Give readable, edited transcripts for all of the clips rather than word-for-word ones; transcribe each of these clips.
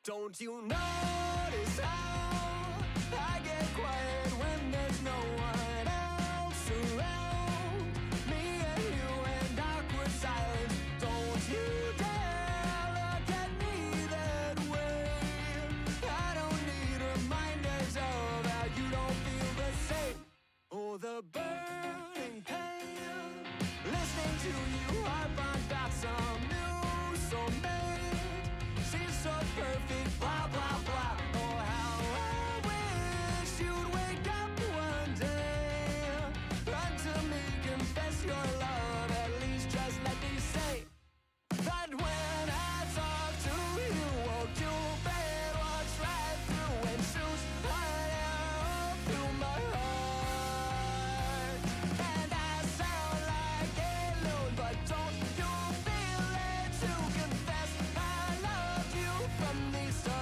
Don't you notice how I get quiet when there's no one else around? Me and you and awkward silence. Don't you dare look at me that way. I don't need reminders of how you don't feel the same. Oh, the burning pain. Listening to you harp on about some new soulmate. She's so perfect, blah, blah, blah. Oh, how I wish you'd wake up one day. Run to me, confess your love. At least just let me say that when I talk to you, won't you bed walks right through and shoots right out through my heart. And I sound like a loon, but don't you feel it to confess I loved you from the start?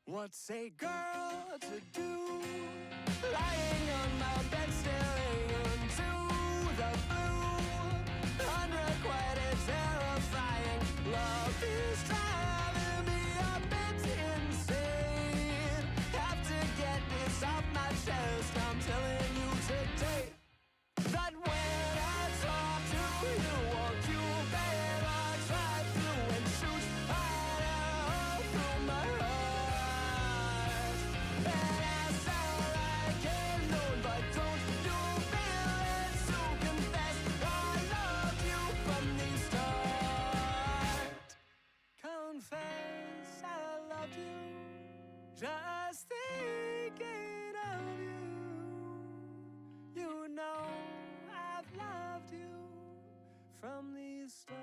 What's a girl to do? Lying on my bed staring into the blue. Unrequited, terrifying. Love is driving me a bit insane. Have to get this off my chest. I'm telling you today that when I talk to you, won't you bet I try through and shoot right out through my heart. And I sound like a loon, but don't you feel it to confess I loved you from the start? Confess I loved you, just thinking of you. You know I've loved you from the start.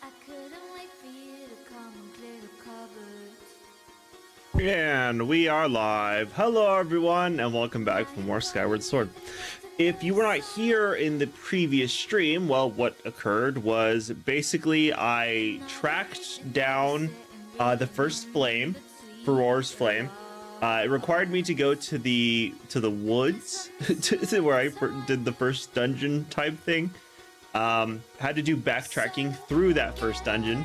I couldn't wait for you to come and clear the cupboard. And we are live. Hello everyone and welcome back for more Skyward Sword. If you were not here in the previous stream, well, what occurred was basically I tracked down the first flame, Farore's flame. It required me to go to the woods to where I did the first dungeon type thing. Had to do backtracking through that first dungeon,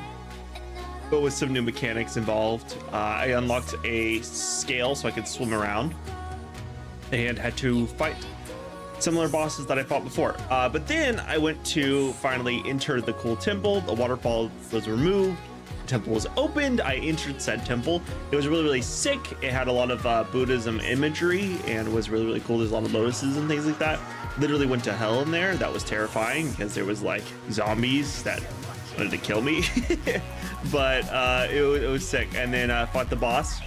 but with some new mechanics involved. I unlocked a scale so I could swim around and had to fight similar bosses that I fought before. But then I went to finally enter the cool temple. The waterfall was removed. The temple was opened. I entered said temple. It was really, really sick. It had a lot of Buddhism imagery and was really, really cool. There's a lot of lotuses and things like that. Literally went to hell in there. That was terrifying because there was like zombies that wanted to kill me. But it was sick. And then fought the boss,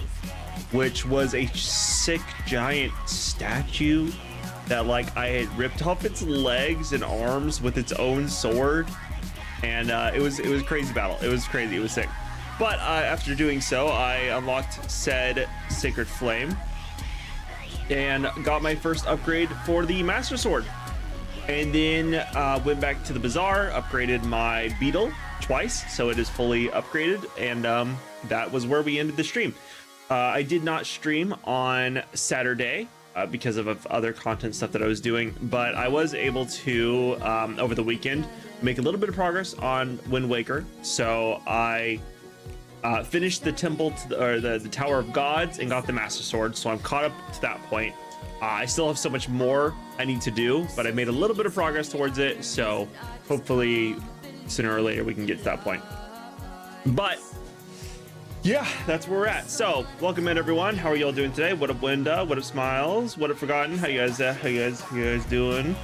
which was a sick giant statue that like I had ripped off its legs and arms with its own sword. And it was a crazy battle. It was crazy. It was sick. But after doing so, I unlocked said Sacred Flame and got my first upgrade for the Master Sword. And then went back to the bazaar, upgraded my beetle twice, so it is fully upgraded. And that was where we ended the stream. I did not stream on Saturday because of other content stuff that I was doing, but I was able to over the weekend make a little bit of progress on Wind Waker. So I finished the temple to the Tower of Gods and got the Master Sword. So I'm caught up to that point. I still have so much more I need to do, but I made a little bit of progress towards it. So hopefully sooner or later we can get to that point. But yeah, that's where we're at. So welcome in everyone. How are y'all doing today? What up, Winda? What up, Smiles? What up, Forgotten? How you guys doing?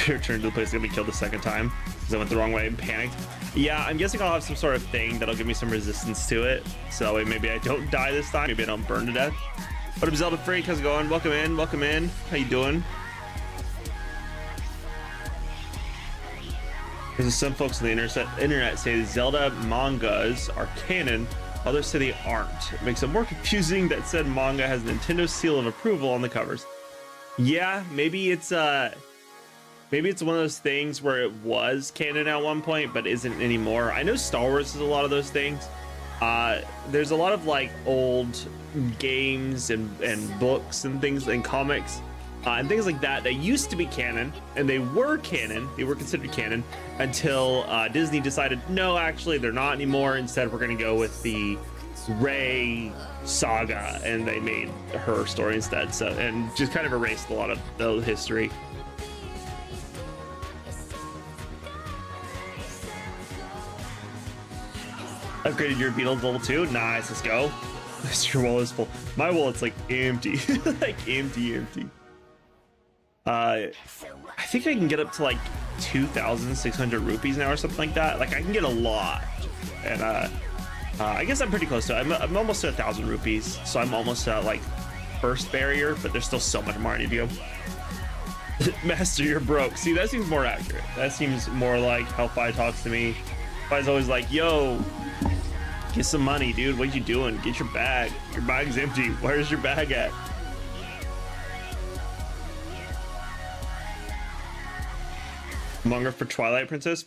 Your turn to the place is gonna be killed the second time because I went the wrong way and panicked. Yeah, I'm guessing I'll have some sort of thing that'll give me some resistance to it, so that way maybe I don't die this time. Maybe I don't burn to death. What up, Zelda Freak? How's it going? Welcome in. Welcome in. How you doing? Because some folks on the internet say Zelda mangas are canon, others say they aren't. It makes it more confusing that said manga has Nintendo seal of approval on the covers. Yeah, maybe it's one of those things where it was canon at one point but isn't anymore. I know Star Wars is a lot of those things. There's a lot of like old games and books and things and comics and things like that that used to be canon, and they were considered canon until Disney decided no, actually they're not anymore. Instead, we're going to go with the Rey saga, and they made her story instead. So, and just kind of erased a lot of the history. Upgraded your Beatles level 2. Nice, let's go. Your wallet is full. My wallet's like empty. Like empty. I think I can get up to like 2,600 rupees now or something like that. Like I can get a lot. And I guess I'm pretty close to it. I'm almost to 1,000 rupees. So I'm almost at like first barrier, but there's still so much more I need to go. Master, you're broke. See, that seems more accurate. That seems more like how Fi talks to me. Fi's always like, yo, get some money, dude. What you doing? Get your bag. Your bag's empty. Where's your bag at? Manga for Twilight Princess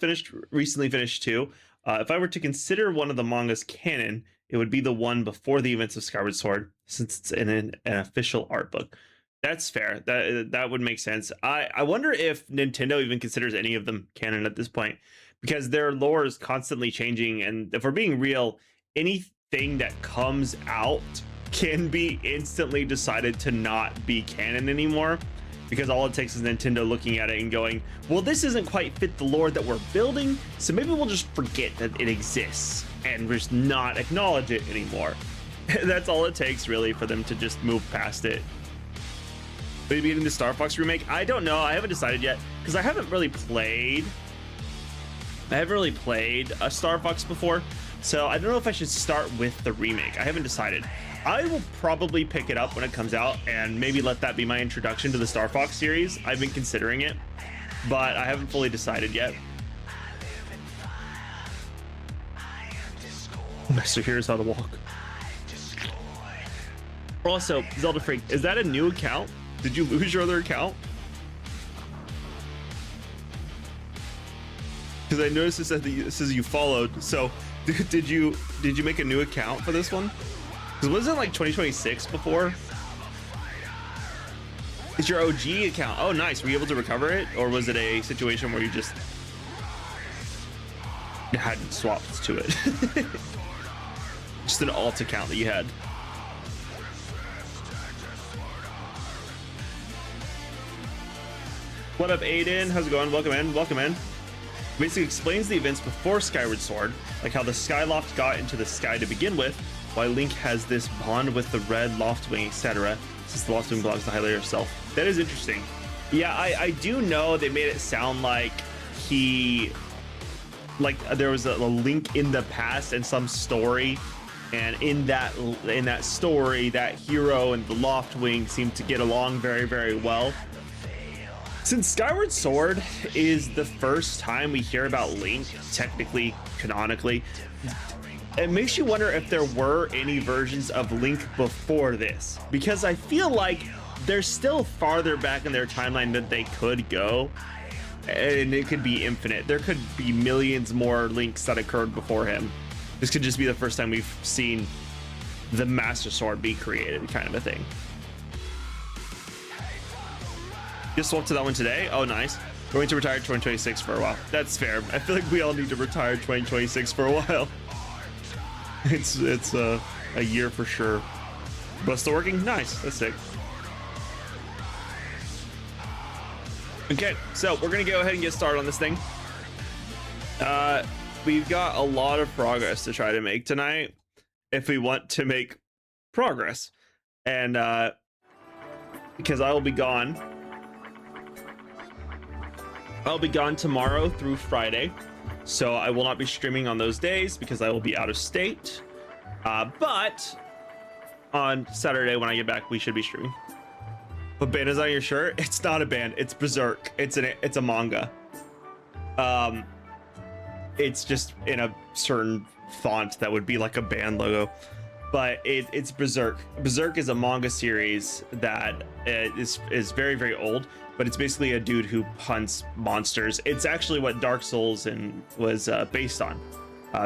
recently finished too. If I were to consider one of the mangas canon, it would be the one before the events of Skyward Sword, since it's in an official art book. That's fair. That would make sense. I wonder if Nintendo even considers any of them canon at this point, because their lore is constantly changing, and if we're being real, anything that comes out can be instantly decided to not be canon anymore, because all it takes is Nintendo looking at it and going, well, this isn't quite fit the lore that we're building, so maybe we'll just forget that it exists and just not acknowledge it anymore. That's all it takes, really, for them to just move past it. Maybe getting the Star Fox remake? I don't know. I haven't decided yet, because I haven't really played a Star Fox before, so I don't know if I should start with the remake. I haven't decided. I will probably pick it up when it comes out and maybe let that be my introduction to the Star Fox series. I've been considering it, but I haven't fully decided yet. So here's how to walk. Also, Zelda Freak, is that a new account? Did you lose your other account? Because I noticed it says you followed. So did you make a new account for this one? Because wasn't it like 2026 before? It's your OG account. Oh, nice. Were you able to recover it? Or was it a situation where you just had swaps to it? Just an alt account that you had. What up, Aiden? How's it going? Welcome in. Welcome in. Basically explains the events before Skyward Sword, like how the Skyloft got into the sky to begin with, why Link has this bond with the red Loftwing, etc., since the Loftwing belongs to Hylia herself. That is interesting. Yeah, I do know they made it sound like there was a Link in the past and some story, and in that story, that hero and the Loftwing seem to get along very, very well. Since Skyward Sword is the first time we hear about Link, technically, canonically, it makes you wonder if there were any versions of Link before this, because I feel like they're still farther back in their timeline than they could go, and it could be infinite. There could be millions more Links that occurred before him. This could just be the first time we've seen the Master Sword be created, kind of a thing. Just swapped to that one today. Oh, nice. Going to retire 2026 for a while. That's fair. I feel like we all need to retire 2026 for a while. It's a year for sure. But still working? Nice. That's sick. Okay, so we're gonna go ahead and get started on this thing. We've got a lot of progress to try to make tonight if we want to make progress. And because I will be gone. I'll be gone tomorrow through Friday, so I will not be streaming on those days because I will be out of state. But on Saturday when I get back, we should be streaming. What band is on your shirt? It's not a band. It's Berserk. It's a manga. it's just in a certain font that would be like a band logo. But it's Berserk. Berserk is a manga series that is very, very old, but it's basically a dude who hunts monsters. It's actually what Dark Souls was based on,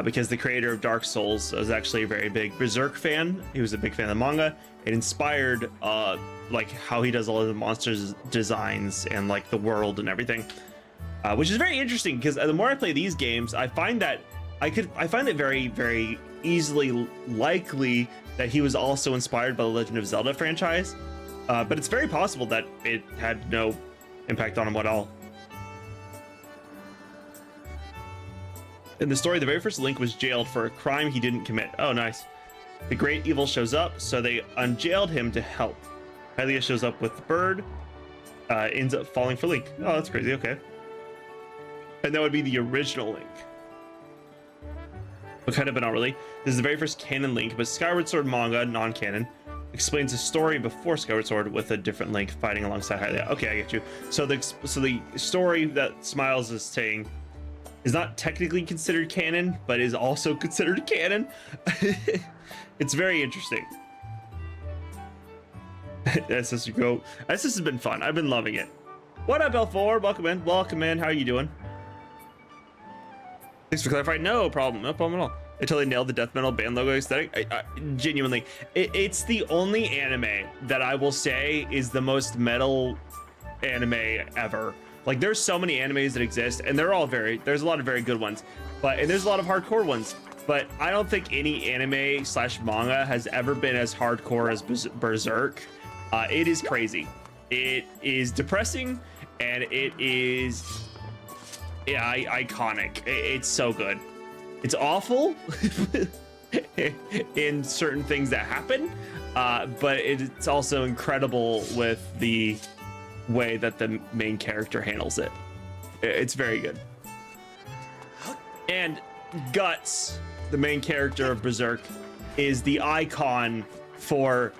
because the creator of Dark Souls was actually a very big Berserk fan. He was a big fan of the manga. It inspired like how he does all of the monsters designs and like the world and everything, which is very interesting because the more I play these games, I find that I find it very, very easily likely that he was also inspired by the Legend of Zelda franchise, but it's very possible that it had no impact on him at all. In the story, the very first Link was jailed for a crime he didn't commit. Oh, nice. The great evil shows up, so they unjailed him to help. Hylia shows up with the bird, ends up falling for Link. Oh, that's crazy. Okay. And that would be the original Link. But kind of, but not really. This is the very first canon Link, but Skyward Sword manga, non-canon, explains the story before Skyward Sword with a different Link fighting alongside Hylia. Okay, I get you. So the story that Smiles is saying is not technically considered canon, but is also considered canon. It's very interesting. SS go. SS has been fun. I've been loving it. What up, L4? Welcome in. Welcome in. How are you doing? Thanks for clarifying. No problem. No problem at all. They totally nailed the death metal band logo aesthetic. Genuinely, it's the only anime that I will say is the most metal anime ever. Like, there's so many animes that exist, and they're all there's a lot of very good ones, and there's a lot of hardcore ones. But I don't think any anime / manga has ever been as hardcore as Berserk. It is crazy. It is depressing, and it is iconic. It's so good. It's awful in certain things that happen, but it's also incredible with the way that the main character handles it. It's very good. And Guts, the main character of Berserk, is the icon for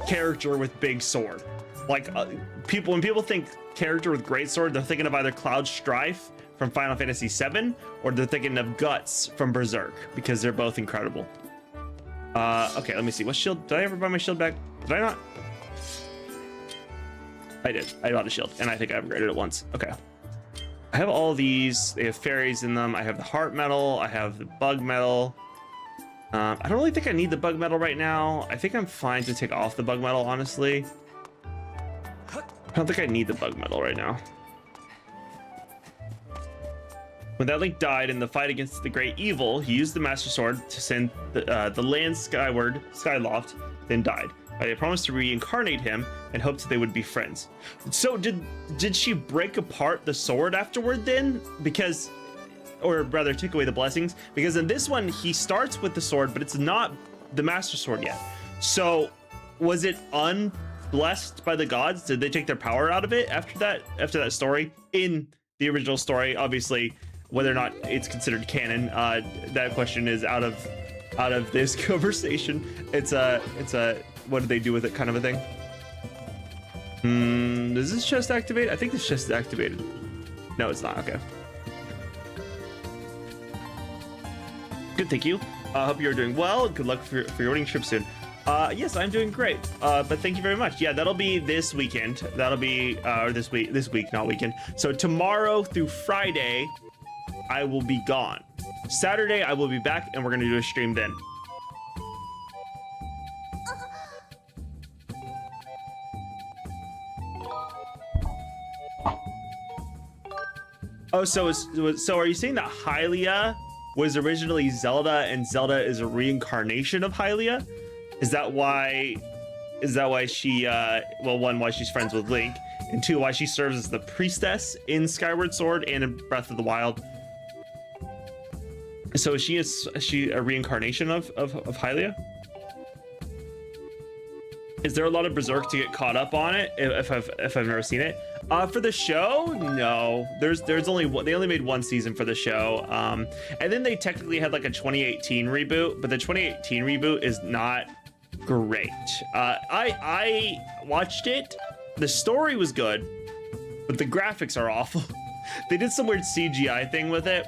character with big sword. Like, when people think character with great sword, they're thinking of either Cloud Strife from Final Fantasy VII, or they're thinking of Guts from Berserk, because they're both incredible. Okay, let me see. What shield? Did I ever buy my shield back? Did I not? I did. I bought a shield, and I think I upgraded it once. Okay. I have all these. They have fairies in them. I have the heart metal. I have the bug metal. I don't really think I need the bug metal right now. I think I'm fine to take off the bug metal, honestly. I don't think I need the bug metal right now. When that Link died in the fight against the great evil, he used the Master Sword to send the land skyward, Skyloft, then died. They promised to reincarnate him and hoped they would be friends. So did she break apart the sword afterward then? Because, or rather take away the blessings? Because in this one, he starts with the sword, but it's not the Master Sword yet. So was it unblessed by the gods? Did they take their power out of it after that story? In the original story, obviously, whether or not it's considered canon, that question is out of this conversation. It's a what did they do with it kind of a thing. Does this chest activate? I think this chest is activated. No, it's not. Okay. Good, thank you. I hope you're doing well. Good luck for your wedding trip soon. Yes, I'm doing great. But thank you very much. Yeah, that'll be this weekend. That'll be or this week, not weekend. So tomorrow through Friday, I will be gone. Saturday, I will be back, and we're gonna do a stream then. Oh, so are you saying that Hylia was originally Zelda, and Zelda is a reincarnation of Hylia? Is that why she well, one, why she's friends with Link, and two, why she serves as the priestess in Skyward Sword and in Breath of the Wild? So is she a reincarnation of Hylia? Is there a lot of Berserk to get caught up on it if I've never seen it? For the show, no. There's only one, they only made one season for the show. And then they technically had like a 2018 reboot, but the 2018 reboot is not great. I watched it. The story was good, but the graphics are awful. They did some weird CGI thing with it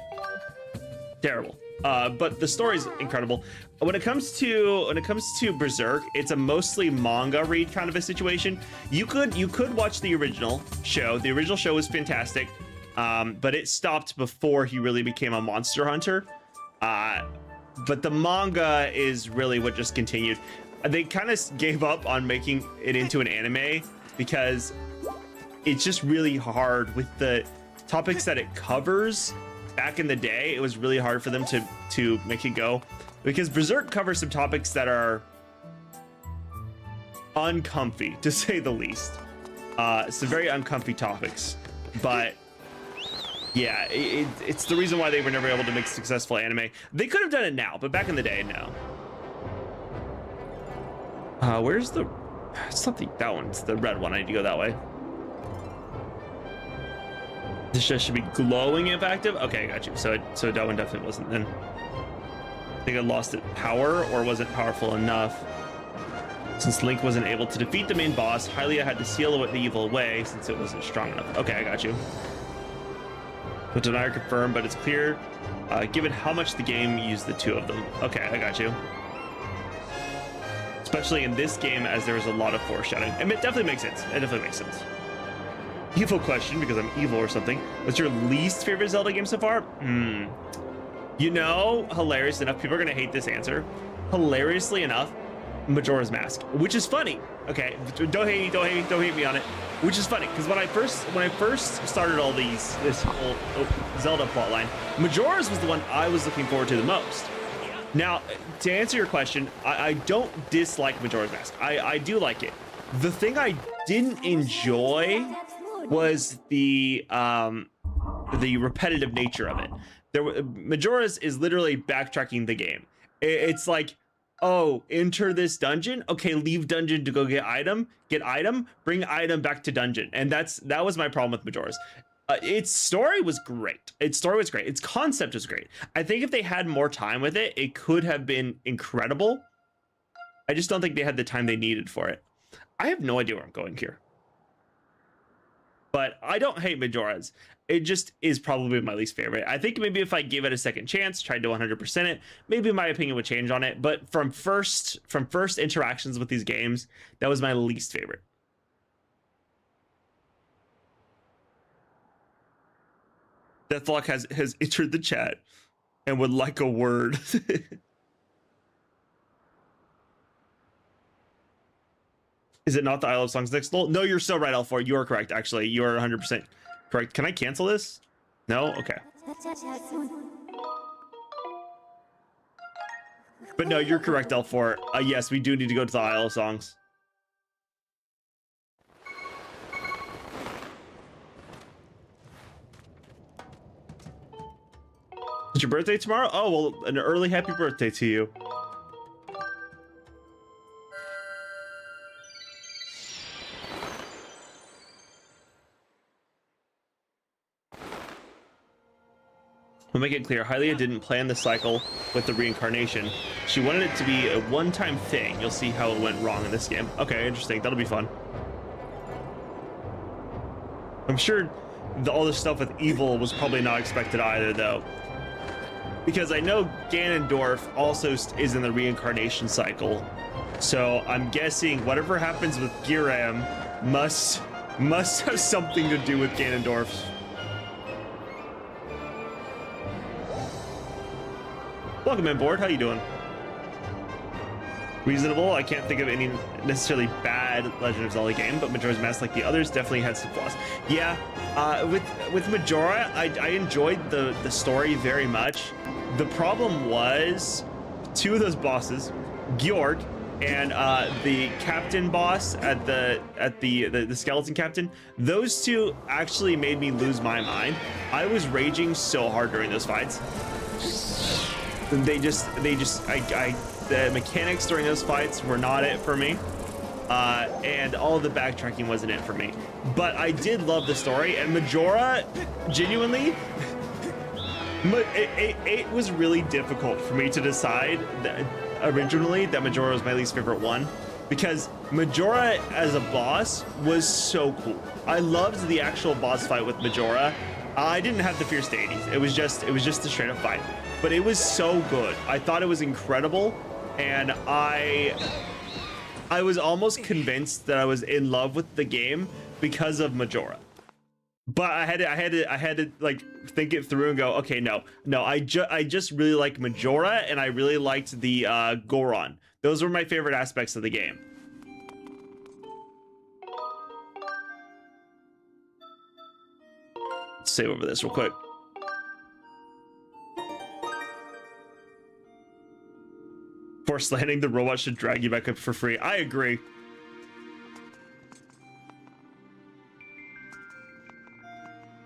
terrible. But the story's incredible. When it comes to Berserk, it's a mostly manga read kind of a situation. You could watch the original show. The original show was fantastic, but it stopped before he really became a monster hunter. But the manga is really what just continued. They kind of gave up on making it into an anime because it's just really hard with the topics that it covers. Back in the day, it was really hard for them to make it go, because Berserk covers some topics that are uncomfy, to say the least. Some very uncomfy topics, but yeah, it's the reason why they were never able to make successful anime. They could have done it now, but back in the day, no. Where's the... It's not that one, it's the red one. I need to go that way. This just should be glowing if active. Okay, I got you. So that one definitely wasn't then. I think I lost its power, or wasn't powerful enough. Since Link wasn't able to defeat the main boss, Hylia had to seal the evil away since it wasn't strong enough. Okay, I got you. But denier confirmed, but it's clear given how much the game used the two of them. Okay, I got you. Especially in this game, as there was a lot of foreshadowing. And it definitely makes sense. It definitely makes sense. Evil question, because I'm evil or something. What's your least favorite Zelda game so far? You know, hilarious enough, people are gonna hate this answer. Hilariously enough, Majora's Mask, which is funny. Okay, don't hate me on it. Which is funny, because when I first started all this whole Zelda plotline, Majora's was the one I was looking forward to the most. Now, to answer your question, I don't dislike Majora's Mask. I do like it. The thing I didn't enjoy was the repetitive nature of it. Majora's is literally backtracking the game. It's like, oh, enter this dungeon. Okay, leave dungeon to go get item, bring item back to dungeon. And that was my problem with Majora's. Its story was great. Its concept was great. I think if they had more time with it, it could have been incredible. I just don't think they had the time they needed for it. I have no idea where I'm going here. But I don't hate Majora's. It just is probably my least favorite. I think maybe if I gave it a second chance, tried to 100% it, maybe my opinion would change on it. But from first interactions with these games, that was my least favorite. Deathlock has entered the chat and would like a word. Is it not the Isle of Songs next level? No, you're so right, L4. You are correct, actually. You are 100% correct. Can I cancel this? No? Okay. But no, you're correct, L4. Yes, we do need to go to the Isle of Songs. It's your birthday tomorrow? Oh, well, an early happy birthday to you. We'll make it clear, Hylia didn't plan the cycle with the reincarnation. She wanted it to be a one-time thing. You'll see how it went wrong in this game. Okay, interesting. That'll be fun. I'm sure all this stuff with evil was probably not expected either, though. Because I know Ganondorf also is in the reincarnation cycle. So I'm guessing whatever happens with Giram must have something to do with Ganondorf's. Welcome on board. How you doing? Reasonable. I can't think of any necessarily bad Legend of Zelda game, but Majora's Mask, like the others, definitely had some flaws. Yeah, with Majora, I enjoyed the story very much. The problem was two of those bosses, Gjord and the captain boss at the skeleton captain. Those two actually made me lose my mind. I was raging so hard during those fights. The mechanics during those fights were not it for me, and all of the backtracking wasn't it for me. But I did love the story, and Majora, genuinely, it was really difficult for me to decide that originally that Majora was my least favorite one, because Majora as a boss was so cool. I loved the actual boss fight with Majora. I didn't have the fierce deities. It was just a straight up fight, but it was so good. I thought it was incredible, and I was almost convinced that I was in love with the game because of Majora. But I had to like think it through and go, okay, no, I just really like Majora, and I really liked the Goron. Those were my favorite aspects of the game. Let's save over this real quick. Force landing, the robot should drag you back up for free. I agree.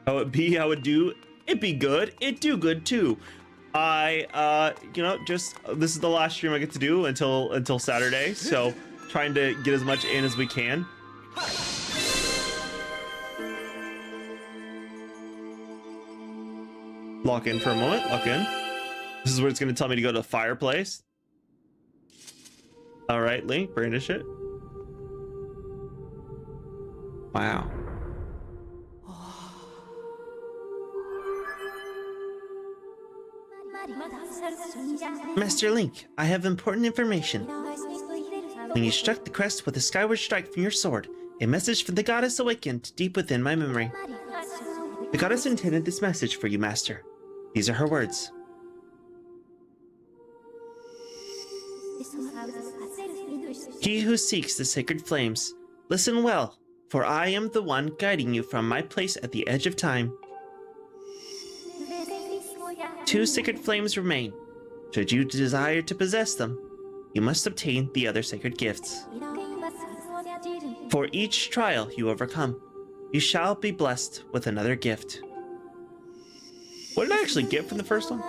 How it be, how it do, it be good, it do good too. I you know, just this is the last stream I get to do until Saturday, so trying to get as much in as we can. Lock in for a moment, lock in. This is where it's gonna tell me to go to the fireplace. All right, Link, brandish it. Wow. Master Link, I have important information. When you struck the crest with a skyward strike from your sword, a message from the goddess awakened deep within my memory. The goddess intended this message for you, Master. These are her words. He who seeks the sacred flames, listen well, for I am the one guiding you from my place at the edge of time. 2 sacred flames remain. Should you desire to possess them, you must obtain the other sacred gifts. For each trial you overcome, you shall be blessed with another gift. What did I actually get from the first one?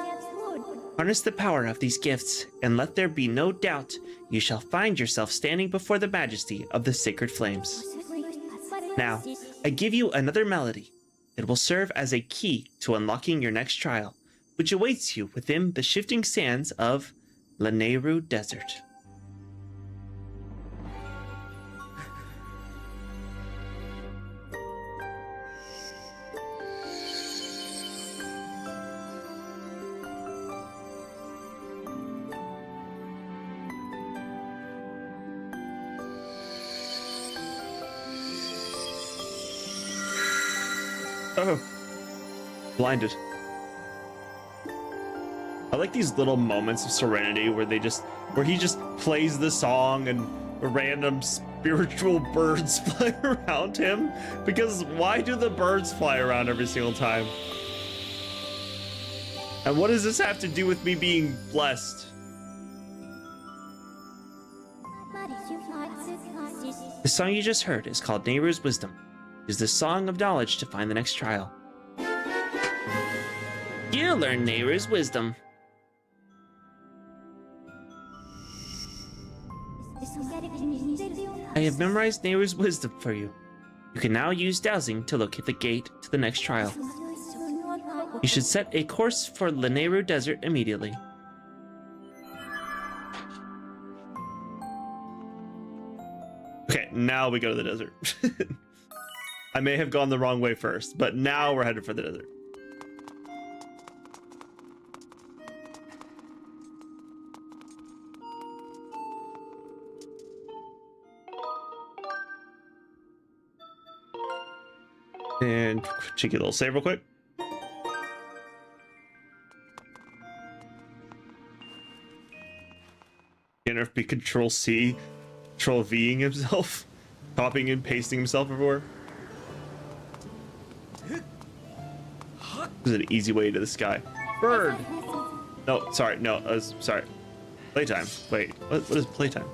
Harness the power of these gifts, and let there be no doubt you shall find yourself standing before the majesty of the sacred flames. Now, I give you another melody. It will serve as a key to unlocking your next trial, which awaits you within the shifting sands of Lanayru Desert. Oh, blinded. I like these little moments of serenity where he just plays the song and random spiritual birds fly around him. Because why do the birds fly around every single time? And what does this have to do with me being blessed? The song you just heard is called Nehru's Wisdom. It is the song of knowledge to find the next trial. You learn Nehru's Wisdom. I have memorized Nehru's Wisdom for you. You can now use dowsing to locate the gate to the next trial. You should set a course for Lanayru Desert immediately. Okay, now we go to the desert. I may have gone the wrong way first, but now we're headed for the desert. And cheeky little save real quick. NFB Control C, Control Ving himself, copying and pasting himself everywhere. This is an easy way to the sky. Bird! No, sorry, no, sorry. Playtime. Wait, what is playtime?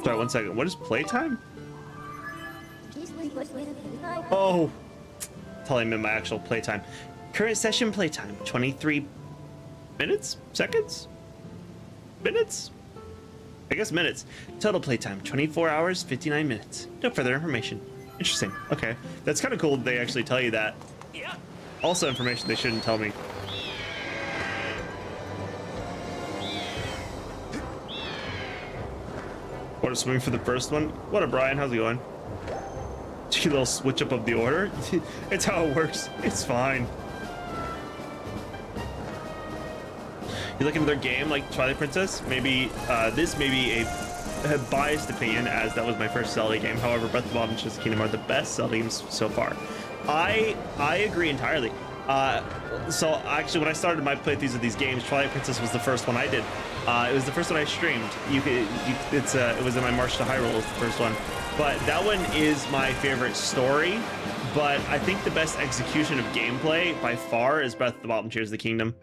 Sorry, 1 second. What is playtime? Oh, telling me my actual playtime. Current session playtime, 23 minutes? Seconds? Minutes? I guess minutes. Total playtime, 24 hours, 59 minutes. No further information. Interesting. Okay. That's kind of cool that they actually tell you that. Also information they shouldn't tell me. What a swing for the first one. What up, Brian? How's it going? A little switch up of the order. It's how it works. It's fine. You look into their game like Twilight Princess. Maybe this may be a biased opinion, as that was my first Zelda game. However, Breath of the Wild and Tears of the Kingdom are the best Zelda games so far. I agree entirely. So actually, when I started my playthroughs of these games, Twilight Princess was the first one I did. It was the first one I streamed. It was in my March to Hyrule. Was the first one, but that one is my favorite story. But I think the best execution of gameplay by far is Breath of the Wild and Tears of the Kingdom.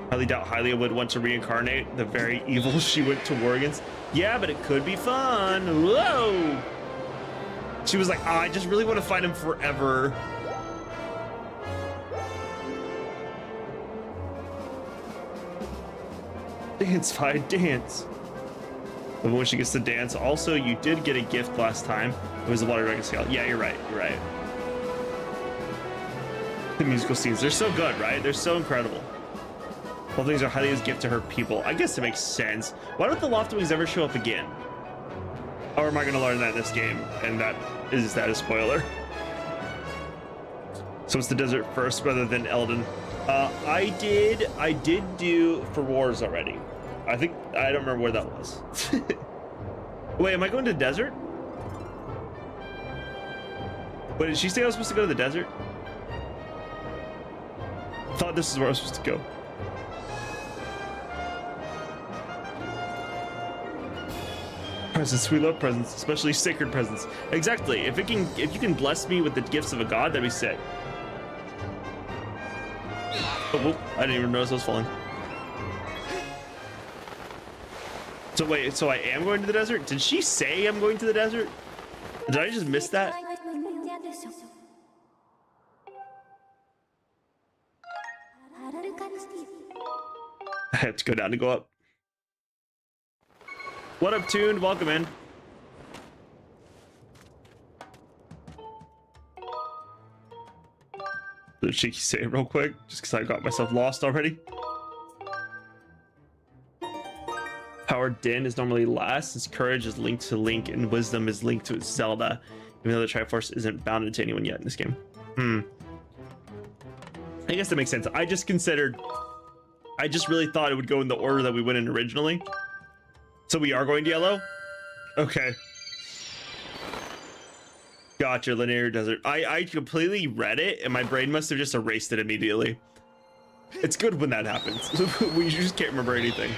Highly doubt Hylia would want to reincarnate the very evil she went to war against. Yeah, but it could be fun. Whoa! She was like, oh, I just really want to fight him forever. Dance, fight, dance. But when she gets to dance, also, you did get a gift last time. It was a water dragon scale. Yeah, you're right. You're right. The musical scenes, they're so good, right? They're so incredible. All things are Hylia's gift to her people. I guess it makes sense. Why don't the Loftwings ever show up again? Or am I going to learn that in this game? And that a spoiler? So it's the desert first rather than Elden. I did do for Wars already. I don't remember where that was. Wait, am I going to the desert? Wait, did she say I was supposed to go to the desert? I thought this is where I was supposed to go. Presents, we love presents, especially sacred presents. Exactly. If you can bless me with the gifts of a god, that'd be sick. Oh, whoop, I didn't even notice I was falling. So wait, so I am going to the desert? Did she say I'm going to the desert? Did I just miss that? I have to go down to go up. What up, Tuned? Welcome in. Did she say it real quick? Just because I got myself lost already. Power Din is normally last, since courage is linked to Link and wisdom is linked to Zelda, even though the Triforce isn't bounded to anyone yet in this game. I guess that makes sense. I just really thought it would go in the order that we went in originally. So we are going to yellow? Okay. Gotcha, linear desert. I completely read it and my brain must have just erased it immediately. It's good when that happens. We just can't remember anything.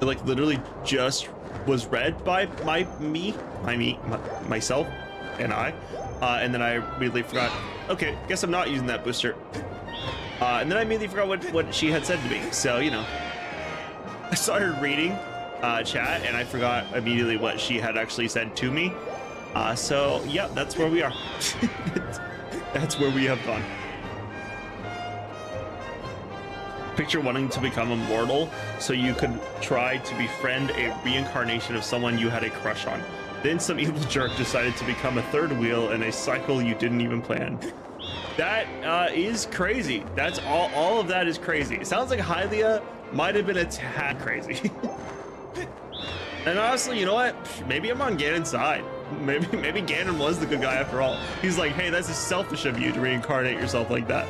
It like literally just was read by myself and I, and then I immediately forgot. Okay, guess I'm not using that booster. And then I immediately forgot what she had said to me. So, you know, I started reading chat and I forgot immediately what she had actually said to me. So, yeah, that's where we are. That's where we have gone. Picture wanting to become immortal so you could try to befriend a reincarnation of someone you had a crush on. Then some evil jerk decided to become a third wheel in a cycle you didn't even plan. That is crazy. That's all of that is crazy. It sounds like Hylia might have been a tad crazy. And honestly, you know what? Maybe I'm on Ganon's side. Maybe Ganon was the good guy after all. He's like, hey, that's just selfish of you to reincarnate yourself like that.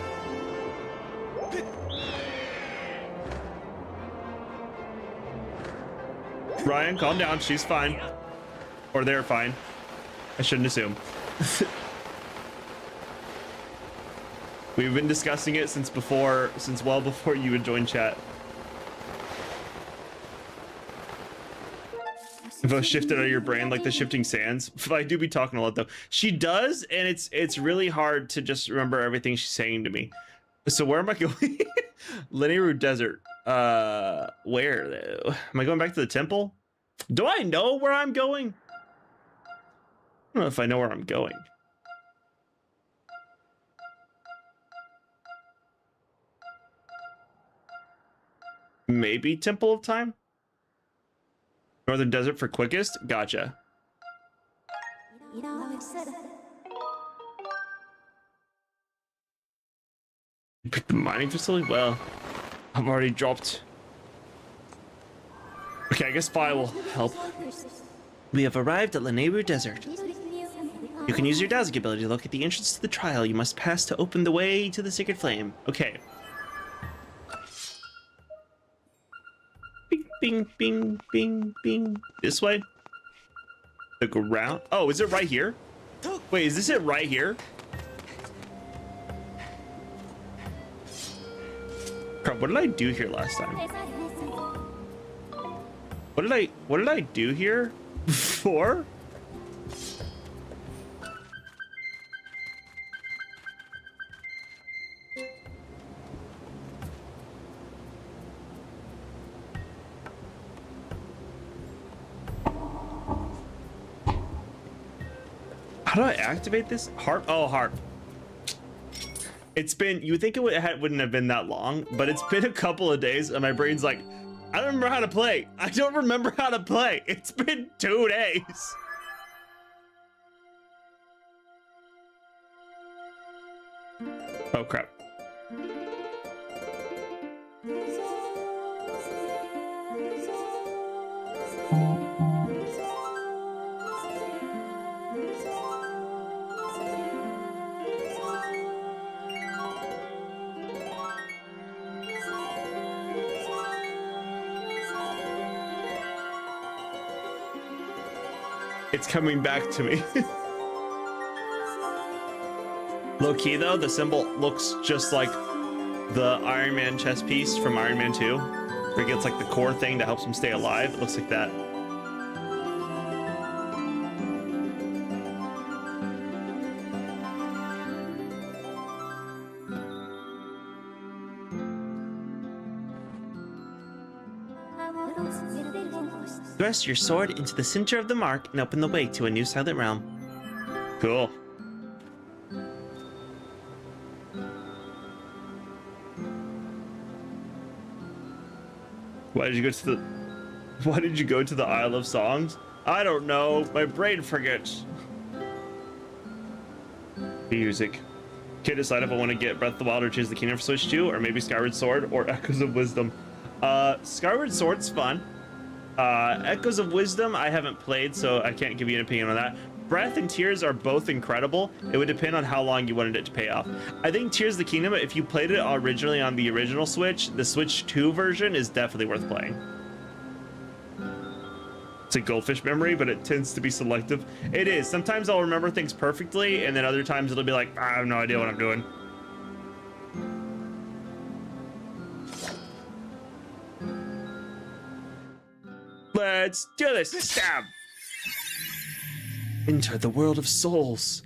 Ryan, calm down. She's fine. Or they're fine. I shouldn't assume. We've been discussing it since well before you would join chat. If I shifted out of your brain like the shifting sands. I do be talking a lot though. She does, and it's really hard to just remember everything she's saying to me. So where am I going? Linear Desert. Where though? Am I going back to the temple? Do I know where I'm going? I don't know if I know where I'm going. Maybe Temple of Time? Northern Desert for quickest? Gotcha. Pick the mining facility? Well, I've already dropped. Okay, I guess fire will help. We have arrived at Lanayru Desert. You can use your dowsing ability to locate the entrance to the trial you must pass to open the way to the sacred flame. Okay. Bing, bing, bing, bing, bing. This way? The ground? Oh, is it right here? Wait, is this it right here? Crap, what did I do here last time? What did I do here before? How do I activate this? Harp? Oh, harp. It's been, you would think it wouldn't have been that long, but it's been a couple of days and my brain's like, I don't remember how to play. I don't remember how to play. It's been 2 days. Oh, crap. It's coming back to me. Low key though, the symbol looks just like the Iron Man chest piece from Iron Man 2. Where he gets like the core thing that helps him stay alive. It looks like that. Thrust your sword into the center of the mark and open the way to a new silent realm. Cool. Why did you go to the Isle of Songs? I don't know. My brain forgets. Music. Can't decide if I want to get Breath of the Wild or Tears of the Kingdom for Switch 2, or maybe Skyward Sword or Echoes of Wisdom. Skyward Sword's fun. Echoes of Wisdom I haven't played, so I can't give you an opinion on that. Breath and Tears are both incredible. It would depend on how long you wanted it to pay off. I think Tears of the Kingdom, if you played it originally on the original Switch, the Switch 2 version is definitely worth playing. It's a goldfish memory, but it tends to be selective. It is. Sometimes I'll remember things perfectly, and then other times it'll be like, I have no idea what I'm doing. Let's do this. Stab. Enter the world of souls.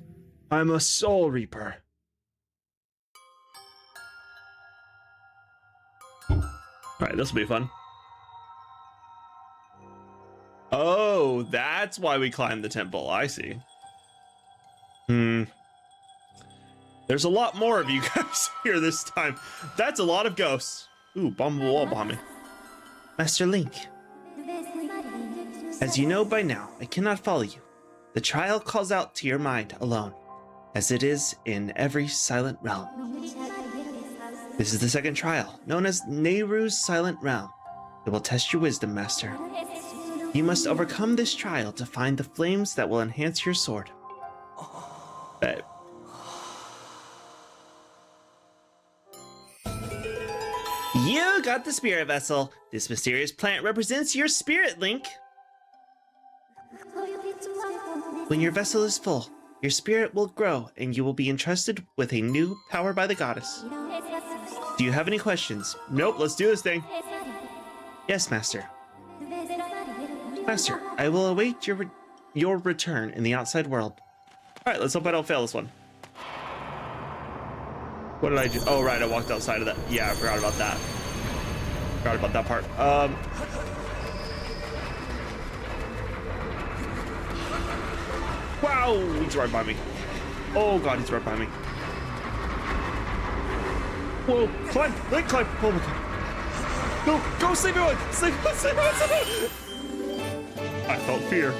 I'm a soul reaper. All right, this will be fun. Oh, that's why we climbed the temple. I see. There's a lot more of you guys here this time. That's a lot of ghosts. Ooh, bomb the wall behind me. Master Link. As you know by now, I cannot follow you. The trial calls out to your mind alone, as it is in every silent realm. This is the second trial, known as Nehru's Silent Realm. It will test your wisdom, Master. You must overcome this trial to find the flames that will enhance your sword. You got the spirit vessel. This mysterious plant represents your spirit, Link. When your vessel is full, your spirit will grow and you will be entrusted with a new power by the goddess. Do you have any questions? Nope, let's do this thing. Yes, Master. Master, I will await your return in the outside world. Alright, let's hope I don't fail this one. What did I do? Oh, right, I walked outside of that. Yeah, I forgot about that. Forgot about that part. Wow, he's right by me. Oh god, he's right by me. Whoa, climb, Link, climb. Oh my god. Go, save everyone. Save everyone. I felt fear.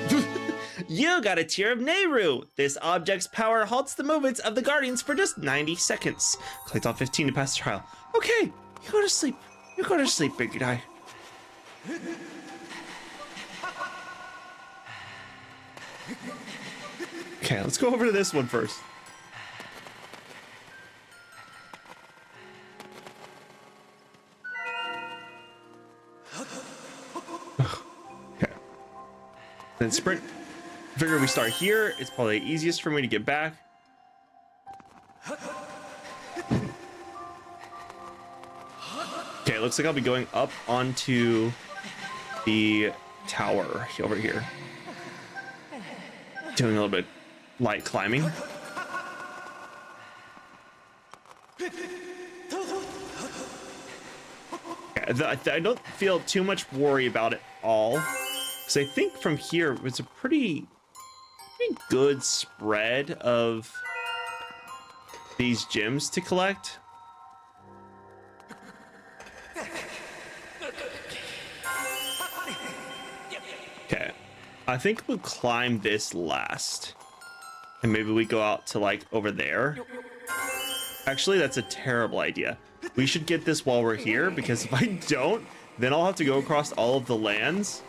You got a Tear of Nehru. This object's power halts the movements of the Guardians for just 90 seconds. Collect all 15 to pass the trial. Okay, you go to sleep. You go to sleep, big guy. Okay, let's go over to this one first. Okay. Then sprint. Figure we start here. It's probably the easiest for me to get back. Okay, it looks like I'll be going up onto the tower over here. Doing a little bit light climbing. Yeah, I don't feel too much worry about it all. Because I think from here, it's a pretty good spread of these gems to collect. Okay, I think we'll climb this last. And maybe we go out to like over there. Actually, that's a terrible idea. We should get this while we're here, because if I don't, then I'll have to go across all of the lands.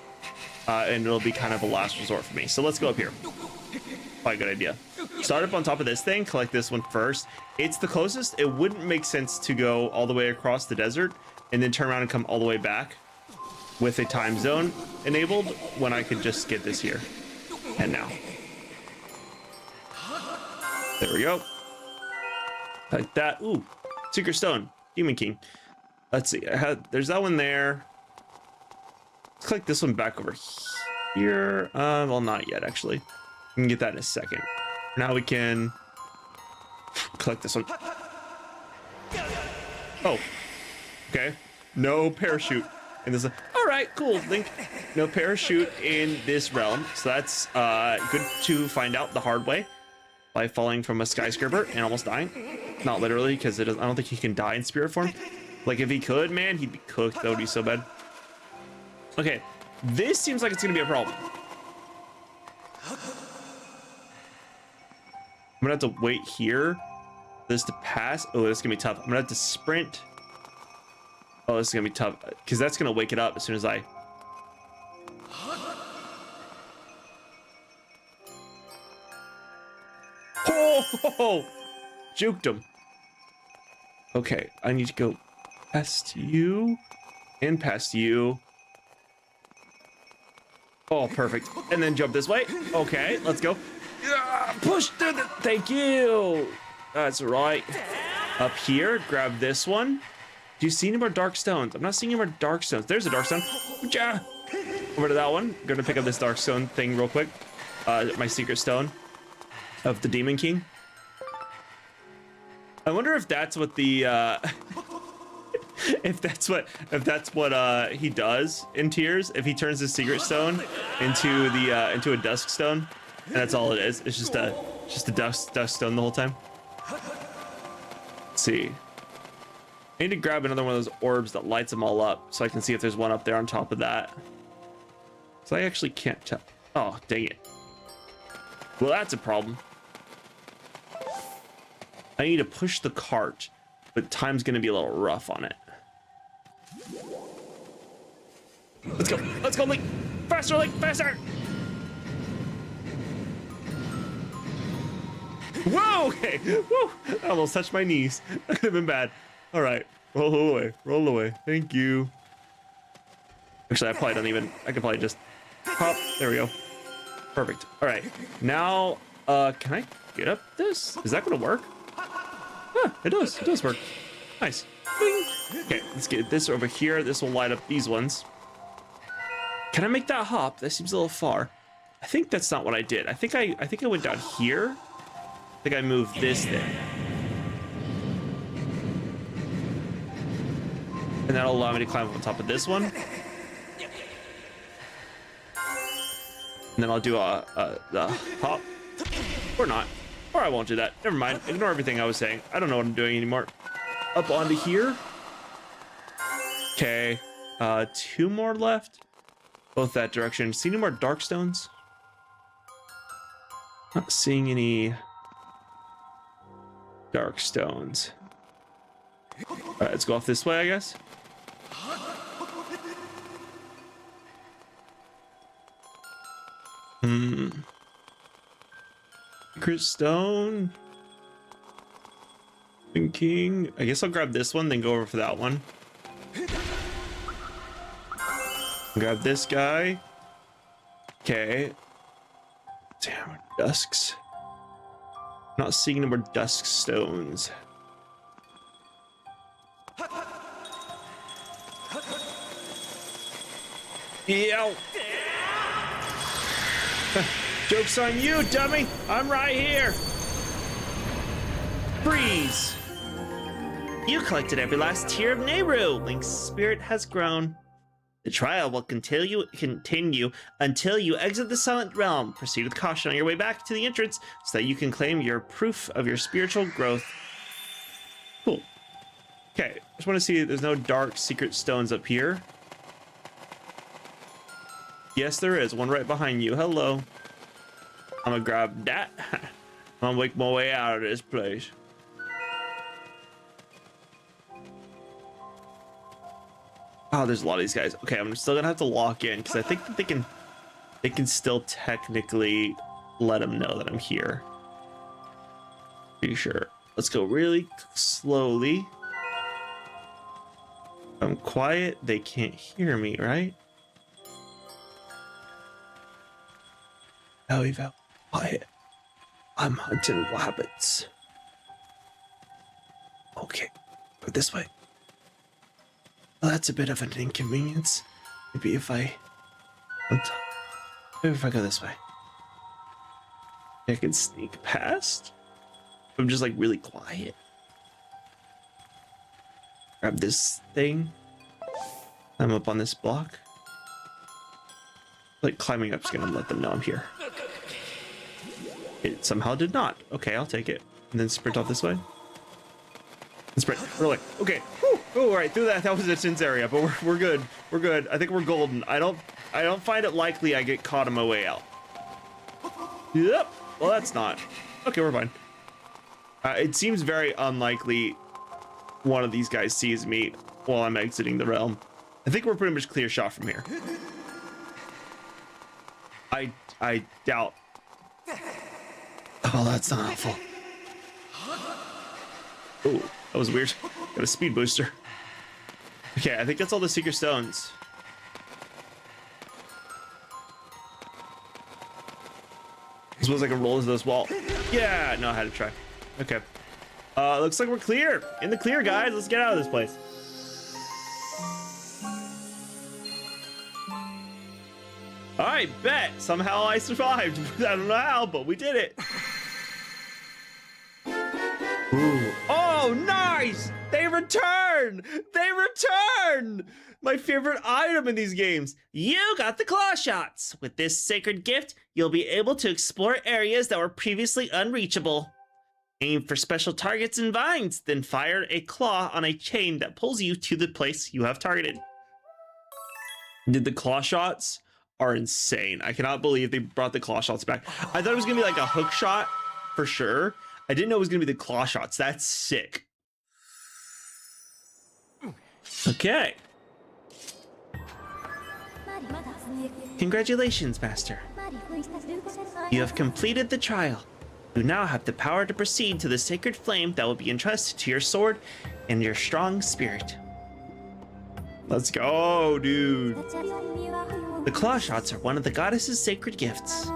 And it'll be kind of a last resort for me. So let's go up here. Probably a good idea. Start up on top of this thing, collect this one first. It's the closest. It wouldn't make sense to go all the way across the desert and then turn around and come all the way back with a time zone enabled when I could just get this here and now. There we go. Like that. Ooh, Secret Stone, Demon King. Let's see. There's that one there. Let's click this one back over here. Well, not yet, actually. We can get that in a second. Now we can collect this one. Oh, okay. No parachute in this. All right, cool. Link, no parachute in this realm. So that's good to find out the hard way by falling from a skyscraper and almost dying. Not literally, because I don't think he can die in spirit form. Like if he could, man, he'd be cooked. That would be so bad. Okay, this seems like it's gonna be a problem. I'm gonna have to wait here for this to pass. Oh, this is gonna be tough. I'm gonna have to sprint. Oh, this is gonna be tough because that's gonna wake it up as soon as I. Oh, juked him. Okay, I need to go past you and past you. Oh, perfect. And then jump this way. Okay, let's go. Push through the. Thank you. That's right. Up here, grab this one. Do you see any more dark stones? I'm not seeing any more dark stones. There's a dark stone. Over to that one. I'm gonna pick up this dark stone thing real quick. My secret stone of the Demon King. I wonder if that's what the if that's what he does in Tears. If he turns his secret stone into a dusk stone, and that's all it is. It's just a dusk stone the whole time. Let's see. I need to grab another one of those orbs that lights them all up, so I can see if there's one up there on top of that. So I actually can't tell. Oh, dang it. Well, that's a problem. I need to push the cart, but time's gonna be a little rough on it. Let's go, Link! Faster, Link, faster! Whoa, okay, woo! I almost touched my knees. That could have been bad. All right, roll away, thank you. Actually, I could probably just hop, there we go. Perfect, all right. Now, can I get up this? Is that gonna work? Yeah, it does work. Nice. Bing. Okay, let's get this over here. This will light up these ones. Can I make that hop? That seems a little far. I think that's not what I did. I think I went down here. I think I moved this thing. And that'll allow me to climb up on top of this one. And then I'll do a hop. Or not. Or I won't do that. Never mind. Ignore everything I was saying. I don't know what I'm doing anymore. Up onto here. Okay. 2 more left. Both that direction. See any more dark stones? Not seeing any dark stones. All right, let's go off this way, I guess. Secret stone. Thinking. I guess I'll grab this one, then go over for that one. Grab this guy. Okay. Damn, dusks. Not seeing any more dusk stones. Yeah. Joke's on you, dummy. I'm right here. Freeze. You collected every last tear of Nehru. Link's spirit has grown. The trial will continue until you exit the Silent Realm. Proceed with caution on your way back to the entrance so that you can claim your proof of your spiritual growth. Cool. Okay, just want to see there's no dark secret stones up here. Yes, there is. One right behind you. Hello. I'm gonna grab that. I'm gonna make my way out of this place. Oh, there's a lot of these guys. Okay, I'm still gonna have to lock in because I think that they can still technically let them know that I'm here. Pretty sure. Let's go really slowly. I'm quiet. They can't hear me, right? Oh, Evo, quiet. I'm hunting rabbits. Okay, go this way. Well, that's a bit of an inconvenience. Maybe if I go this way. I can sneak past. I'm just like really quiet. Grab this thing. I'm up on this block. Like climbing up's gonna let them know I'm here. It somehow did not. Okay, I'll take it. And then sprint off this way. And sprint. Really? Okay. Whew. Oh, all right. Through that. That was a tense area, but we're good. We're good. I think we're golden. I don't find it likely I get caught on my way out. Yep. Well, that's not. Okay, we're fine. It seems very unlikely one of these guys sees me while I'm exiting the realm. I think we're pretty much clear shot from here. I doubt. Oh, that's not helpful. Oh, that was weird. Got a speed booster. Okay, I think that's all the secret stones. I suppose I can roll into this wall. Yeah, no, I had to try. Okay. Looks like we're clear. In the clear, guys. Let's get out of this place. I bet somehow I survived. I don't know how, but we did it. Ooh. Oh, nice! They return! They return! My favorite item in these games. You got the claw shots. With this sacred gift, you'll be able to explore areas that were previously unreachable. Aim for special targets and vines, then fire a claw on a chain that pulls you to the place you have targeted. Did the claw shots are insane. I cannot believe they brought the claw shots back. I thought it was gonna be like a hook shot for sure. I didn't know it was gonna be the claw shots. That's sick. Okay. Congratulations, Master. You have completed the trial. You now have the power to proceed to the sacred flame that will be entrusted to your sword and your strong spirit. Let's go, dude. The claw shots are one of the goddess's sacred gifts.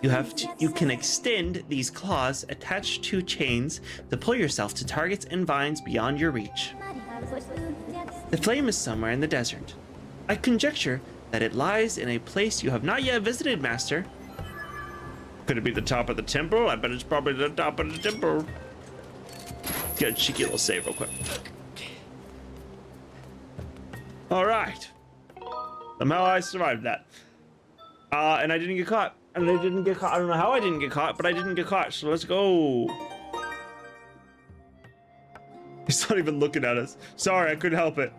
You can extend these claws attached to chains to pull yourself to targets and vines beyond your reach. The flame is somewhere in the desert. I conjecture that it lies in a place you have not yet visited, Master. Could it be the top of the temple? I bet it's probably the top of the temple. Get a cheeky little save real quick. All right. Somehow I survived that. And I didn't get caught. I don't know how I didn't get caught, but I didn't get caught. So let's go. He's not even looking at us. Sorry, I couldn't help it.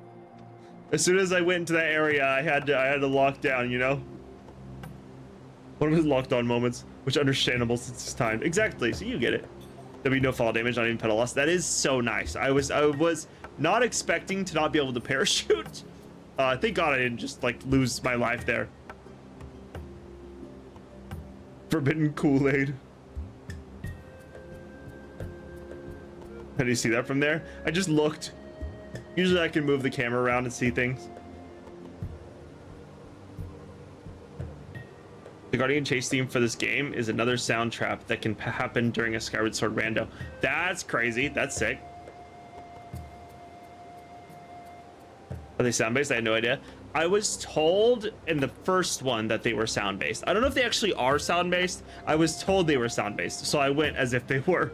As soon as I went into that area, I had to lock down, you know? One of his locked on moments, which understandable since it's timed. Exactly, so you get it. There'll be no fall damage, not even pedal loss. That is so nice. I was not expecting to not be able to parachute. Thank God I didn't just like lose my life there. Forbidden Kool-Aid. How do you see that from there? I just looked. Usually I can move the camera around and see things. The Guardian chase theme for this game is another sound trap that can happen during a Skyward Sword rando. That's crazy. That's sick. Are they sound-based? I had no idea. I was told in the first one that they were sound-based. I don't know if they actually are sound-based. I was told they were sound-based, so I went as if they were.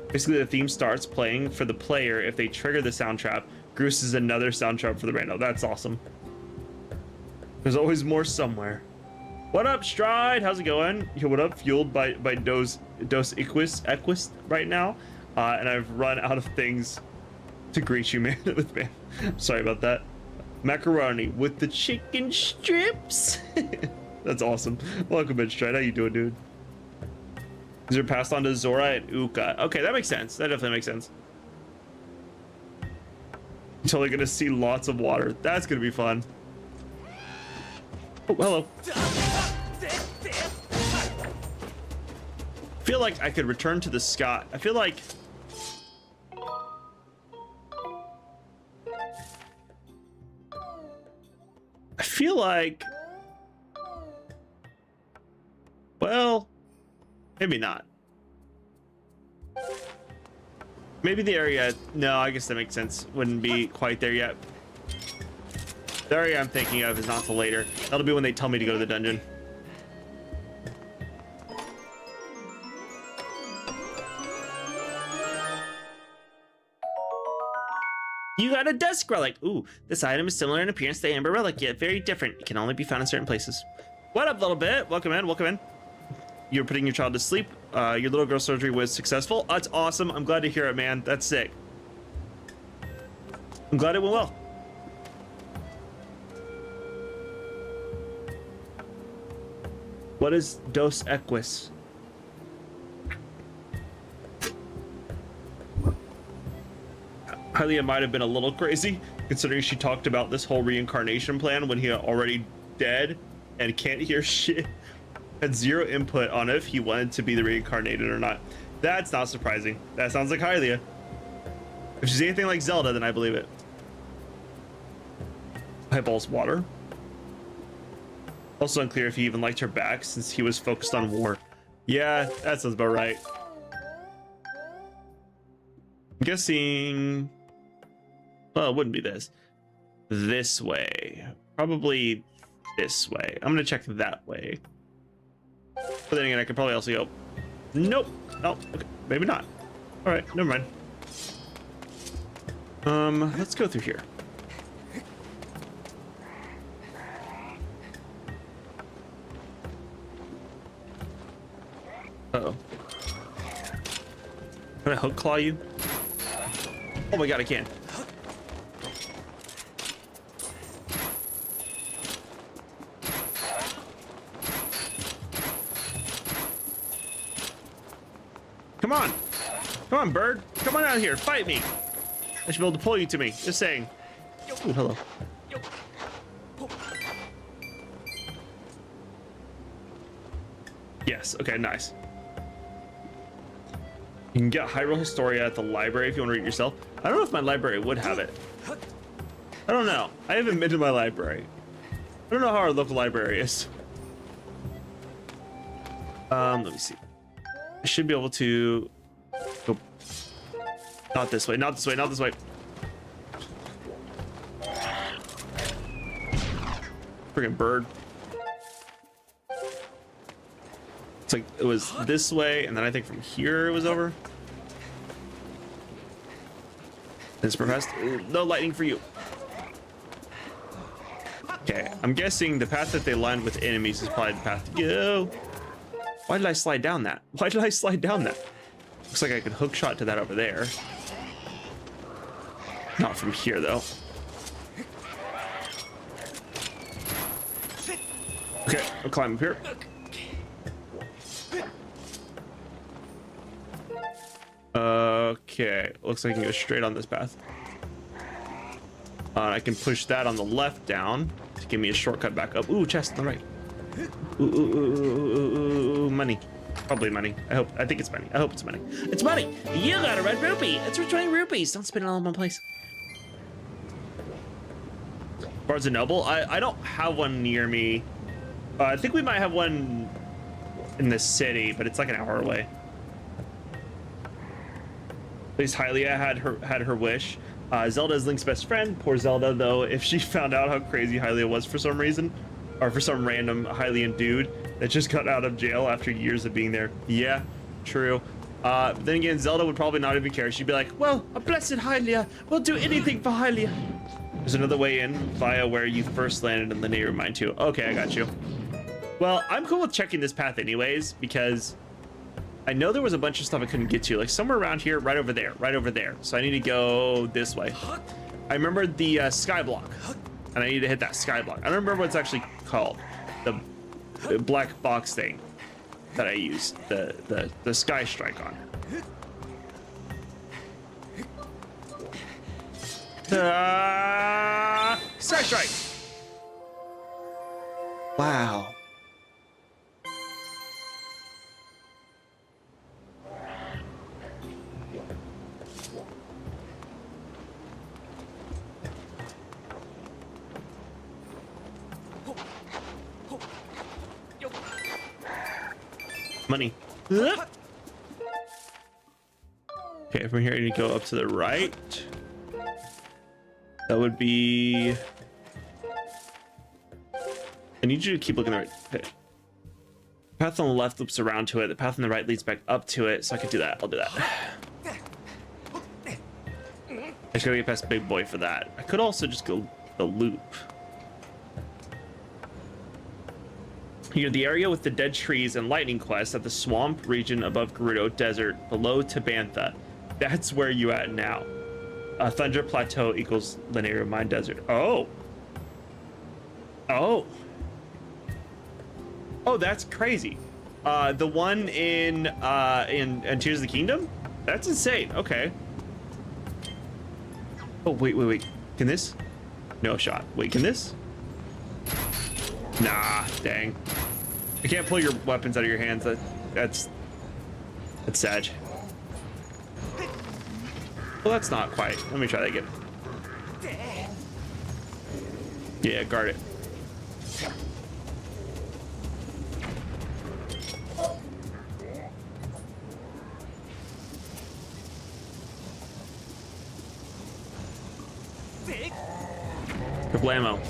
Basically, the theme starts playing for the player if they trigger the sound trap. Goose is another sound trap for the rando. That's awesome. There's always more somewhere. What up, Stride? How's it going? Yo, what up? Fueled by Dos Equus right now, and I've run out of things to greet you, man. With man. Sorry about that. Macaroni with the chicken strips. That's awesome. Welcome in, Stride. How you doing, dude? These are passed on to Zora and Uka. Okay, that makes sense. That definitely makes sense. Totally gonna see lots of water. That's gonna be fun. Oh, hello. I feel like I could return to the sky. I feel like well, maybe not. Maybe the area, no, I guess that makes sense. Wouldn't be quite there yet. The area I'm thinking of is not till later. That'll be when they tell me to go to the dungeon. You got a dust relic. Ooh, this item is similar in appearance to the amber relic, yet very different. It can only be found in certain places. What up, little bit? Welcome in, welcome in. You're putting your child to sleep. Your little girl surgery was successful. That's awesome. I'm glad to hear it, man. That's sick. I'm glad it went well. What is Dos Equus? Hylia might have been a little crazy, considering she talked about this whole reincarnation plan when he already dead and can't hear shit. Had zero input on if he wanted to be the reincarnated or not. That's not surprising. That sounds like Hylia. If she's anything like Zelda, then I believe it. Highball's water. Also unclear if he even liked her back since he was focused on war. Yeah, that sounds about right. I'm guessing, well, it wouldn't be this. This way. Probably this way. I'm gonna check that way. But then again, I could probably also go, nope. Oh, okay, maybe not. All right, never mind. Let's go through here. Uh-oh. Can I hook claw you? Oh my god, I can. Come on. Come on, bird. Come on out here. Fight me. I should be able to pull you to me. Just saying. Ooh, hello. Yes. Okay, nice. You can get Hyrule Historia at the library if you want to read it yourself. I don't know if my library would have it. I don't know. I haven't been to my library. I don't know how our local library is. Let me see. I should be able to go. Not this way, not this way, not this way. Friggin' bird. It's like it was this way, and then I think from here it was over. It's professed. No lightning for you. Okay, I'm guessing the path that they lined with enemies is probably the path to go. Why did I slide down that? Why did I slide down that? Looks like I could hook shot to that over there. Not from here, though. Okay, I'll climb up here. Okay, looks like I can go straight on this path. I can push that on the left down to give me a shortcut back up. Ooh, chest on the right. Ooh, money. Probably money. I think it's money. I hope it's money. It's money. You got a red rupee. It's for 20 rupees. Don't spend it all in one place. Barnes and Noble. I don't have one near me. I think we might have one in the city, but it's like an hour away. At least Hylia had her wish. Zelda is Link's best friend. Poor Zelda, though, if she found out how crazy Hylia was for some reason, or for some random Hylian dude that just got out of jail after years of being there. Yeah, true. Then again, Zelda would probably not even care. She'd be like, well, a blessed Hylia will do anything for Hylia. There's another way in via where you first landed in the neighbor mine too. Okay, I got you. Well, I'm cool with checking this path anyways, because I know there was a bunch of stuff I couldn't get to, like somewhere around here, right over there. So I need to go this way. I remember the sky block, and I need to hit that sky block. I don't remember what it's actually called. The black box thing that I use, the sky strike on. Sky strike. Wow. Money. Okay, from here I need to go up to the right. That would be... I need you to keep looking the right. Okay. The path on the left loops around to it. The path on the right leads back up to it. So I could do that. I'll do that. I just gotta get past Big Boy for that. I could also just go the loop. You're the area with the dead trees and lightning quests at the swamp region above Gerudo Desert, below Tabantha. That's where you at now. Thunder Plateau equals linear mine desert. Oh. Oh. Oh, that's crazy. The one in Tears of the Kingdom? That's insane. Okay. Oh, wait. Can this? No shot. Wait, can this? Nah, dang. You can't pull your weapons out of your hands. That's sad. Well, that's not quite. Let me try that again. Yeah, guard it. Kablamo.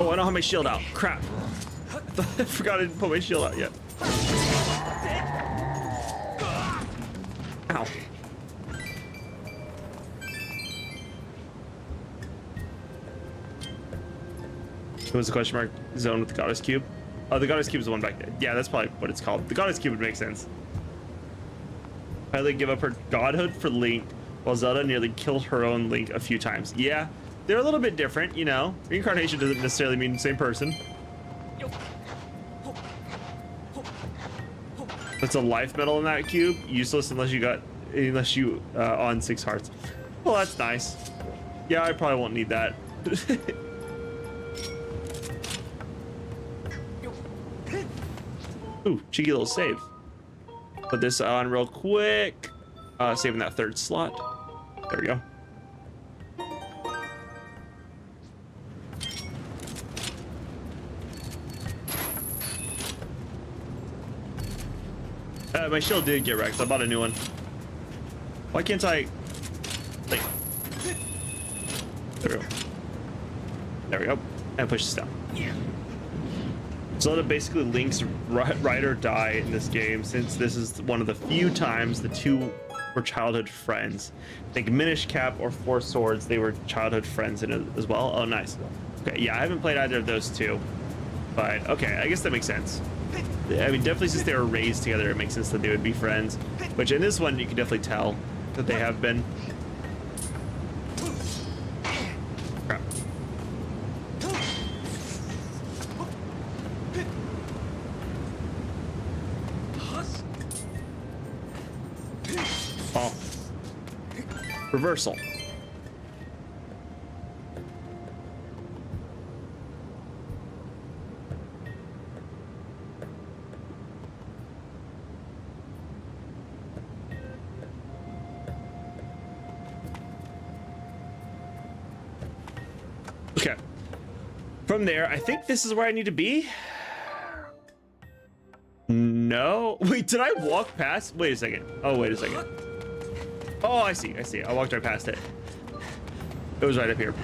Oh, I don't have my shield out. Crap. I forgot I didn't put my shield out yet. Ow. What was the question mark zone with the goddess cube? Oh, the goddess cube is the one back there. Yeah, that's probably what it's called. The goddess cube would make sense. Hylia give up her godhood for Link, while Zelda nearly killed her own Link a few times. Yeah, they're a little bit different, you know. Reincarnation doesn't necessarily mean the same person. That's a life medal in that cube. Useless unless you on 6 hearts. Well, that's nice. Yeah, I probably won't need that. Ooh, cheeky little save. Put this on real quick. Saving that 3rd slot. There we go. My shield did get wrecked. I bought a new one. Why can't I? Like, there we go. There we go. And push this down. Zelda basically Link's ride or die in this game, since this is one of the few times the two were childhood friends. I think Minish Cap or Four Swords, they were childhood friends in it as well. Oh, nice. Okay, yeah, I haven't played either of those two, but okay, I guess that makes sense. I mean, definitely since they were raised together, it makes sense that they would be friends. Which in this one, you can definitely tell that they have been. Crap. Oh. Reversal. Okay. From there, I think this is where I need to be. No. Wait, did I walk past? Wait a second. Oh, wait a second. Oh, I see. I see. I walked right past it. It was right up here.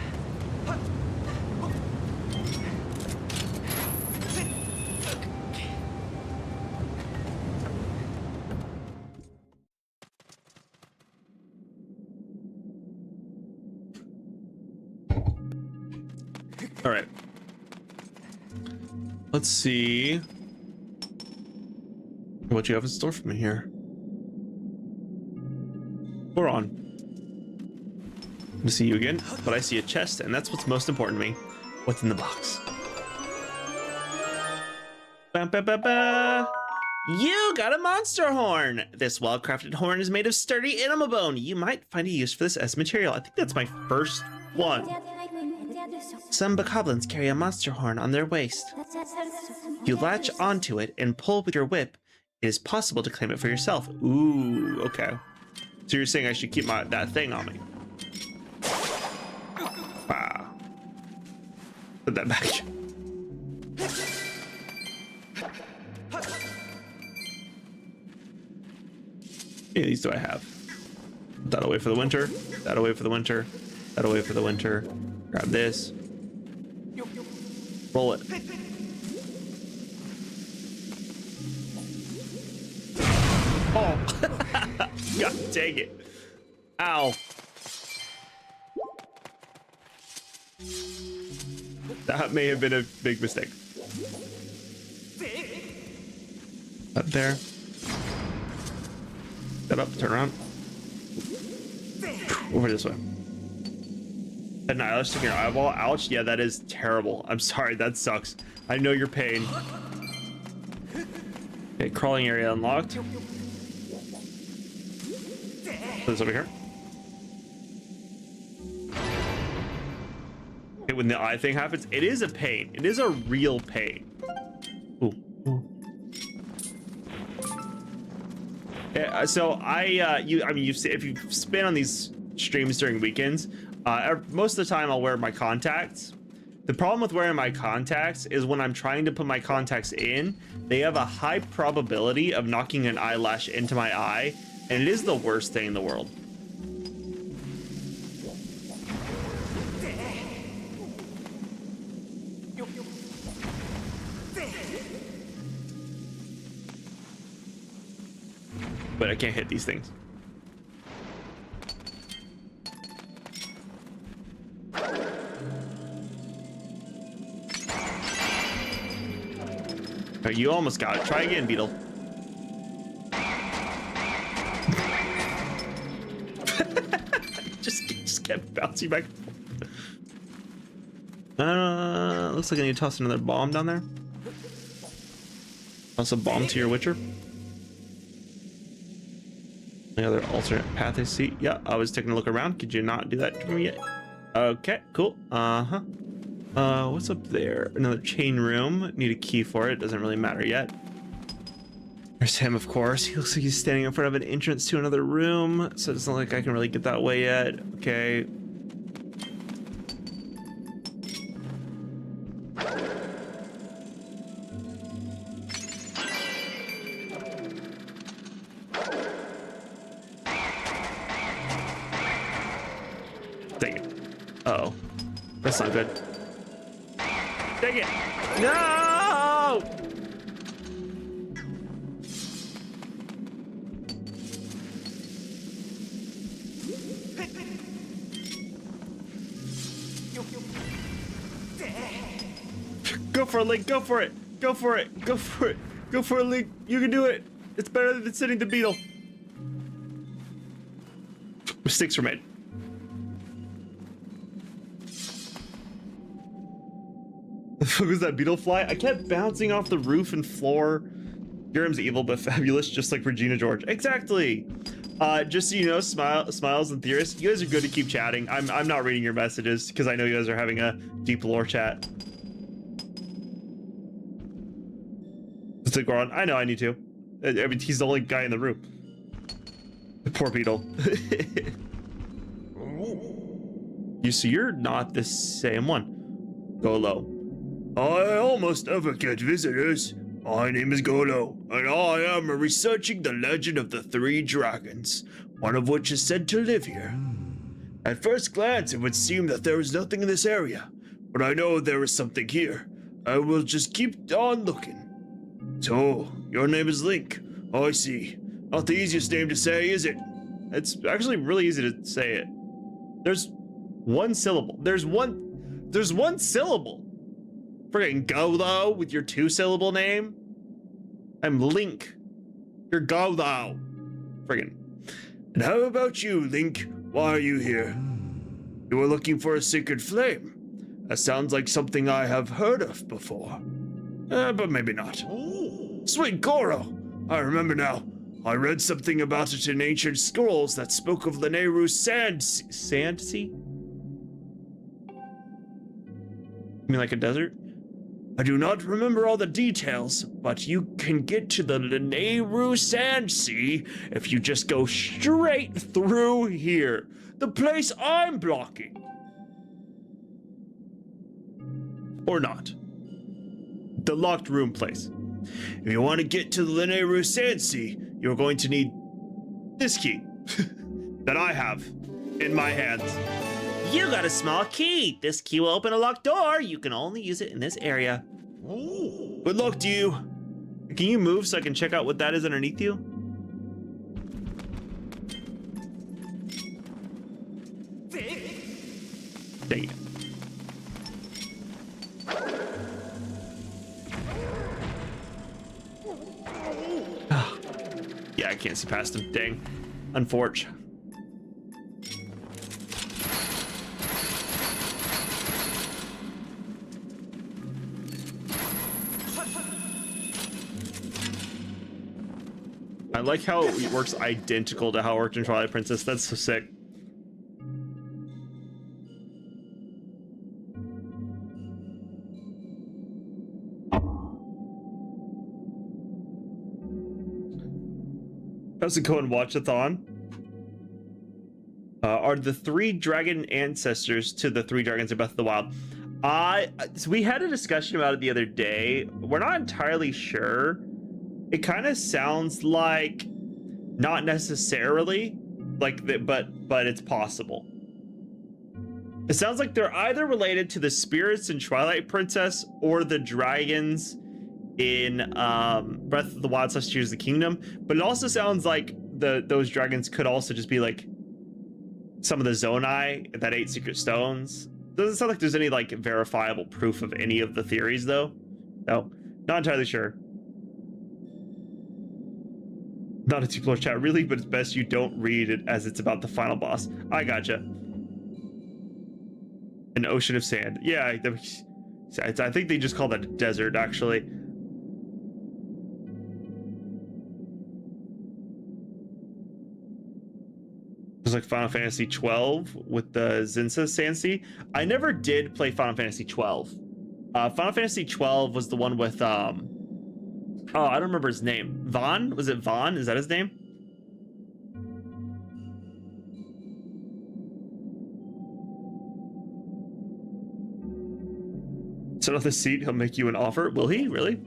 All right. Let's see what you have in store for me here. Hold on. To see you again, but I see a chest, and that's what's most important to me. What's in the box? Ba, ba, ba, ba. You got a monster horn! This well-crafted horn is made of sturdy animal bone. You might find a use for this as material. I think that's my first one. Some bokoblins carry a monster horn on their waist. If you latch onto it and pull with your whip, it is possible to claim it for yourself. Ooh, okay. So you're saying I should keep that thing on me? Wow. Put that back. How many of these do I have? That away for the winter. That away for the winter. That away for the winter. Grab this. Roll it. Oh. God dang it. Ow. That may have been a big mistake. Up there. That up, turn around. Over this way. An eyelash sticking your eyeball. Ouch. Yeah, that is terrible. I'm sorry. That sucks. I know your pain. Okay, crawling area unlocked. Put this over here. Okay, when the eye thing happens, it is a pain. It is a real pain. Ooh. Ooh. Yeah, so if you've been on these streams during weekends, most of the time I'll wear my contacts. The problem with wearing my contacts is when I'm trying to put my contacts in, they have a high probability of knocking an eyelash into my eye, and it is the worst thing in the world. But I can't hit these things. Oh, you almost got it. Try again, Beetle. just kept bouncing back and forth. Looks like I need to toss another bomb down there. Toss a bomb to your Witcher. Any other alternate path I see? Yeah, I was taking a look around. Could you not do that for me yet? Okay, cool. What's up there? Another chain room. Need a key for it. Doesn't really matter yet. There's him, of course. He looks like he's standing in front of an entrance to another room, so it's not like I can really get that way yet. Okay. Dang it. Uh-oh. That's not good. Dang it! No! Go for it, Link. Go for it. Go for it. Go for it. Go for it, Link. You can do it. It's better than sitting the beetle. Mistakes were made. The fuck was that beetle fly? I kept bouncing off the roof and floor. Gurum's evil but fabulous, just like Regina George. Exactly. Just so you know, Smiles and Theorists, you guys are good to keep chatting. I'm not reading your messages because I know you guys are having a deep lore chat. It's like Goron. I know I need to. I mean, he's the only guy in the room. Poor beetle. You're not the same one. Golo. I almost never get visitors. My name is Golo, and I am researching the legend of the three dragons, one of which is said to live here. At first glance, it would seem that there is nothing in this area, but I know there is something here. I will just keep on looking. So, your name is Link. Oh, I see. Not the easiest name to say, is it? It's actually really easy to say it. There's one syllable. There's one syllable. Friggin' Golo with your 2-syllable name. I'm Link. You're Golo. Friggin'. And how about you, Link? Why are you here? You are looking for a sacred flame. That sounds like something I have heard of before. But maybe not. Sweet Goro! I remember now. I read something about it in ancient scrolls that spoke of Lanayru's sand sea? You mean like a desert? I do not remember all the details, but you can get to the Lanayru Sand Sea if you just go straight through here. The place I'm blocking. Or not. The locked room place. If you want to get to the Lanayru Sand Sea, you're going to need this key that I have in my hands. You got a small key. This key will open a locked door. You can only use it in this area. Good luck to you. Can you move so I can check out what that is underneath you? Dang it. Yeah, I can't see past him. Dang. Unfortunate. I like how it works identical to how it worked in Twilight Princess. That's so sick. How's it going, Watchathon? Are the 3 dragon ancestors to the 3 dragons of Breath of the Wild? So we had a discussion about it the other day. We're not entirely sure. It kind of sounds like not necessarily like that, but it's possible. It sounds like they're either related to the spirits in Twilight Princess or the dragons in Breath of the Wild / Tears of the Kingdom. But it also sounds like those dragons could also just be like some of the Zonai that 8 secret stones. Doesn't sound like there's any like verifiable proof of any of the theories though. No, not entirely sure. Not a two-floor chat really, but it's best you don't read it as it's about the final boss. I gotcha. An ocean of sand. Yeah, I think they just call that a desert actually. It's like Final Fantasy 12 with the Zinza Sansi. I never did play Final Fantasy 12. Final Fantasy 12 was the one with oh, I don't remember his name. Vaughn? Was it Vaughn? Is that his name? Sit on the seat, he'll make you an offer. Will he? Really?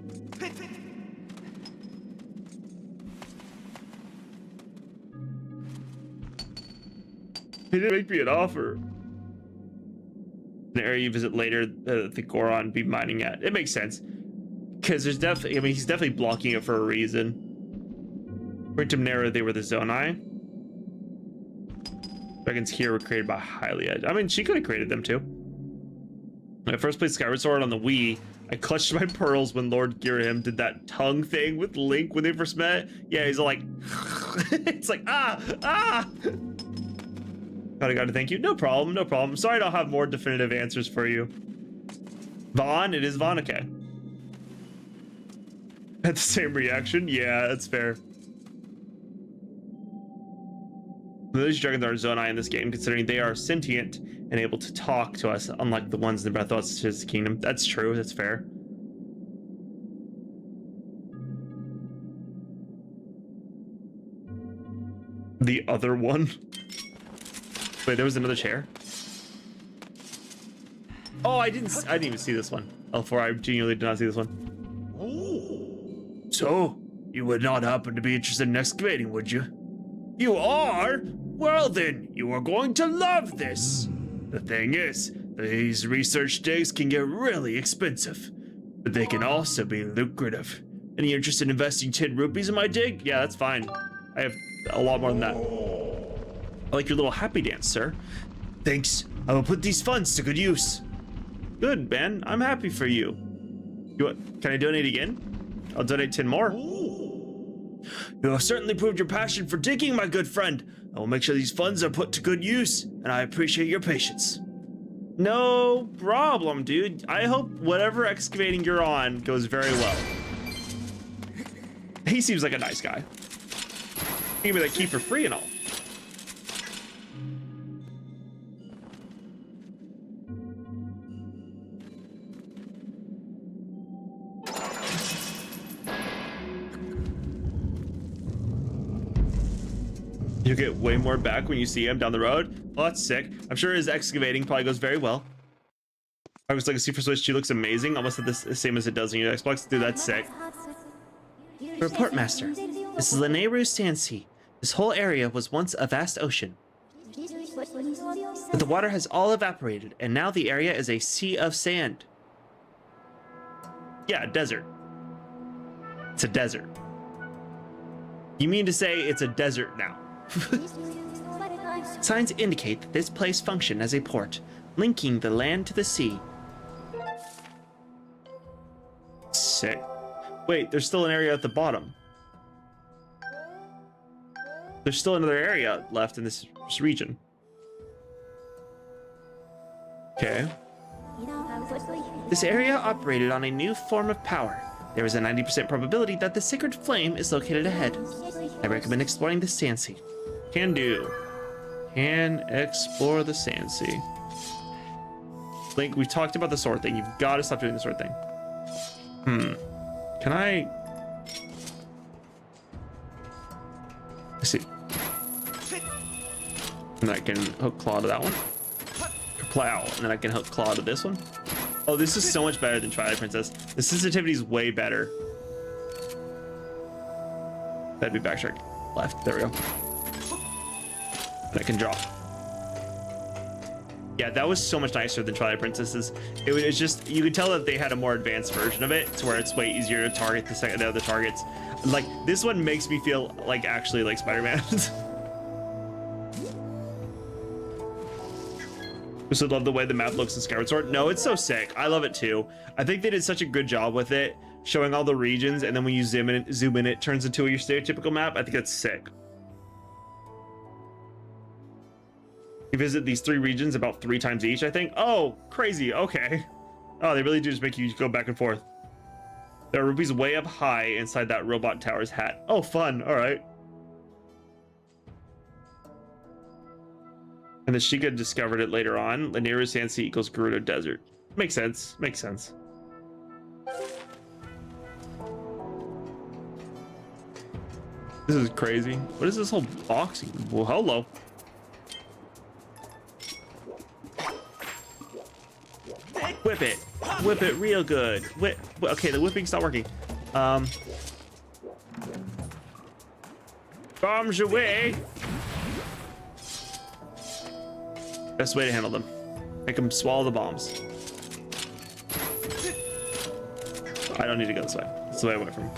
He didn't make me an offer. An area you visit later, the Goron be mining at. It makes sense. Because there's definitely, I mean, he's definitely blocking it for a reason. According to Minera, they were the Zonai. Dragons here were created by Hyliad. I mean, she could have created them too. When I first played Skyward Sword on the Wii, I clutched my pearls when Lord Girahim did that tongue thing with Link when they first met. Yeah, he's all like, it's like, ah. Gotta thank you. No problem, no problem. Sorry I don't have more definitive answers for you. Vaughn, it is Vaughn, okay. Had the same reaction? Yeah, that's fair. Those dragons are Zonai in this game, considering they are sentient and able to talk to us, unlike the ones in the Breath of the Kingdom. That's true, that's fair. The other one? Wait, there was another chair? Oh, I didn't even see this one. L4, I genuinely did not see this one. So, you would not happen to be interested in excavating, would you? You are? Well then, you are going to love this. The thing is, these research digs can get really expensive, but they can also be lucrative. Any interest in investing 10 rupees in my dig? Yeah, that's fine. I have a lot more than that. I like your little happy dance, sir. Thanks. I will put these funds to good use. Good, man. I'm happy for you. Can I donate again? I'll donate 10 more. You have certainly proved your passion for digging, my good friend. I will make sure these funds are put to good use, and I appreciate your patience. No problem, dude. I hope whatever excavating you're on goes very well. He seems like a nice guy. Give me that key for free and all. You get way more back when you see him down the road. Oh, that's sick. I'm sure his excavating probably goes very well. I was like a Super Switch 2 looks amazing, almost the same as it does in your Xbox. Dude, that's sick. Report, Master. This is Lanayru Sandsea. This whole area was once a vast ocean. But the water has all evaporated, and now the area is a sea of sand. Yeah, desert. It's a desert. You mean to say it's a desert now? Signs indicate that this place functioned as a port, linking the land to the sea. Sick. Wait, there's still an area at the bottom. There's still another area left in this region. Okay. This area operated on a new form of power. There is a 90% probability that the sacred flame is located ahead. I recommend exploring the Sandsea. Can do. Can explore the Sandsea. Link, we've talked about the sword thing. You've got to stop doing the sword thing. Can I... Let's see. And I can hook claw to that one. Plow. And then I can hook claw to this one. Oh, this is so much better than Twilight Princess. The sensitivity is way better. That'd be backtrack left. There we go. And I can draw. Yeah, that was so much nicer than Twilight Princess's. It was just, you could tell that they had a more advanced version of it to where it's way easier to target the other targets. Like, this one makes me feel like actually like Spider-Man. Also love the way the map looks in Skyward Sword. No, it's so sick. I love it too. I think they did such a good job with it, showing all the regions, and then when you zoom in, it turns into your stereotypical map. I think that's sick. You visit these 3 regions about 3 times each, I think. Oh, crazy. Okay. Oh, they really do just make you go back and forth. There are rupees way up high inside that robot tower's hat. Oh, fun. All right. And the Sheikah discovered it later on. Lanayru Sandsea equals Gerudo Desert. Makes sense. Makes sense. This is crazy. What is this whole boxing? Well, hello. Whip it. Whip it real good. Whip. Okay, the whipping's not working. Bombs away. Best way to handle them. Make them swallow the bombs. I don't need to go this way. That's the way I went from.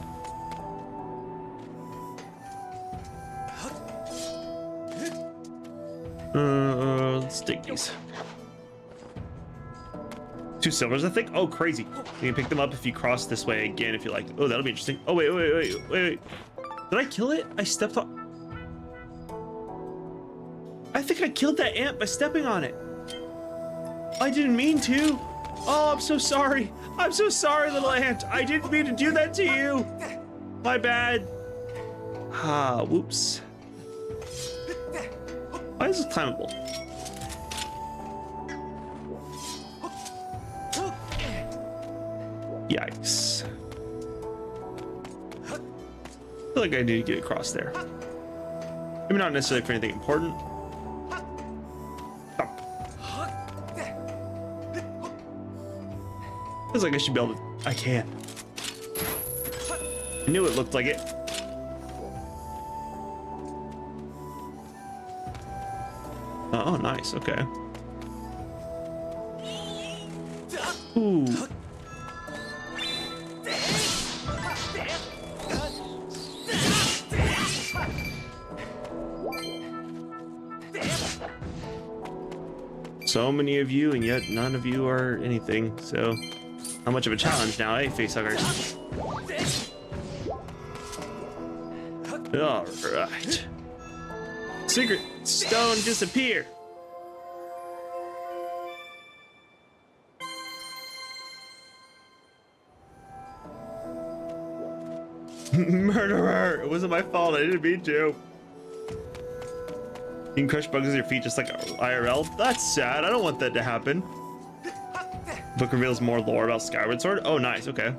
Let's take these. 2 silvers, I think. Oh, crazy. You can pick them up if you cross this way again if you like. Oh, that'll be interesting. Oh, wait. Did I kill it? I stepped on... I think I killed that ant by stepping on it. I didn't mean to. Oh, I'm so sorry. I'm so sorry, little ant. I didn't mean to do that to you. My bad. Ah, whoops. Why is this climbable? Yikes. I feel like I need to get across there. Maybe not necessarily for anything important. Feels like I should be able to. I can't. I knew it looked like it. Oh, nice. Okay. Ooh. So many of you, and yet none of you are anything. So, how much of a challenge now, eh, facehuggers? All right. Secret stone disappear. Murderer! It wasn't my fault. I didn't mean to. You can crush bugs with your feet just like IRL. That's sad. I don't want that to happen. Book reveals more lore about Skyward Sword. Oh, nice. Okay.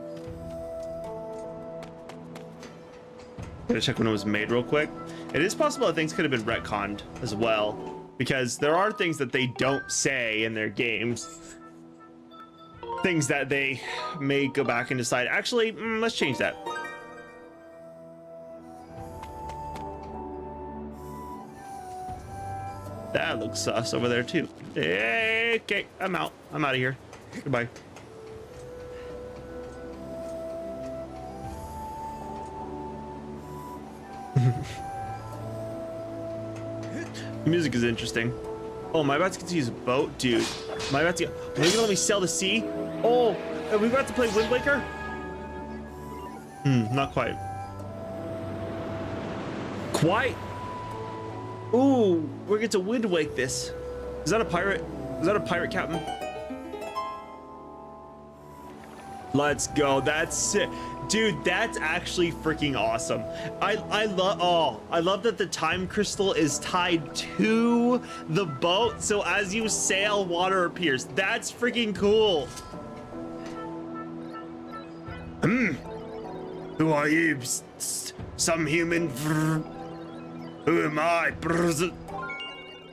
Gotta check when it was made real quick. It is possible that things could have been retconned as well, because there are things that they don't say in their games. Things that they may go back and decide, actually, let's change that. That looks sus over there too. Okay, I'm out. I'm out of here. Goodbye. The music is interesting. Oh, am I about to get to use a boat? Dude, am I about to... Are they gonna let me sail the sea? Oh, are we about to play Wind Waker? Not quite. Quite? Ooh, we're going to Wind Wake this. Is that a pirate? Is that a pirate captain? Let's go. That's sick. Dude, that's actually freaking awesome. I love that the time crystal is tied to the boat, so as you sail, water appears. That's freaking cool. Who are you? Some human? Who am I?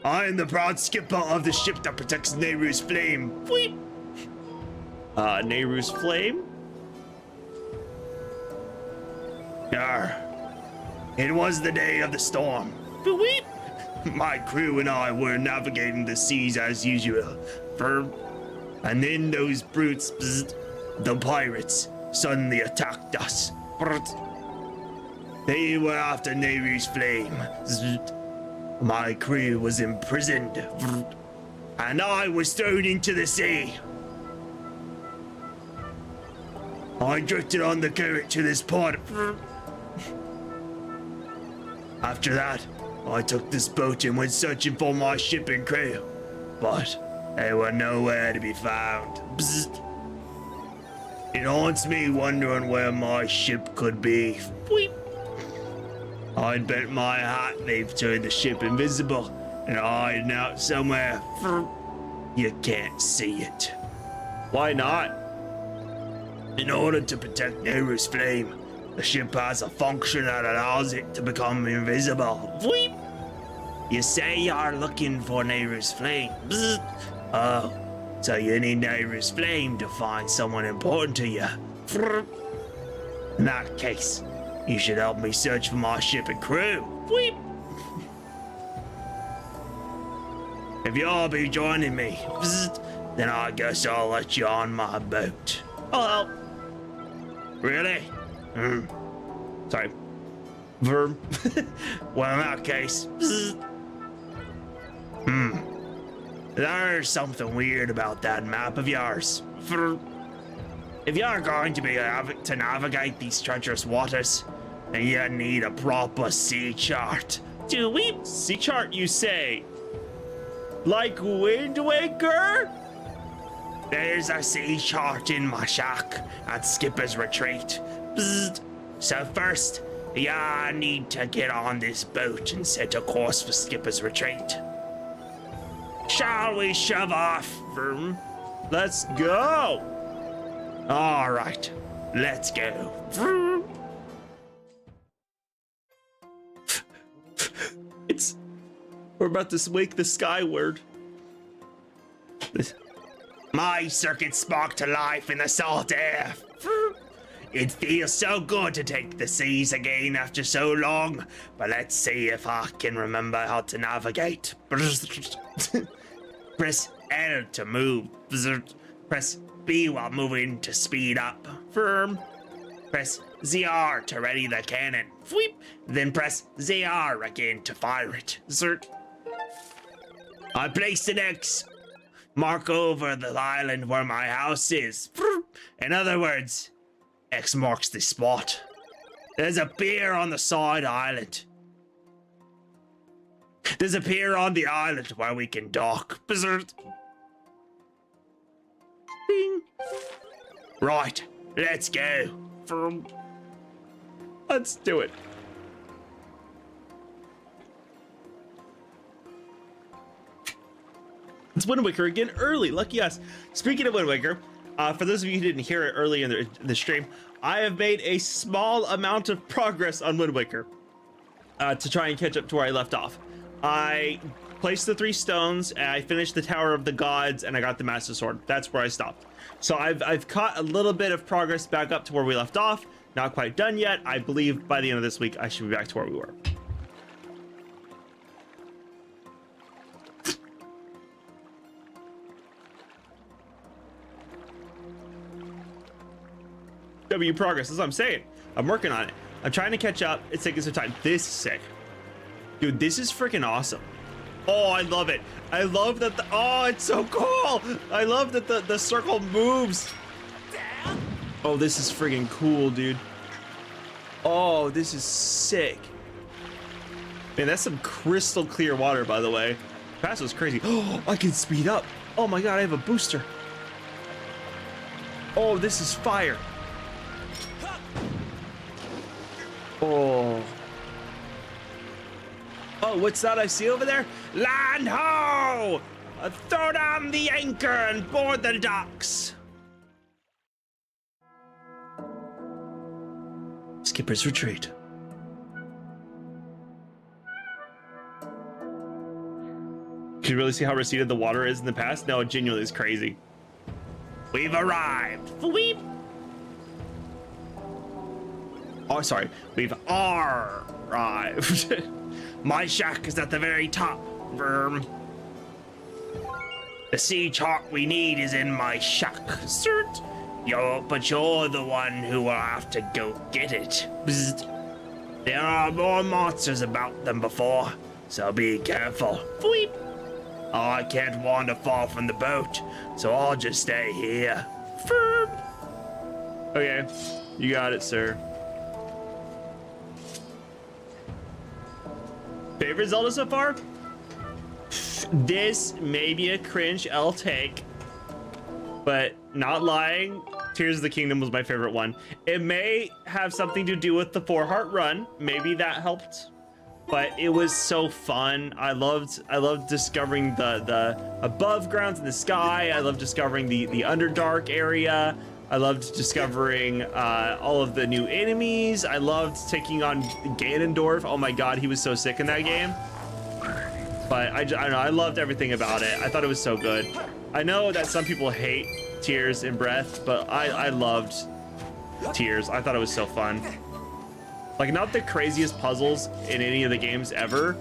I am the proud skipper of the ship that protects Nehru's flame. Weep. Nehru's flame? Yar. It was the day of the storm. Weep. My crew and I were navigating the seas as usual. And then those brutes, the pirates, suddenly attacked us. They were after Nehru's flame. My crew was imprisoned, and I was thrown into the sea. I drifted on the current to this port. After that, I took this boat and went searching for my ship and crew, but they were nowhere to be found. It haunts me wondering where my ship could be. I'd bet my hat they've turned the ship invisible and hiding out somewhere. You can't see it. Why not? In order to protect Nehru's flame, the ship has a function that allows it to become invisible. You say you're looking for Nehru's flame. Oh, so you need Nehru's flame to find someone important to you. In that case, you should help me search for my ship and crew. If you'll be joining me, then I guess I'll let you on my boat. I'll help. Really? Sorry. Verb. Well, in that case, there's something weird about that map of yours. If you're going to be to navigate these treacherous waters, then you need a proper sea chart. Do we? Sea chart, you say? Like Wind Waker? There's a sea chart in my shack at Skipper's Retreat. So first, you need to get on this boat and set a course for Skipper's Retreat. Shall we shove off? Let's go. All right, let's go. We're about to wake the Skyward. My circuit sparked to life in the salt air. It feels so good to take the seas again after so long, but let's see if I can remember how to navigate. Press L to move. Press B while moving to speed up. Firm. Press ZR to ready the cannon. Sweep. Then press ZR again to fire it. Zert. I placed an X. Mark over the island where my house is. In other words, X marks the spot. There's a pier on the side island. There's a pier on the island where we can dock. Berserk. Bing. Right, let's go. Let's do it. It's Wind Waker again early. Lucky us. Speaking of Wind Waker, for those of you who didn't hear it early in the stream, I have made a small amount of progress on Wind Waker to try and catch up to where I left off. I placed the 3 stones, and I finished the Tower of the Gods, and I got the Master Sword. That's where I stopped. So I've caught a little bit of progress back up to where we left off. Not quite done yet. I believe by the end of this week, I should be back to where we were. W progress, that's what I'm saying. I'm working on it. I'm trying to catch up. It's taking some time. This is sick. Dude, this is freaking awesome. Oh, I love it. I love that oh, it's so cool. I love that the circle moves. Oh, this is freaking cool, dude. Oh, this is sick. Man, that's some crystal clear water, by the way. Pass was crazy. Oh, I can speed up. Oh my God, I have a booster. Oh, this is fire. Oh. Oh, what's that I see over there? Land ho! Throw down the anchor and board the docks. Skipper's retreat. Can you really see how receded the water is in the past? No, it genuinely is crazy. We've arrived. Weep. Oh, sorry. We've arrived. My shack is at the very top, Verm. The sea chart we need is in my shack, cert. But you're the one who will have to go get it. Bzzzt. There are more monsters about than before, so be careful. Weep. Oh, I can't wander far from the boat, so I'll just stay here. Verm. Okay, you got it, sir. Favorite Zelda so far? This may be a cringe I'll take, but not lying, Tears of the Kingdom was my favorite one. It may have something to do with the 4-heart run. Maybe that helped, but it was so fun. I loved discovering the above grounds in the sky. I loved discovering the Underdark area. I loved discovering all of the new enemies. I loved taking on Ganondorf. Oh my God, he was so sick in that game. But I don't know, I loved everything about it. I thought it was so good. I know that some people hate Tears in Breath, but I loved Tears. I thought it was so fun. Like, not the craziest puzzles in any of the games ever,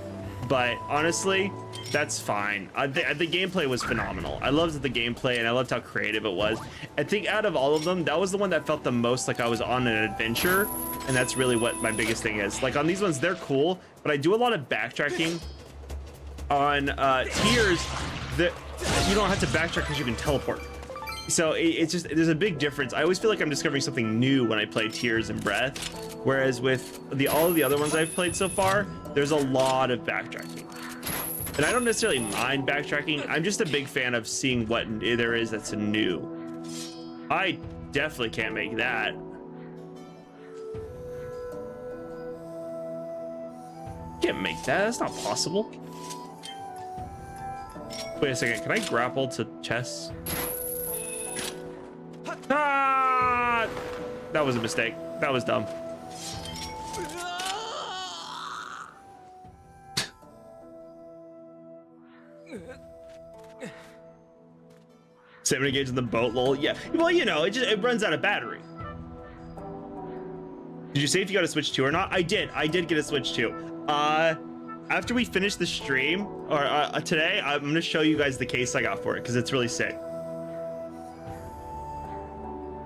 but honestly, that's fine. The gameplay was phenomenal. I loved the gameplay, and I loved how creative it was. I think out of all of them, that was the one that felt the most like I was on an adventure, and that's really what my biggest thing is. Like, on these ones, they're cool, but I do a lot of backtracking. On Tears, you don't have to backtrack because you can teleport. So it's just, there's a big difference. I always feel like I'm discovering something new when I play Tears and Breath, whereas with all of the other ones I've played so far, there's a lot of backtracking. And I don't necessarily mind backtracking. I'm just a big fan of seeing what there is that's new. I definitely can't make that. Can't make that, that's not possible. Wait a second, can I grapple to chests? Ah! That was a mistake. That was dumb. Stamina gauge in the boat, lol. Yeah, well, you know, it runs out of battery. Did you say if you got a Switch 2 or not? I did get a Switch 2. After we finish the stream, or today, I'm gonna show you guys the case I got for it, because it's really sick.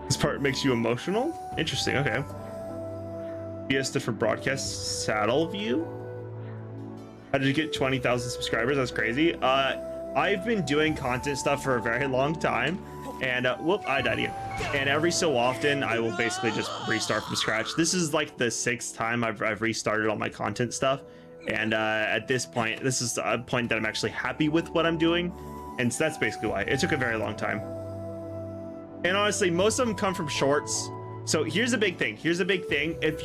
This part makes you emotional? Interesting, okay. BS stood for Broadcast Saddle View. How did you get 20,000 subscribers? That's crazy. I've been doing content stuff for a very long time, and whoop, I died again. And every so often, I will basically just restart from scratch. This is like the 6th time I've restarted all my content stuff, and at this point, this is a point that I'm actually happy with what I'm doing, and so that's basically why. It took a very long time. And honestly, most of them come from shorts. So here's a big thing. If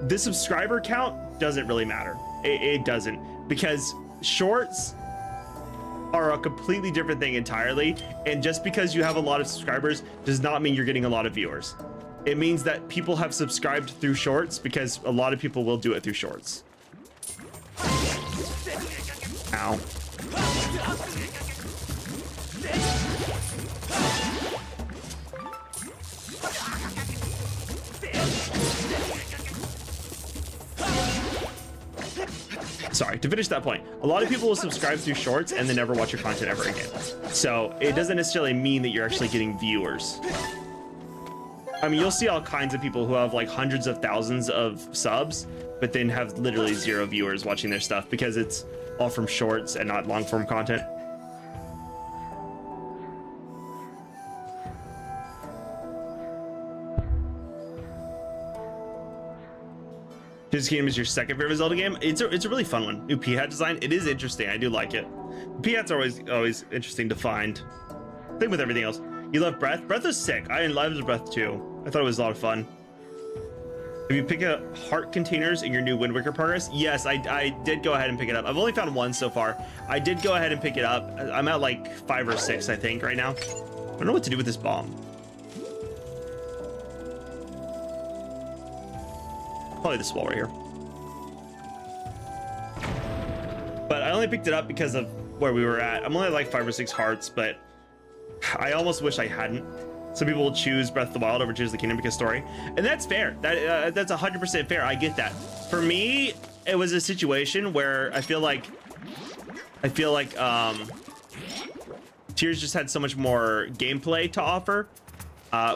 the subscriber count doesn't really matter. It doesn't, because shorts are a completely different thing entirely. And just because you have a lot of subscribers does not mean you're getting a lot of viewers. It means that people have subscribed through shorts, because a lot of people will do it through shorts. Ow. Sorry, to finish that point, a lot of people will subscribe through shorts and then never watch your content ever again. So it doesn't necessarily mean that you're actually getting viewers. I mean, you'll see all kinds of people who have like hundreds of thousands of subs, but then have literally 0 viewers watching their stuff, because it's all from shorts and not long form content. Tears of the Kingdom is your second favorite Zelda game? It's a really fun one. New P-hat design. It is interesting. I do like it. P-hats are always interesting to find. Same with everything else. You love Breath? Breath is sick. I loved Breath too. I thought it was a lot of fun. Have you picked up heart containers in your new Wind Waker progress? Yes, I did go ahead and pick it up. I've only found 1 so far. I did go ahead and pick it up. I'm at like 5 or 6, I think, right now. I don't know what to do with this bomb. Probably this wall right here. But I only picked it up because of where we were at. I'm only at like 5 or 6 hearts, but I almost wish I hadn't. Some people will choose Breath of the Wild over Tears of the Kingdom because story, and that's fair. That's 100% fair. I get that. For me, it was a situation where I feel like Tears just had so much more gameplay to offer,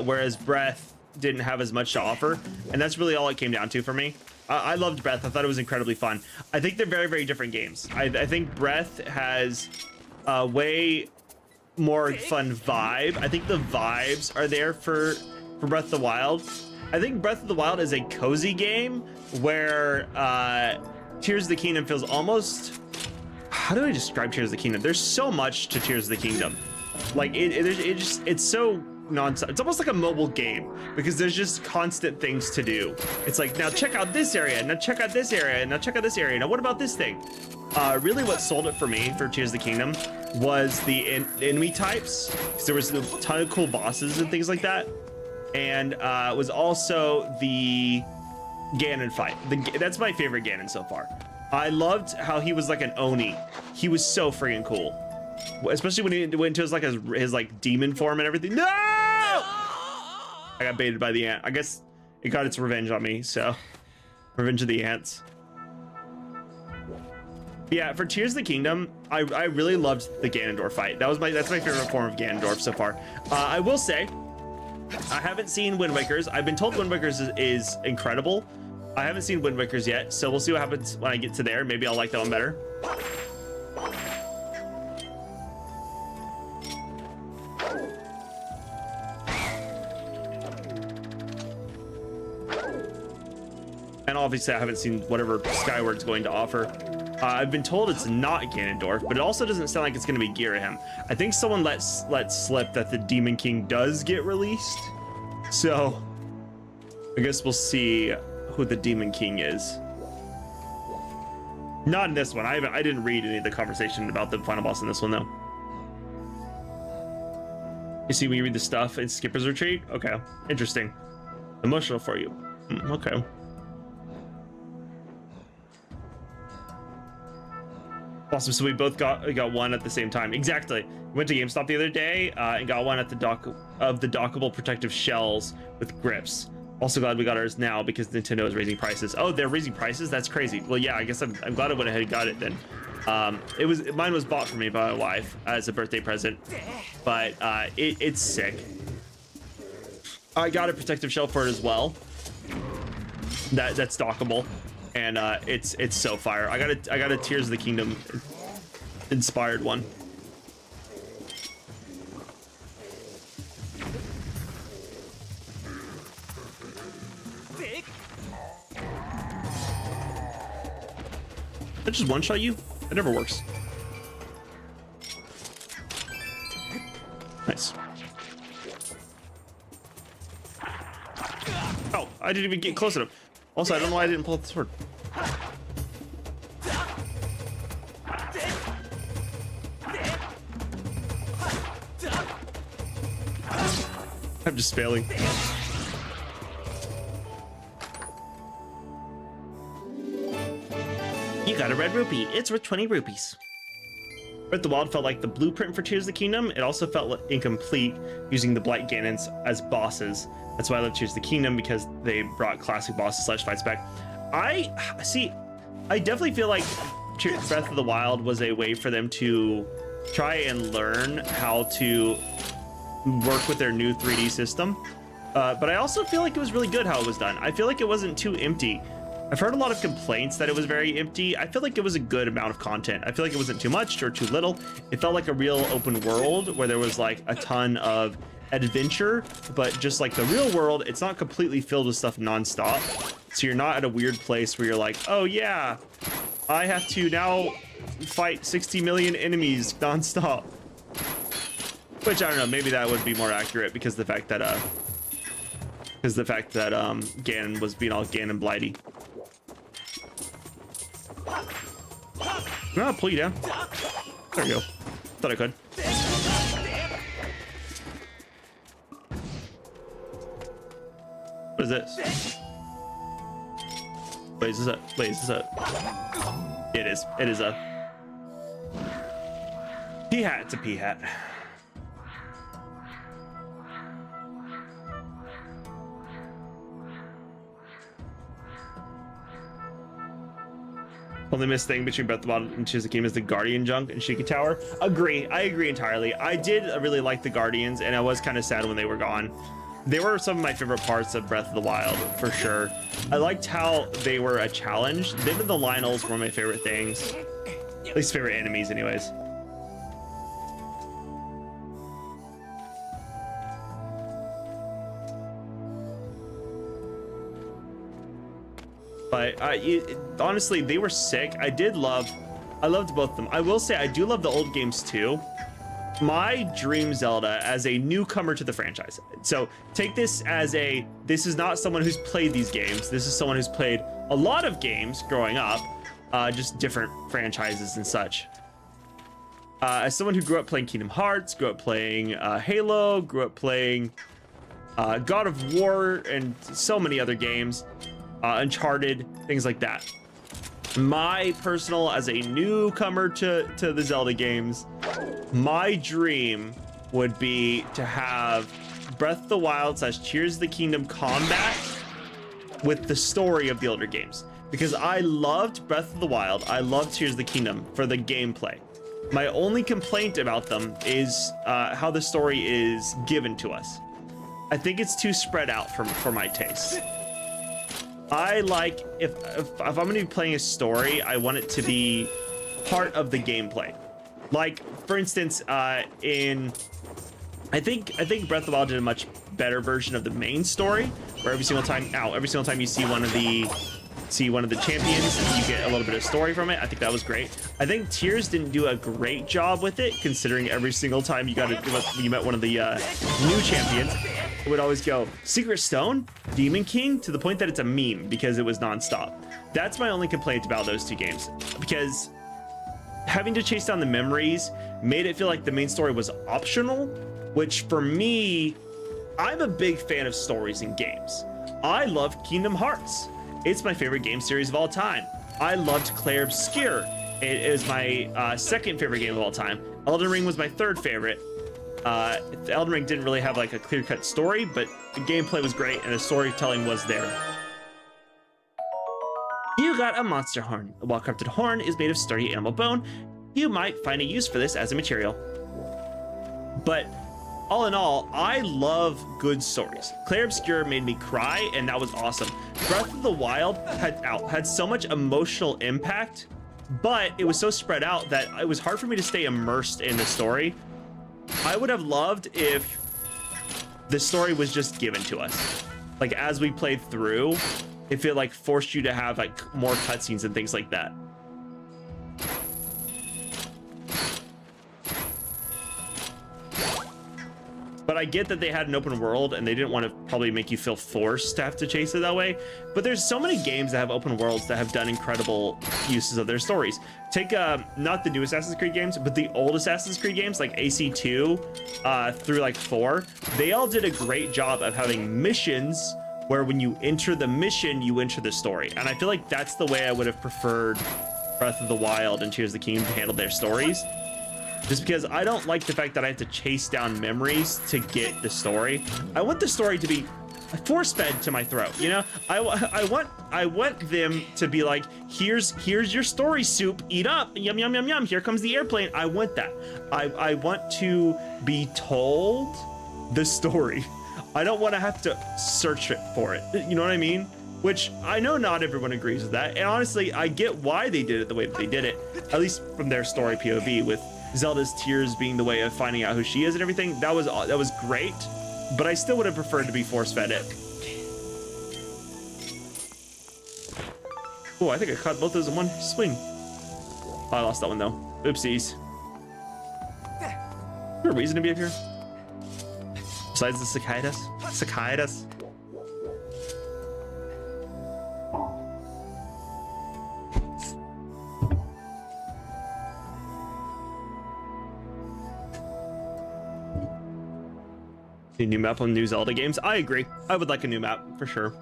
whereas Breath didn't have as much to offer, and that's really all it came down to for me. I loved Breath. I thought it was incredibly fun. I think they're very, very different games. I think Breath has a way more fun vibe. I think the vibes are there for Breath of the Wild. I think Breath of the Wild is a cozy game where Tears of the Kingdom feels almost... How do I describe Tears of the Kingdom? There's so much to Tears of the Kingdom. Like it's so non-stop. It's almost like a mobile game because there's just constant things to do. It's like, now check out this area, now check out this area, now check out this area, now what about this thing? Really what sold it for me for Tears of the Kingdom was the enemy types, because there was a ton of cool bosses and things like that, and it was also the Ganon fight. That's my favorite Ganon so far. I loved how he was like an Oni. He was so freaking cool, especially when he went into his like demon form and everything. No! I got baited by the ant. I guess it got its revenge on me, so revenge of the ants. Yeah, for Tears of the Kingdom, I really loved the Ganondorf fight. That's my favorite form of Ganondorf so far. I will say, I haven't seen Wind Waker's. I've been told Wind Waker's is incredible. I haven't seen Wind Waker's yet, so we'll see what happens when I get to there. Maybe I'll like that one better. And obviously I haven't seen whatever Skyward's going to offer. I've been told it's not Ganondorf, but it also doesn't sound like it's going to be Girahim. I think someone let slip that the Demon King does get released. So I guess we'll see who the Demon King is. Not in this one. I didn't read any of the conversation about the final boss in this one though. You see when you read the stuff in Skipper's Retreat? Okay, interesting. Emotional for you. Okay. Awesome. So we both got one at the same time. Exactly. Went to GameStop the other day and got one at the dockable protective shells with grips. Also glad we got ours now because Nintendo is raising prices. Oh, they're raising prices? That's crazy. Well, yeah, I guess I'm glad I went ahead and got it then. Mine was bought for me by my wife as a birthday present, but it's sick. I got a protective shell for it as well. That's dockable, and it's so fire. I got a Tears of the Kingdom inspired one. That just one-shot you? It never works. Nice. Oh, I didn't even get close enough. Also, I don't know why I didn't pull out the sword. I'm just failing. You got a red rupee. It's worth 20 rupees. Breath of the Wild felt like the blueprint for Tears of the Kingdom. It also felt incomplete using the Blight Ganons as bosses. That's why I love Tears of the Kingdom, because they brought classic bosses / fights back. I definitely feel like Breath of the Wild was a way for them to try and learn how to work with their new 3D system. But I also feel like it was really good how it was done. I feel like it wasn't too empty. I've heard a lot of complaints that it was very empty. I feel like it was a good amount of content. I feel like it wasn't too much or too little. It felt like a real open world where there was like a ton of adventure, but just like the real world, it's not completely filled with stuff nonstop. So you're not at a weird place where you're like, oh yeah, I have to now fight 60 million enemies nonstop. Which I don't know, maybe that would be more accurate because the fact that Ganon was being all Ganon Blighty. I'll pull you down. There we go. Thought I could. What is this? Wait, is this a... Wait, is this a... It is. It is a... Pea hat. It's a pea hat. Only missed thing between Breath of the Wild and Tears of the Kingdom is the Guardian junk and Shiki Tower. Agree. I agree entirely. I did really like the Guardians, and I was kind of sad when they were gone. They were some of my favorite parts of Breath of the Wild, for sure. I liked how they were a challenge. Them and the Lionels were my favorite things. At least favorite enemies, anyways. But honestly, they were sick. I loved both of them. I will say I do love the old games too. My dream Zelda as a newcomer to the franchise. So take this as this is not someone who's played these games. This is someone who's played a lot of games growing up, just different franchises and such. As someone who grew up playing Kingdom Hearts, grew up playing Halo, grew up playing God of War, and so many other games. Uncharted, things like that. My personal, as a newcomer to the Zelda games, my dream would be to have Breath of the Wild / Tears of the Kingdom combat with the story of the older games. Because I loved Breath of the Wild, I loved Tears of the Kingdom for the gameplay. My only complaint about them is how the story is given to us. I think it's too spread out for my taste. I like, if I'm going to be playing a story, I want it to be part of the gameplay. Like, for instance, I think Breath of the Wild did a much better version of the main story, where every single time you see one of the champions, you get a little bit of story from it. I think that was great. I think Tears didn't do a great job with it, considering every single time you met one of the new champions, it would always go Secret Stone, Demon King, to the point that it's a meme because it was nonstop. That's my only complaint about those two games, because having to chase down the memories made it feel like the main story was optional, which for me, I'm a big fan of stories in games. I loved Kingdom Hearts. It's my favorite game series of all time. I loved Clair Obscur. It is my second favorite game of all time. Elden Ring was my third favorite. Elden Ring didn't really have like a clear-cut story, but the gameplay was great and the storytelling was there. You got a monster horn. A well-crafted horn is made of sturdy animal bone. You might find a use for this as a material. But all in all, I love good stories. Clair Obscur made me cry, and that was awesome. Breath of the Wild had so much emotional impact, but it was so spread out that it was hard for me to stay immersed in the story. I would have loved if the story was just given to us. Like, as we played through, if it like forced you to have like more cutscenes and things like that. But I get that they had an open world and they didn't want to probably make you feel forced to have to chase it that way. But there's so many games that have open worlds that have done incredible uses of their stories. Take not the new Assassin's Creed games, but the old Assassin's Creed games like AC2 through like 4. They all did a great job of having missions where when you enter the mission, you enter the story. And I feel like that's the way I would have preferred Breath of the Wild and Tears of the Kingdom to handle their stories. Just because I don't like the fact that I have to chase down memories to get the story. I want the story to be force-fed to my throat, you know? I want them to be like, here's your story soup, eat up, yum, yum, yum, yum, here comes the airplane. I want that. I want to be told the story. I don't want to have to search for it, you know what I mean? Which I know not everyone agrees with that. And honestly, I get why they did it the way that they did it, at least from their story POV, with Zelda's tears being the way of finding out who she is and everything. That was great, but I still would have preferred to be force-fed it. Oh, I think I caught both those in one swing. Oh, I lost that one though. Oopsies. Is there a reason to be up here? Besides the cicadas? Cicadas? A new map on new Zelda games? I agree. I would like a new map for sure.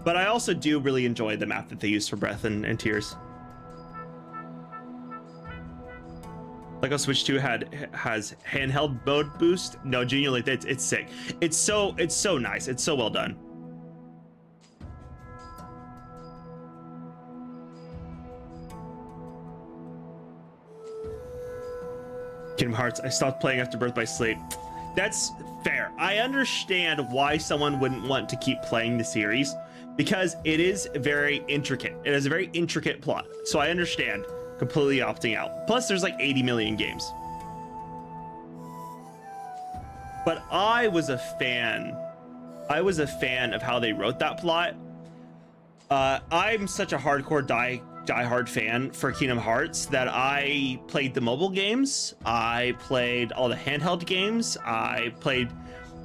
But I also do really enjoy the map that they used for Breath and Tears. Lego Switch 2 has handheld mode boost. No, genuinely, it's sick. It's so nice. It's so well done. Kingdom Hearts, I stopped playing after Birth by Sleep. That's fair. I understand why someone wouldn't want to keep playing the series because it is very intricate. It has a very intricate plot. So I understand completely opting out. Plus there's like 80 million games. But I was a fan. I was a fan of how they wrote that plot. I'm such a hardcore diehard fan for Kingdom Hearts that I played the mobile games. I played all the handheld games. I've played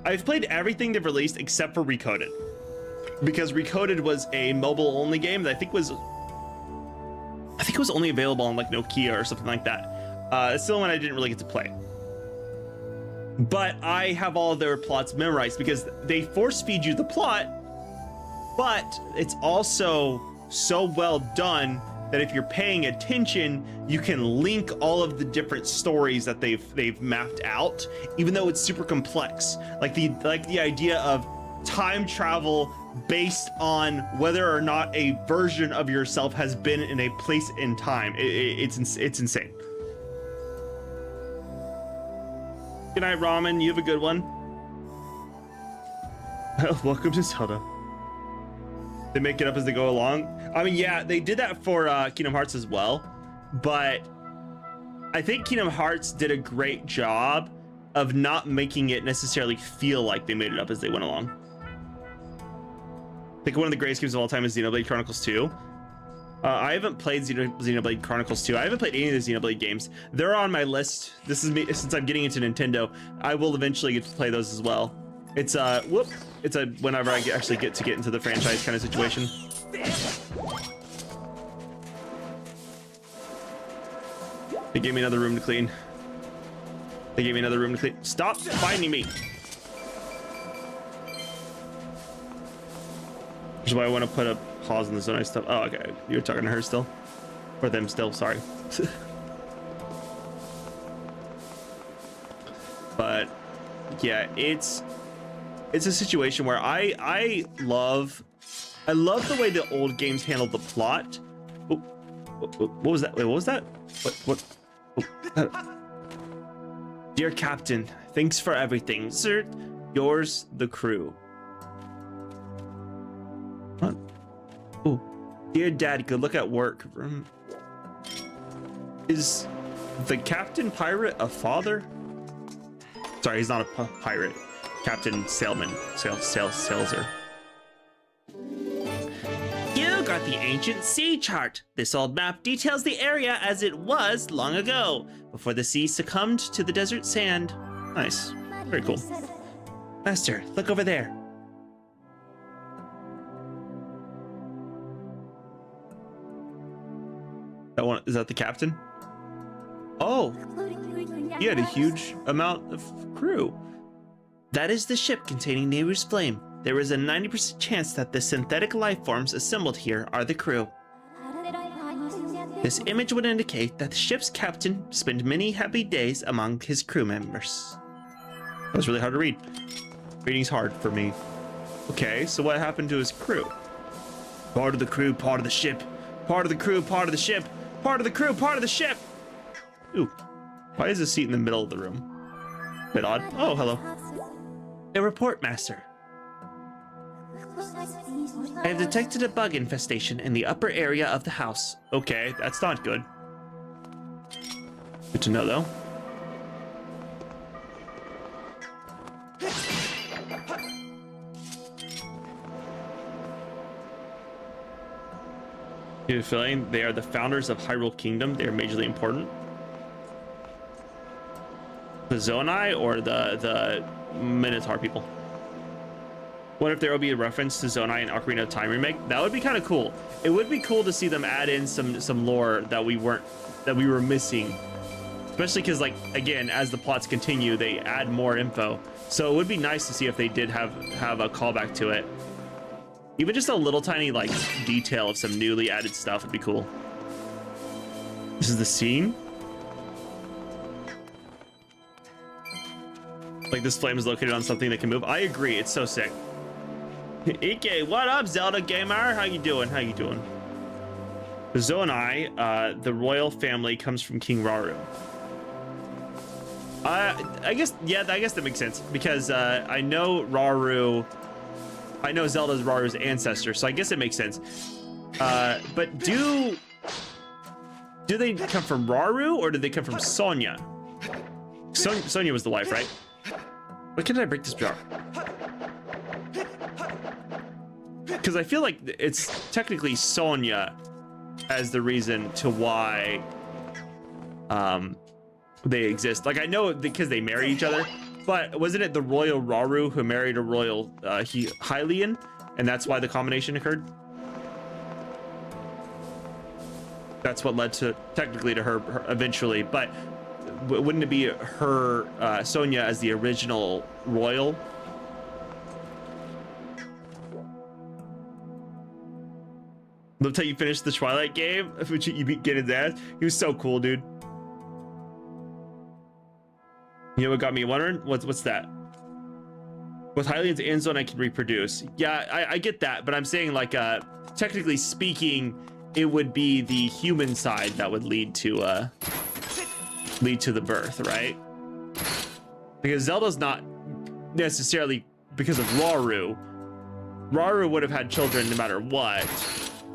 everything they've released except for Recoded, because Recoded was a mobile only game that I think was only available on like Nokia or something like that. It's the only one I didn't really get to play. But I have all their plots memorized because they force feed you the plot, but it's also so well done that if you're paying attention, you can link all of the different stories that they've mapped out, even though it's super complex. Like the idea of time travel based on whether or not a version of yourself has been in a place in time. It's insane. Good night, Ramen. You have a good one. Welcome to Zelda. They make it up as they go along. I mean, yeah, they did that for Kingdom Hearts as well, but I think Kingdom Hearts did a great job of not making it necessarily feel like they made it up as they went along. I think one of the greatest games of all time is Xenoblade Chronicles 2. I haven't played Xenoblade Chronicles 2. I haven't played any of the Xenoblade games. They're on my list. This is me, since I'm getting into Nintendo, I will eventually get to play those as well. It's whenever I actually get into the franchise kind of situation. They gave me another room to clean. Stop finding me. Which is why I want to put a pause on the zone stuff. Oh, okay. You're talking to her still? Or them still, sorry. But yeah, it's a situation where I love the way the old games handled the plot. Oh, what was that? Wait, what was that? What? Oh, Dear Captain, thanks for everything. Sir, yours, the crew. What? Oh, dear Dad, good luck at work. Is the Captain Pirate a father? Sorry, he's not a pirate. Captain Sailman. Sailser. You got the ancient sea chart. This old map details the area as it was long ago, before the sea succumbed to the desert sand. Nice. Very cool. Master, look over there. That one, is that the captain? Oh, he had a huge amount of crew. That is the ship containing Nehru's flame. There is a 90% chance that the synthetic life forms assembled here are the crew. This image would indicate that the ship's captain spent many happy days among his crew members. That was really hard to read. Reading's hard for me. Okay, so what happened to his crew? Part of the crew, part of the ship. Part of the crew, part of the ship. Part of the crew, part of the ship. Ooh, why is the seat in the middle of the room? Bit odd. Oh, hello. A report, Master. I have detected a bug infestation in the upper area of the house. Okay, that's not good. Good to know, though. You have a feeling they are the founders of Hyrule Kingdom. They are majorly important. The Zonai or the Minotaur people? What if there will be a reference to Zonai and Ocarina of Time remake? That would be kind of cool. It would be cool to see them add in some lore that we were missing. Especially because, like, again, as the plots continue, they add more info. So it would be nice to see if they did have a callback to it. Even just a little tiny, like, detail of some newly added stuff would be cool. This is the scene. Like, this flame is located on something that can move. I agree, it's so sick. Ike, what up, Zelda gamer? How you doing? How you doing? The Zonai, the royal family, comes from King Rauru. I guess, yeah, I guess that makes sense because I know Zelda's Raru's ancestor, so I guess it makes sense. But do they come from Rauru or do they come from Sonia? Sonia was the wife, right? Why can't I break this jar? Because I feel like it's technically Sonia as the reason to why they exist. Like, I know because they marry each other, but wasn't it the royal Rauru who married a royal Hylian, and that's why the combination occurred? That's what led to technically to her eventually, but wouldn't it be her Sonia as the original royal? Loved how you finished the Twilight game, which you beat Ganon's ass. He was so cool, dude. You know what got me wondering? What's that? With Hylian's and Zone I can reproduce. Yeah, I get that, but I'm saying, like, technically speaking, it would be the human side that would lead to the birth, right? Because Zelda's not necessarily because of Rauru. Rauru would have had children no matter what,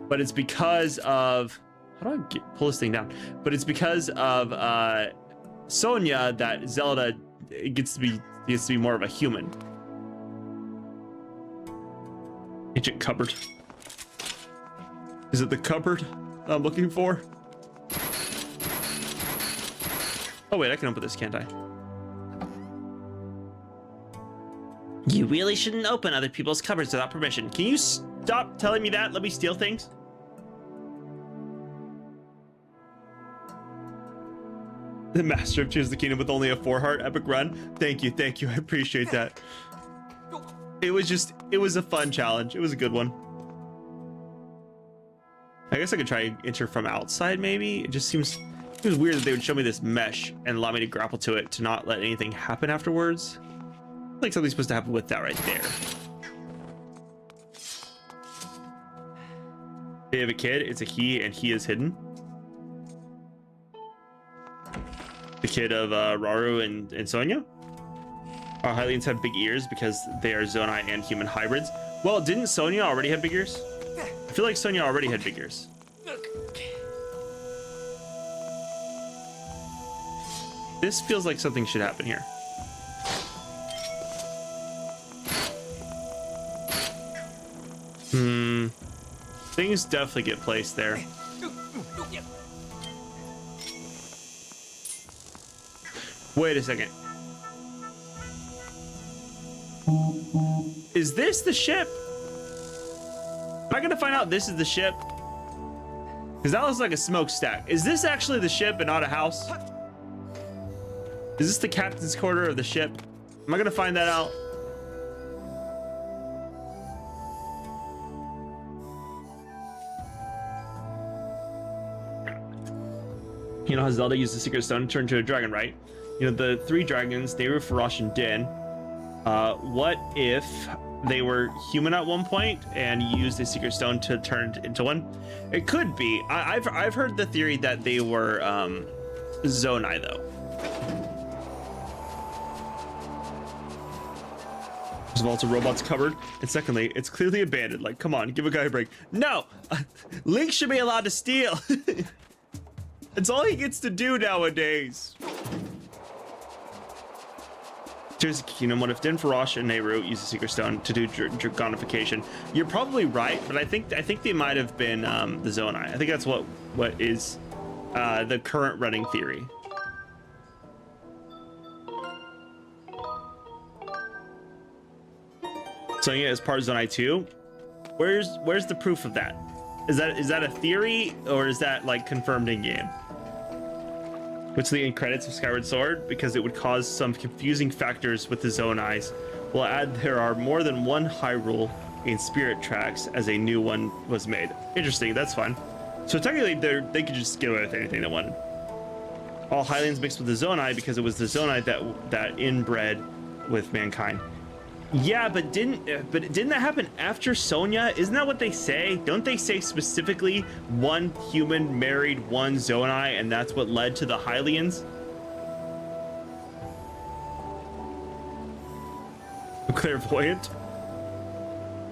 but it's because of, how do I pull this thing down? But it's because of Sonia that Zelda gets to be more of a human. Ancient cupboard. Is it the cupboard I'm looking for? Oh wait, I can open this, can't I? You really shouldn't open other people's cupboards without permission. Can you stop telling me that? Let me steal things. The Master of Tears of the Kingdom with only a 4-heart epic run. Thank you, I appreciate that. It was a fun challenge. It was a good one. I guess I could try and enter from outside, maybe. It just seems It was weird that they would show me this mesh and allow me to grapple to it to not let anything happen afterwards. Like something's supposed to happen with that right there. They have a kid, it's a he, and he is hidden. The kid of Rauru and Sonya. Our Hylians have big ears because they are Zonai and human hybrids. Well, didn't Sonya already have big ears? I feel like Sonya already had big ears. This feels like something should happen here. Things definitely get placed there. Wait a second. Is this the ship? Am I gonna find out this is the ship? Because that looks like a smokestack. Is this actually the ship and not a house? Is this the captain's quarter of the ship? Am I gonna find that out? You know how Zelda used the secret stone to turn into a dragon, right? You know, the three dragons, Nehru, Farash, and Din. What if they were human at one point and used the secret stone to turn into one? It could be. I've heard the theory that they were Zonai, though. First of all, it's a robot's cupboard, and secondly, it's clearly abandoned. Like, come on, give a guy a break. No! Link should be allowed to steal! It's all he gets to do nowadays. Here's the kingdom. What if Din, Farash, and Nehru use the secret stone to do dragonification? You're probably right, but I think they might have been the Zonai. I think that's what is the current running theory. Sonya is part of Zonai too. Where's the proof of that? Is that a theory, or is that like confirmed in game? What's the end credits of Skyward Sword? Because it would cause some confusing factors with the Zonais. We'll add there are more than one Hyrule in Spirit Tracks as a new one was made. Interesting, that's fun. So technically they could just get away with anything they wanted. All Hylians mixed with the Zonai because it was the Zonai that inbred with mankind. Yeah, but didn't that happen after Sonya? Isn't that what they say? Don't they say specifically one human married one Zonai, and that's what led to the Hylians? Clairvoyant?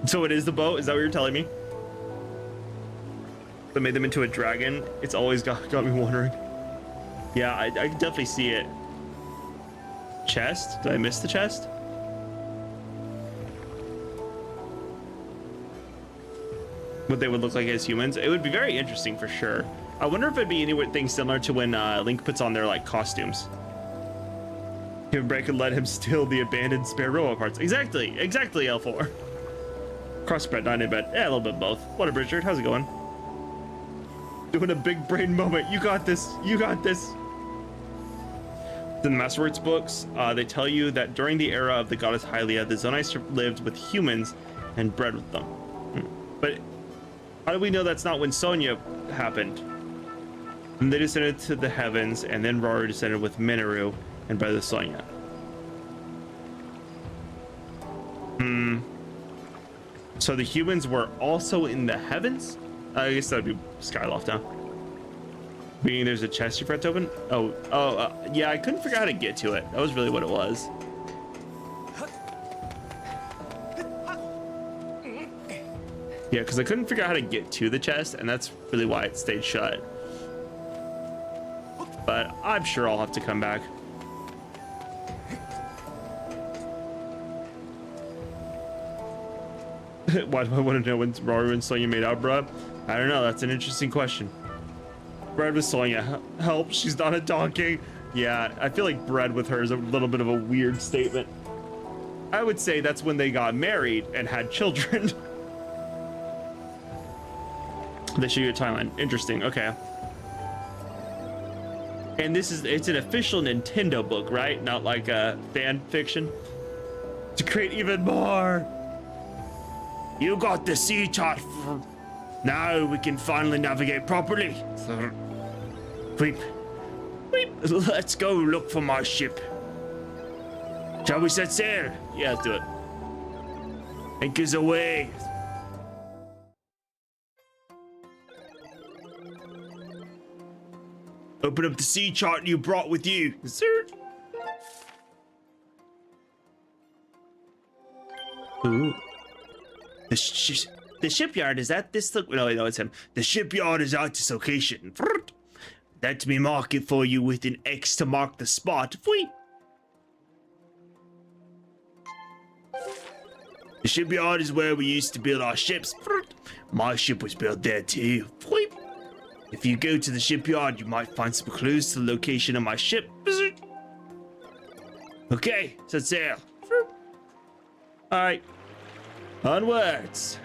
So it is the boat? Is that what you're telling me? That made them into a dragon? It's always got me wondering. Yeah, I can definitely see it. Chest? Did I miss the chest? What they would look like as humans. It would be very interesting for sure. I wonder if it'd be anything similar to when Link puts on their like costumes. Give him a break and let him steal the abandoned spare robot parts. Exactly, L4. Crossbred, not in bed. Yeah, a little bit both. What up, Richard? How's it going? Doing a big brain moment. You got this. You got this. In the Masterworks books, they tell you that during the era of the goddess Hylia, the Zonai lived with humans and bred with them. But how do we know that's not when Sonya happened? And they descended to the heavens, and then Rauru descended with Minoru and bred with Sonya. So the humans were also in the heavens? I guess that'd be Skyloft now. Meaning there's a chest you forgot to open? Yeah, I couldn't figure out how to get to it. That was really what it was. Yeah, because I couldn't figure out how to get to the chest, and that's really why it stayed shut. But I'm sure I'll have to come back. Why do I want to know when Rauru and Sonya made out, bruh? I don't know, that's an interesting question. Bread with Sonya. Help, she's not a donkey. Yeah, I feel like bread with her is a little bit of a weird statement. I would say that's when they got married and had children. They show you a timeline. Interesting, okay. And it's an official Nintendo book, right? Not like a fan fiction. To create even more. You got the sea chart. Now we can finally navigate properly. Let's go look for my ship. Shall we set sail? Yeah, let's do it. Anchors away. Open up the sea chart you brought with you. Sir. Ooh. The shipyard, is that this look? No, it's him. The shipyard is at this location. Let me mark it for you with an X to mark the spot. The shipyard is where we used to build our ships. My ship was built there too. If you go to the shipyard, you might find some clues to the location of my ship. Okay, set sail. All right. Onwards.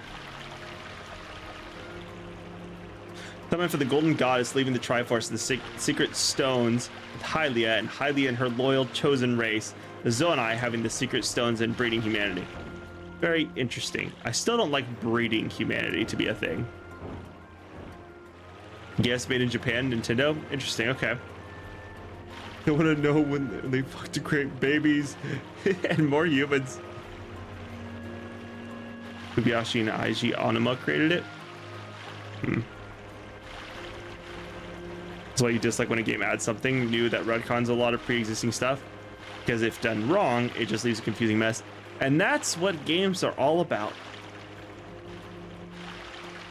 Coming for the Golden Goddess, leaving the Triforce and the secret stones with Hylia, and Hylia and her loyal chosen race. The Zonai having the secret stones and breeding humanity. Very interesting. I still don't like breeding humanity to be a thing. Yes, made in Japan, Nintendo. Interesting, okay. I want to know when they fuck to create babies and more humans. Kobayashi and Eiji Onuma created it. That's why you dislike when a game adds something new that retcons a lot of pre-existing stuff. Because if done wrong, it just leaves a confusing mess. And that's what games are all about.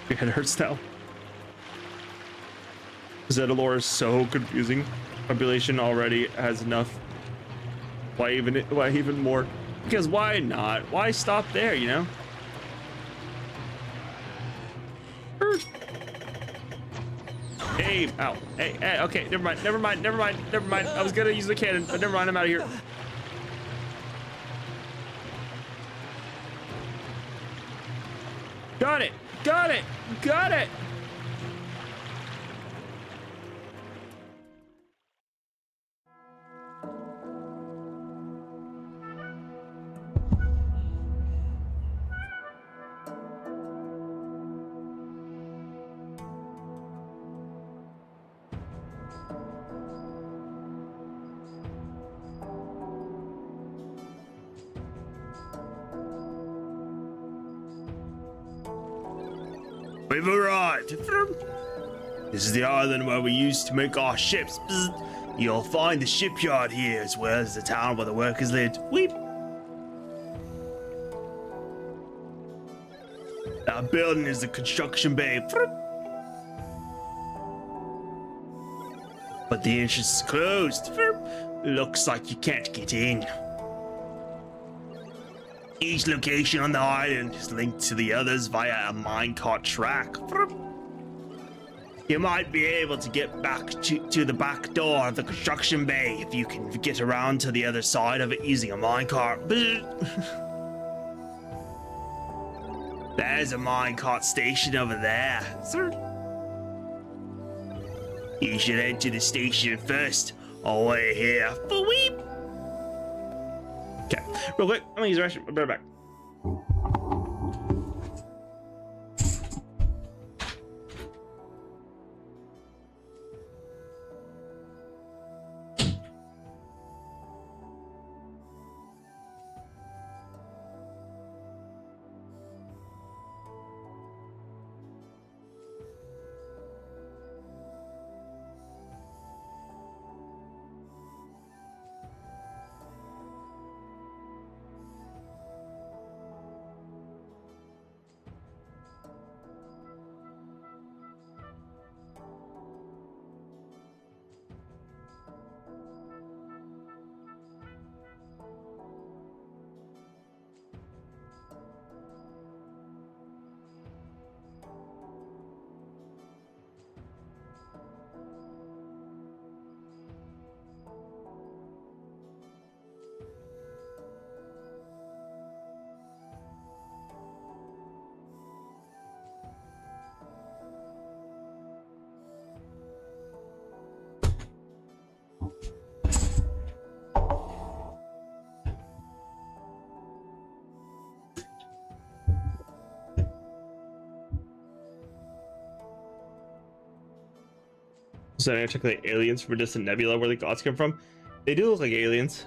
Your head hurts now. Zetalore is so confusing. Population already has enough. Why even more? Because why not? Why stop there, you know? Hey, ow. Hey, okay, never mind. I was gonna use the cannon, but never mind, I'm out of here. Got it! We've arrived. This is the island where we used to make our ships. You'll find the shipyard here as well as the town where the workers lived. Weep. That building is the construction bay. But the entrance is closed. Looks like you can't get in. Each location on the island is linked to the others via a minecart track. You might be able to get back to the back door of the construction bay if you can get around to the other side of it using a minecart. There's a minecart station over there. You should head to the station first. I'll wait here for weep. Okay, real quick, I'm gonna use the restroom. I'll be right back. So I check the aliens from a distant nebula where the gods come from. They do look like aliens.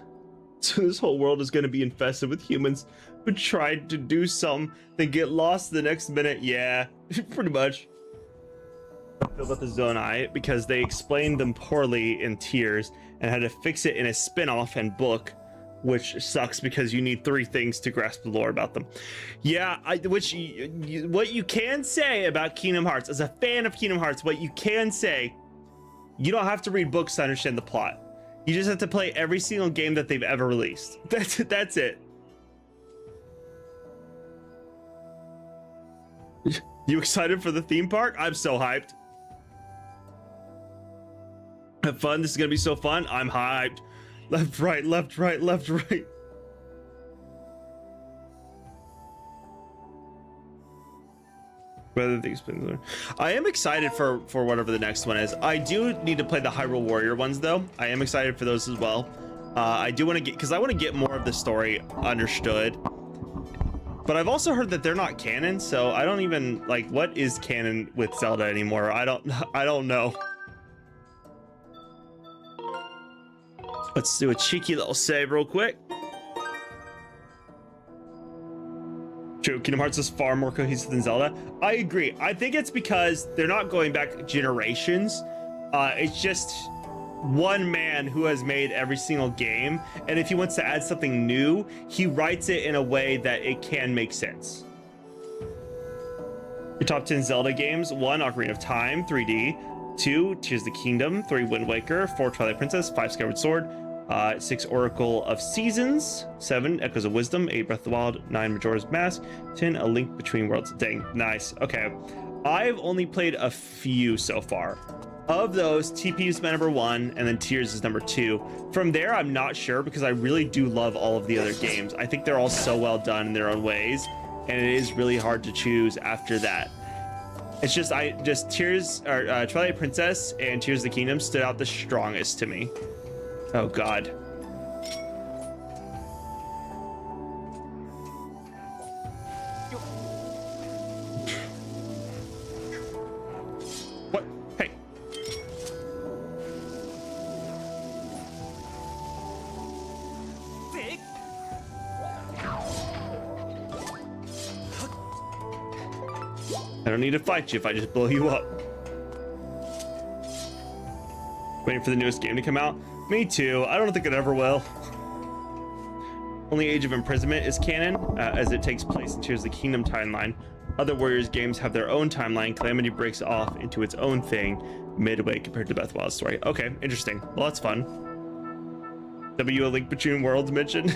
So this whole world is going to be infested with humans who tried to do something, then get lost the next minute. Yeah, pretty much. I feel about the Zonai because they explained them poorly in Tears and had to fix it in a spin-off and book, which sucks because you need 3 things to grasp the lore about them. Yeah, what you can say about Kingdom Hearts, as a fan of Kingdom Hearts, what you can say, you don't have to read books to understand the plot. You just have to play every single game that they've ever released. That's it. You excited for the theme park? I'm so hyped. Have fun. This is gonna be so fun. I'm hyped. Left, right, left, right, left, right. Whether these things, I am excited for whatever the next one is. I do need to play the Hyrule Warrior ones though. I am excited for those as well. I do want to get, because I want to get more of the story understood. But I've also heard that they're not canon, so I don't even like what is canon with Zelda anymore. I don't know. Let's do a cheeky little save real quick. True, Kingdom Hearts is far more cohesive than Zelda. I agree. I think it's because they're not going back generations. It's just one man who has made every single game. And if he wants to add something new, he writes it in a way that it can make sense. Your top 10 Zelda games: 1, Ocarina of Time, 3D. 2, Tears of the Kingdom. 3, Wind Waker. 4, Twilight Princess. 5, Skyward Sword. 6, Oracle of Seasons. 7, Echoes of Wisdom. 8, Breath of the Wild. 9, Majora's Mask. 10, A Link Between Worlds. Dang, nice. Okay, I've only played a few so far. Of those, TP is my number 1, and then Tears is number 2. From there, I'm not sure because I really do love all of the other games. I think they're all so well done in their own ways, and it is really hard to choose after that. It's just Tears or Twilight Princess and Tears of the Kingdom stood out the strongest to me. Oh God. What? Hey. I don't need to fight you if I just blow you up. Waiting for the newest game to come out? Me too. I don't think it ever will. Only Age of Imprisonment is canon, as it takes place in Tears of the Kingdom timeline. Other Warriors games have their own timeline. Calamity breaks off into its own thing midway compared to the Breath of the Wild story. Okay, interesting. Well, that's fun. A Link Between Worlds mentioned.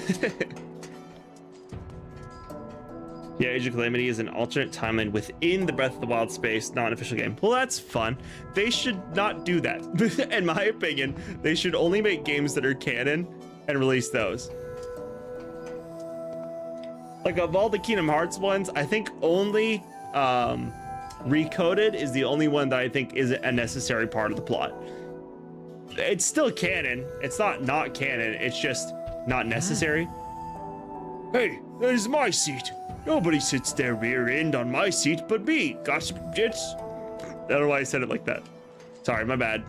Yeah, Age of Calamity is an alternate timeline within the Breath of the Wild space, not an official game. Well, that's fun. They should not do that. In my opinion, they should only make games that are canon and release those. Like, of all the Kingdom Hearts ones, I think only Recoded is the only one that I think is a necessary part of the plot. It's still canon. It's not canon. It's just not necessary. Hey, that is my seat. Nobody sits their rear end on my seat but me. Gossip jits. I don't know why I said it like that. Sorry, my bad.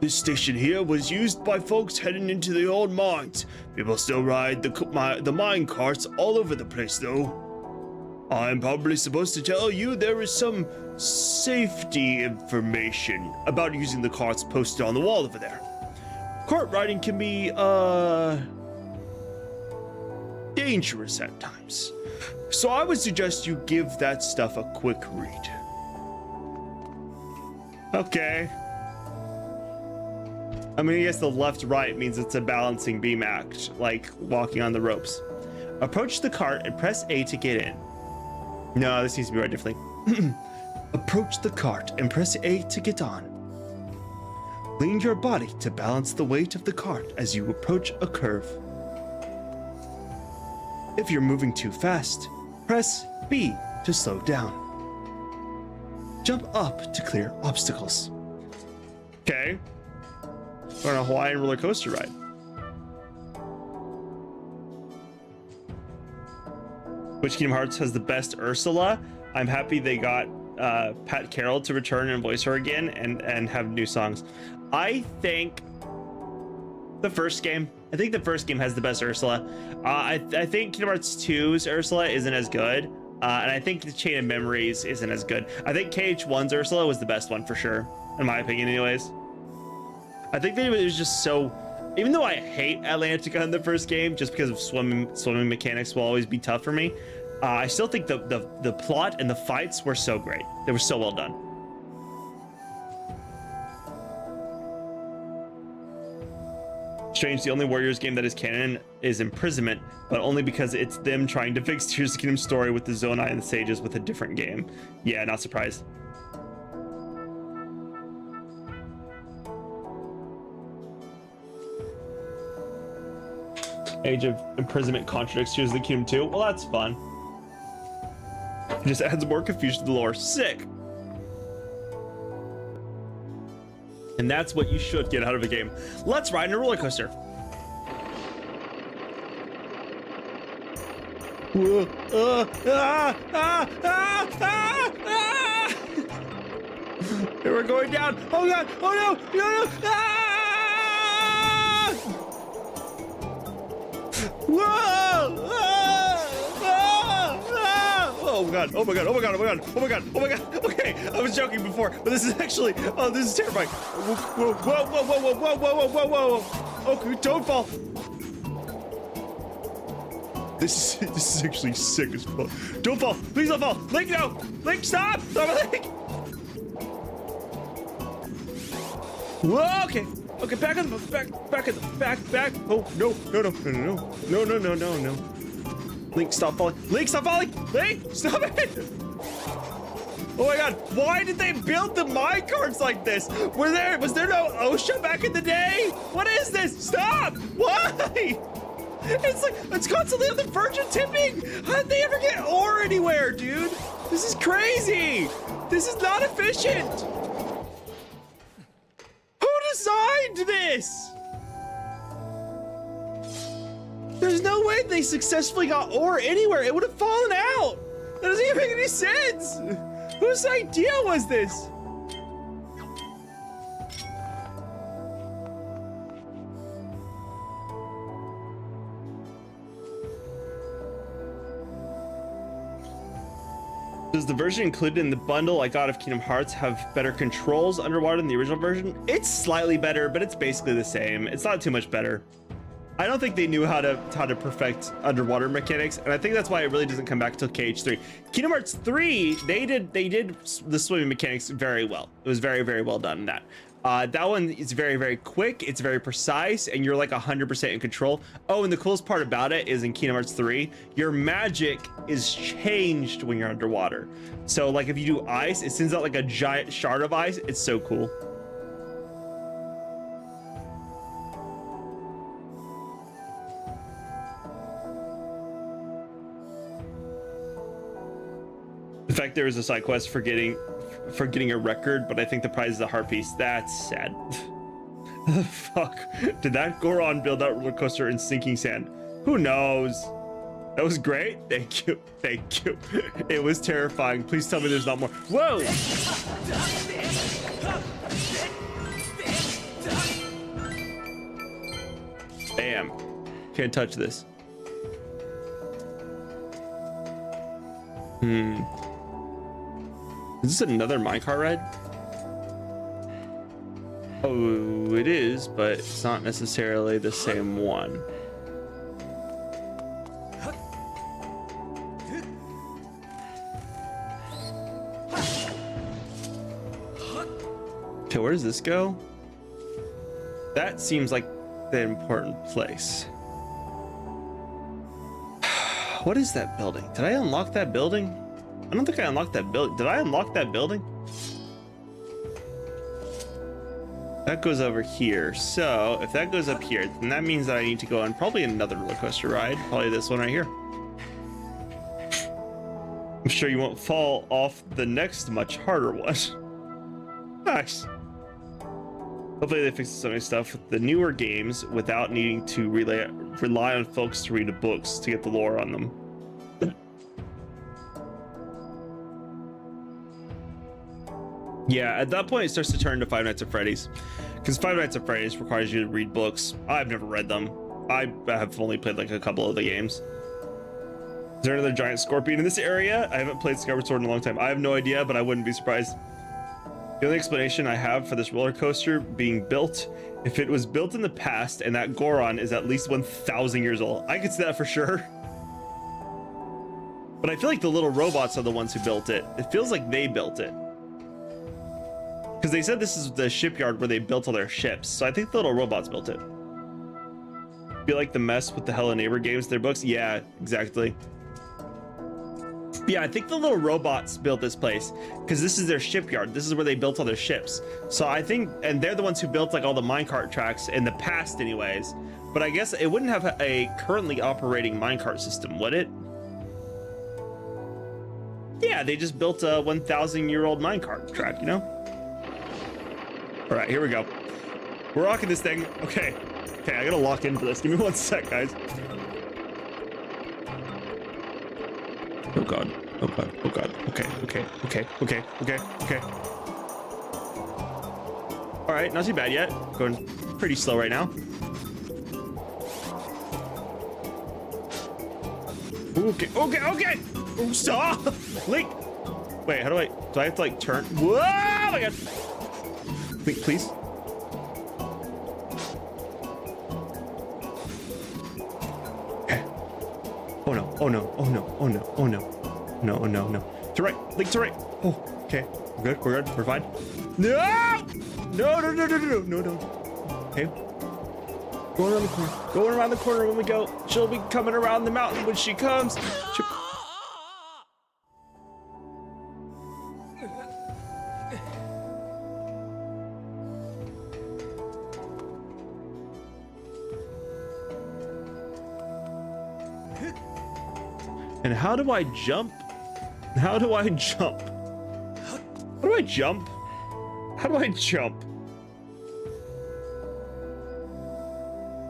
This station here was used by folks heading into the old mines. People still ride the mine carts all over the place though. I'm probably supposed to tell you there is some safety information about using the carts posted on the wall over there. Cart riding can be, dangerous at times. So I would suggest you give that stuff a quick read. Okay. I mean, I guess the left-right means it's a balancing beam act, like walking on the ropes. Approach the cart and press A to get in. No, this needs to be read differently. Approach the cart and press A to get on. Lean your body to balance the weight of the cart as you approach a curve. If you're moving too fast, press B to slow down. Jump up to clear obstacles. Okay. We're on a Hawaiian roller coaster ride. Which Kingdom Hearts has the best Ursula? I'm happy they got Pat Carroll to return and voice her again and have new songs. I think the first game. I think the first game has the best Ursula. I think Kingdom Hearts 2's Ursula isn't as good. And I think the Chain of Memories isn't as good. I think KH1's Ursula was the best one for sure, in my opinion anyways. I think that it was just so, even though I hate Atlantica in the first game, just because of swimming mechanics will always be tough for me, I still think the plot and the fights were so great. They were so well done. Strange, the only Warriors game that is canon is Imprisonment, but only because it's them trying to fix Tears of the Kingdom story with the Zonai and the Sages with a different game. Yeah, not surprised. Age of Imprisonment contradicts Tears of the Kingdom 2. Well, that's fun. It just adds more confusion to the lore. Sick. And that's what you should get out of a game. Let's ride in a roller coaster. Here we're going down. Oh god! Oh no! No! No! Ah! Whoa! Oh god! Oh my god! Oh my god! Oh my god! Oh my god! Oh my god! Okay, I was joking before, but this is actually. Oh, this is terrifying. Whoa! Whoa! Whoa! Whoa! Whoa! Whoa! Whoa! Whoa! Whoa! Whoa! Okay, don't fall. This is actually sick as fuck. Don't fall! Please don't fall! Link, no! Link, stop! Stop, Link! Whoa! Okay. Okay, back on the back. Oh no! No! No! No! No! No! No! No! No! No! Link, stop falling! Link, stop falling! Link, stop it! Oh my god, why did they build the minecarts like this? Was there no OSHA back in the day? What is this? Stop! Why? It's like, it's constantly on the verge of tipping! How did they ever get ore anywhere, dude? This is crazy! This is not efficient! Who designed this? There's no way they successfully got ore anywhere. It would have fallen out. That doesn't even make any sense. Whose idea was this? Does the version included in the bundle I got of Kingdom Hearts have better controls underwater than the original version? It's slightly better, but it's basically the same. It's not too much better. I don't think they knew how to perfect underwater mechanics, and I think that's why it really doesn't come back until KH3. Kingdom Hearts 3, they did the swimming mechanics very well. It was very, very well done in that. That one is very, very quick. It's very precise, and you're like 100% in control. Oh, and the coolest part about it is in Kingdom Hearts 3, your magic is changed when you're underwater. So like if you do ice, it sends out like a giant shard of ice. It's so cool. In fact, there was a side quest for getting a record, but I think the prize is a heart piece. That's sad. Fuck. Did that Goron build that roller coaster in sinking sand? Who knows? That was great. Thank you. Thank you. It was terrifying. Please tell me there's not more. Whoa! Bam. Can't touch this. Is this another minecart ride? Oh, it is, but it's not necessarily the same one. Okay, where does this go? That seems like the important place. What is that building? Did I unlock that building? I don't think I unlocked that building. Did I unlock that building? That goes over here. So if that goes up here, then that means that I need to go on probably another roller coaster ride. Probably this one right here. I'm sure you won't fall off the next much harder one. Nice. Hopefully they fix some of the stuff with the newer games without needing to rely on folks to read the books to get the lore on them. Yeah, at that point it starts to turn to Five Nights at Freddy's, because Five Nights at Freddy's requires you to read books. I've never read them. I have only played like a couple of the games. Is there another giant scorpion in this area? I haven't played Skyward Sword in a long time. I have no idea, but I wouldn't be surprised. The only explanation I have for this roller coaster being built, if it was built in the past and that Goron is at least 1,000 years old, I could see that for sure. But I feel like the little robots are the ones who built it. It feels like they built it. Because they said this is the shipyard where they built all their ships. So I think the little robots built it. Feel like the mess with the Hello Neighbor games, their books? Yeah, exactly. Yeah, I think the little robots built this place because this is their shipyard. This is where they built all their ships. So I think, and they're the ones who built like all the minecart tracks in the past anyways. But I guess it wouldn't have a currently operating minecart system, would it? Yeah, they just built a 1,000-year-old minecart track, you know? All right, here we go. We're rocking this thing. Okay, I gotta lock into this. Give me 1 sec, guys. Oh god. Okay. All right, not too bad yet. Going pretty slow right now. Okay. Oh, stop! Link! Wait, how do I have to like turn? Whoa, my god! Link, please. Oh no. To right, Link to right. Oh, okay. We're good, we're fine. No! Okay. Going around the corner when we go. She'll be coming around the mountain when she comes. And how do I jump? How do I jump?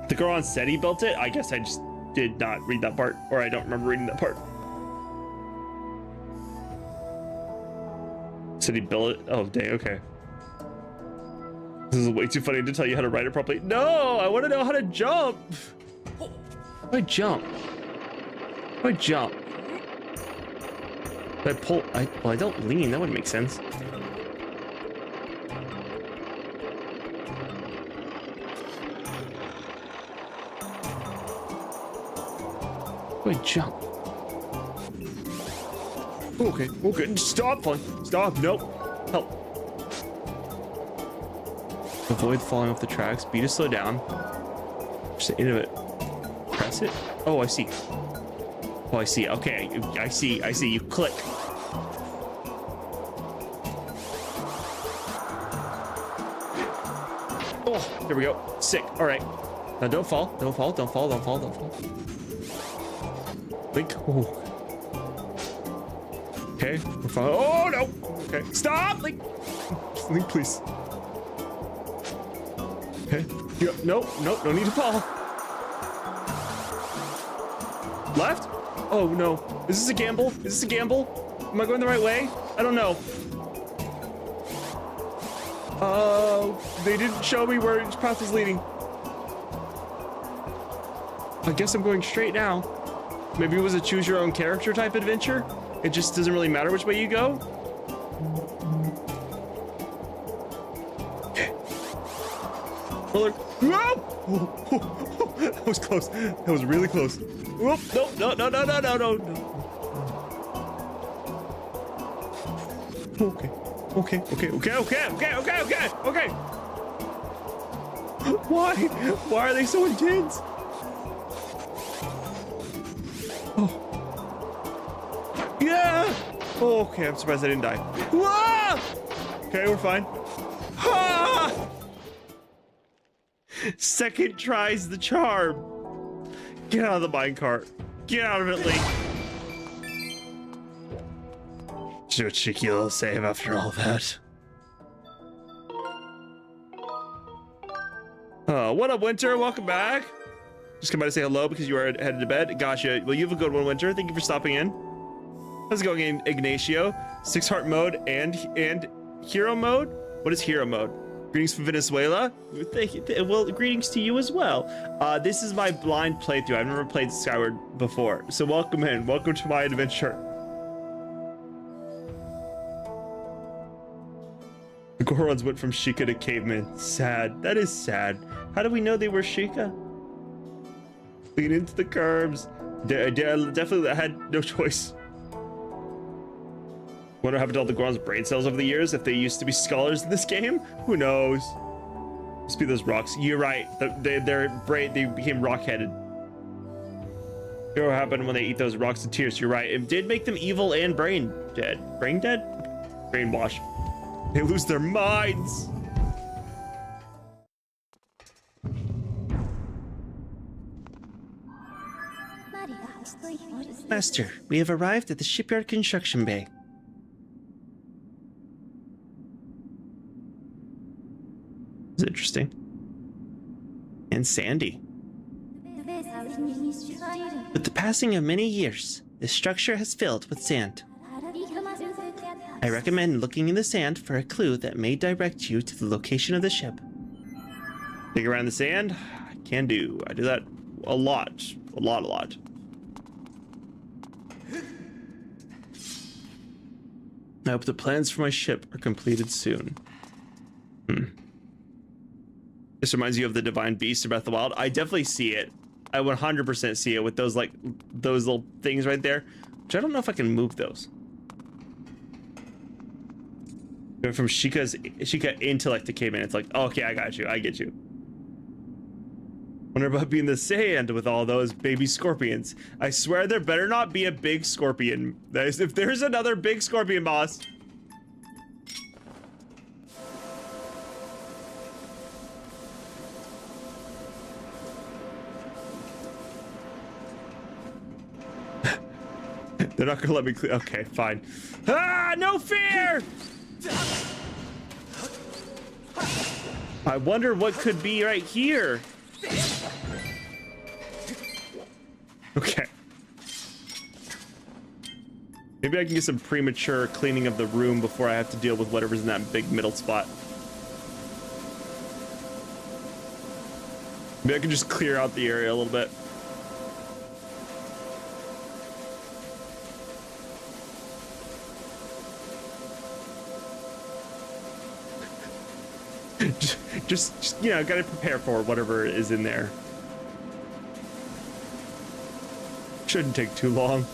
The Goron said he built it. I guess I just did not read that part, or I don't remember reading that part. Said he built it. Oh, dang, okay. This is way too funny to tell you how to write it properly. No, I want to know how to jump. How do I jump? I pull, well, I don't lean, that wouldn't make sense. Wait, jump. Okay, stop, nope, help. Avoid falling off the tracks, B to slow down. Just into it. Press it. Oh, I see. Okay, I see, you click. Oh, there we go, sick, all right. Now don't fall. Link, oh. Okay, we're fine. Oh no, okay, stop, Link, please. Okay, no need to fall. Left? Oh no, is this a gamble? Am I going the right way? I don't know. They didn't show me where each path is leading. I guess I'm going straight now. Maybe it was a choose your own character type adventure. It just doesn't really matter which way you go. Okay. Roller. Whoa! That was close. That was really close. Whoop! No. Okay. Why are they so intense? Oh. Yeah! Oh, okay, I'm surprised I didn't die. Whoa! Okay, we're fine. Ah! Second tries the charm. Get out of the minecart. Get out of it, Link. So cheeky little save after all that. What up, Winter? Welcome back. Just come by to say hello because you are headed to bed. Gotcha. Well, you have a good one, Winter. Thank you for stopping in. How's it going, Ignacio? 6 heart mode and Hero mode? What is hero mode? Greetings from Venezuela. Well, greetings to you as well. This is my blind playthrough. I've never played Skyward before, so welcome in. Welcome to my adventure. The Gorons went from Sheikah to caveman. Sad. That is sad. How do we know they were Sheikah? Lean into the curbs. Definitely had no choice. Wonder what happened to all the Goron's brain cells over the years, if they used to be scholars in this game? Who knows? Must be those rocks. You're right. Their brain, they became rock-headed. You know what happened when they eat those rocks and tears? You're right. It did make them evil and brain dead. Brain dead? Brainwash. They lose their minds. Master, we have arrived at the shipyard construction bay. It's interesting. And sandy. With the passing of many years, the structure has filled with sand. I recommend looking in the sand for a clue that may direct you to the location of the ship. Dig around the sand? I can do. I do that a lot. A lot. I hope the plans for my ship are completed soon. This reminds you of the Divine Beast of Breath of the Wild. I definitely see it. I 100% see it with those those little things right there. Which I don't know if I can move those. Going from Sheikah into like the caveman. It's like, oh, okay, I got you. I get you. Wonder about being in the sand with all those baby scorpions. I swear there better not be a big scorpion. If there's another big scorpion boss. They're not gonna let me clear. Okay, fine. Ah, no fear! I wonder what could be right here. Okay. Maybe I can get some premature cleaning of the room before I have to deal with whatever's in that big middle spot. Maybe I can just clear out the area a little bit. Just you know, gotta prepare for whatever is in there. Shouldn't take too long.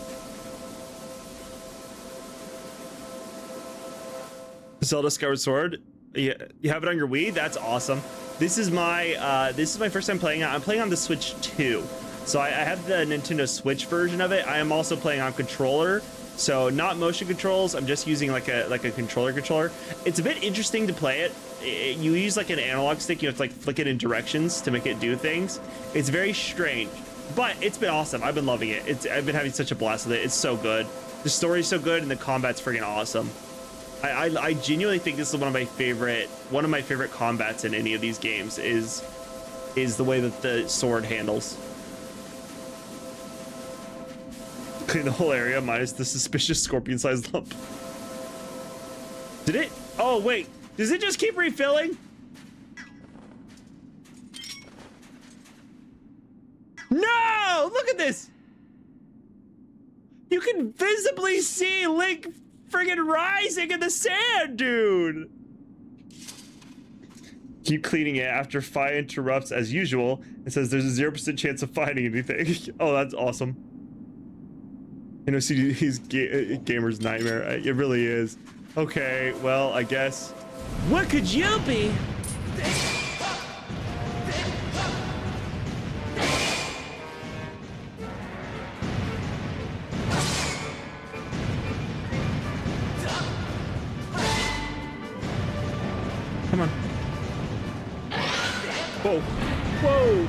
Zelda Skyward Sword. Yeah, you have it on your Wii? That's awesome. This is my first time playing it. I'm playing on the Switch 2. So I have the Nintendo Switch version of it. I am also playing on controller. So not motion controls. I'm just using like a controller. It's a bit interesting to play it. You use like an analog stick. You have to like flick it in directions to make it do things. It's very strange, but it's been awesome. I've been loving it. I've been having such a blast with it. It's so good. The story's so good and the combat's freaking awesome. I genuinely think this is one of my favorite combats in any of these games is the way that the sword handles. Clean the whole area minus the suspicious scorpion-sized lump. Did it? Oh wait, does it just keep refilling? No! Look at this! You can visibly see Link friggin' rising in the sand, dude! Keep cleaning it after fire interrupts as usual. It says there's a 0% chance of finding anything. Oh, that's awesome. You know, see, he's gamer's nightmare. It really is. Okay, well, I guess. What could you be? Come on. Whoa. Whoa.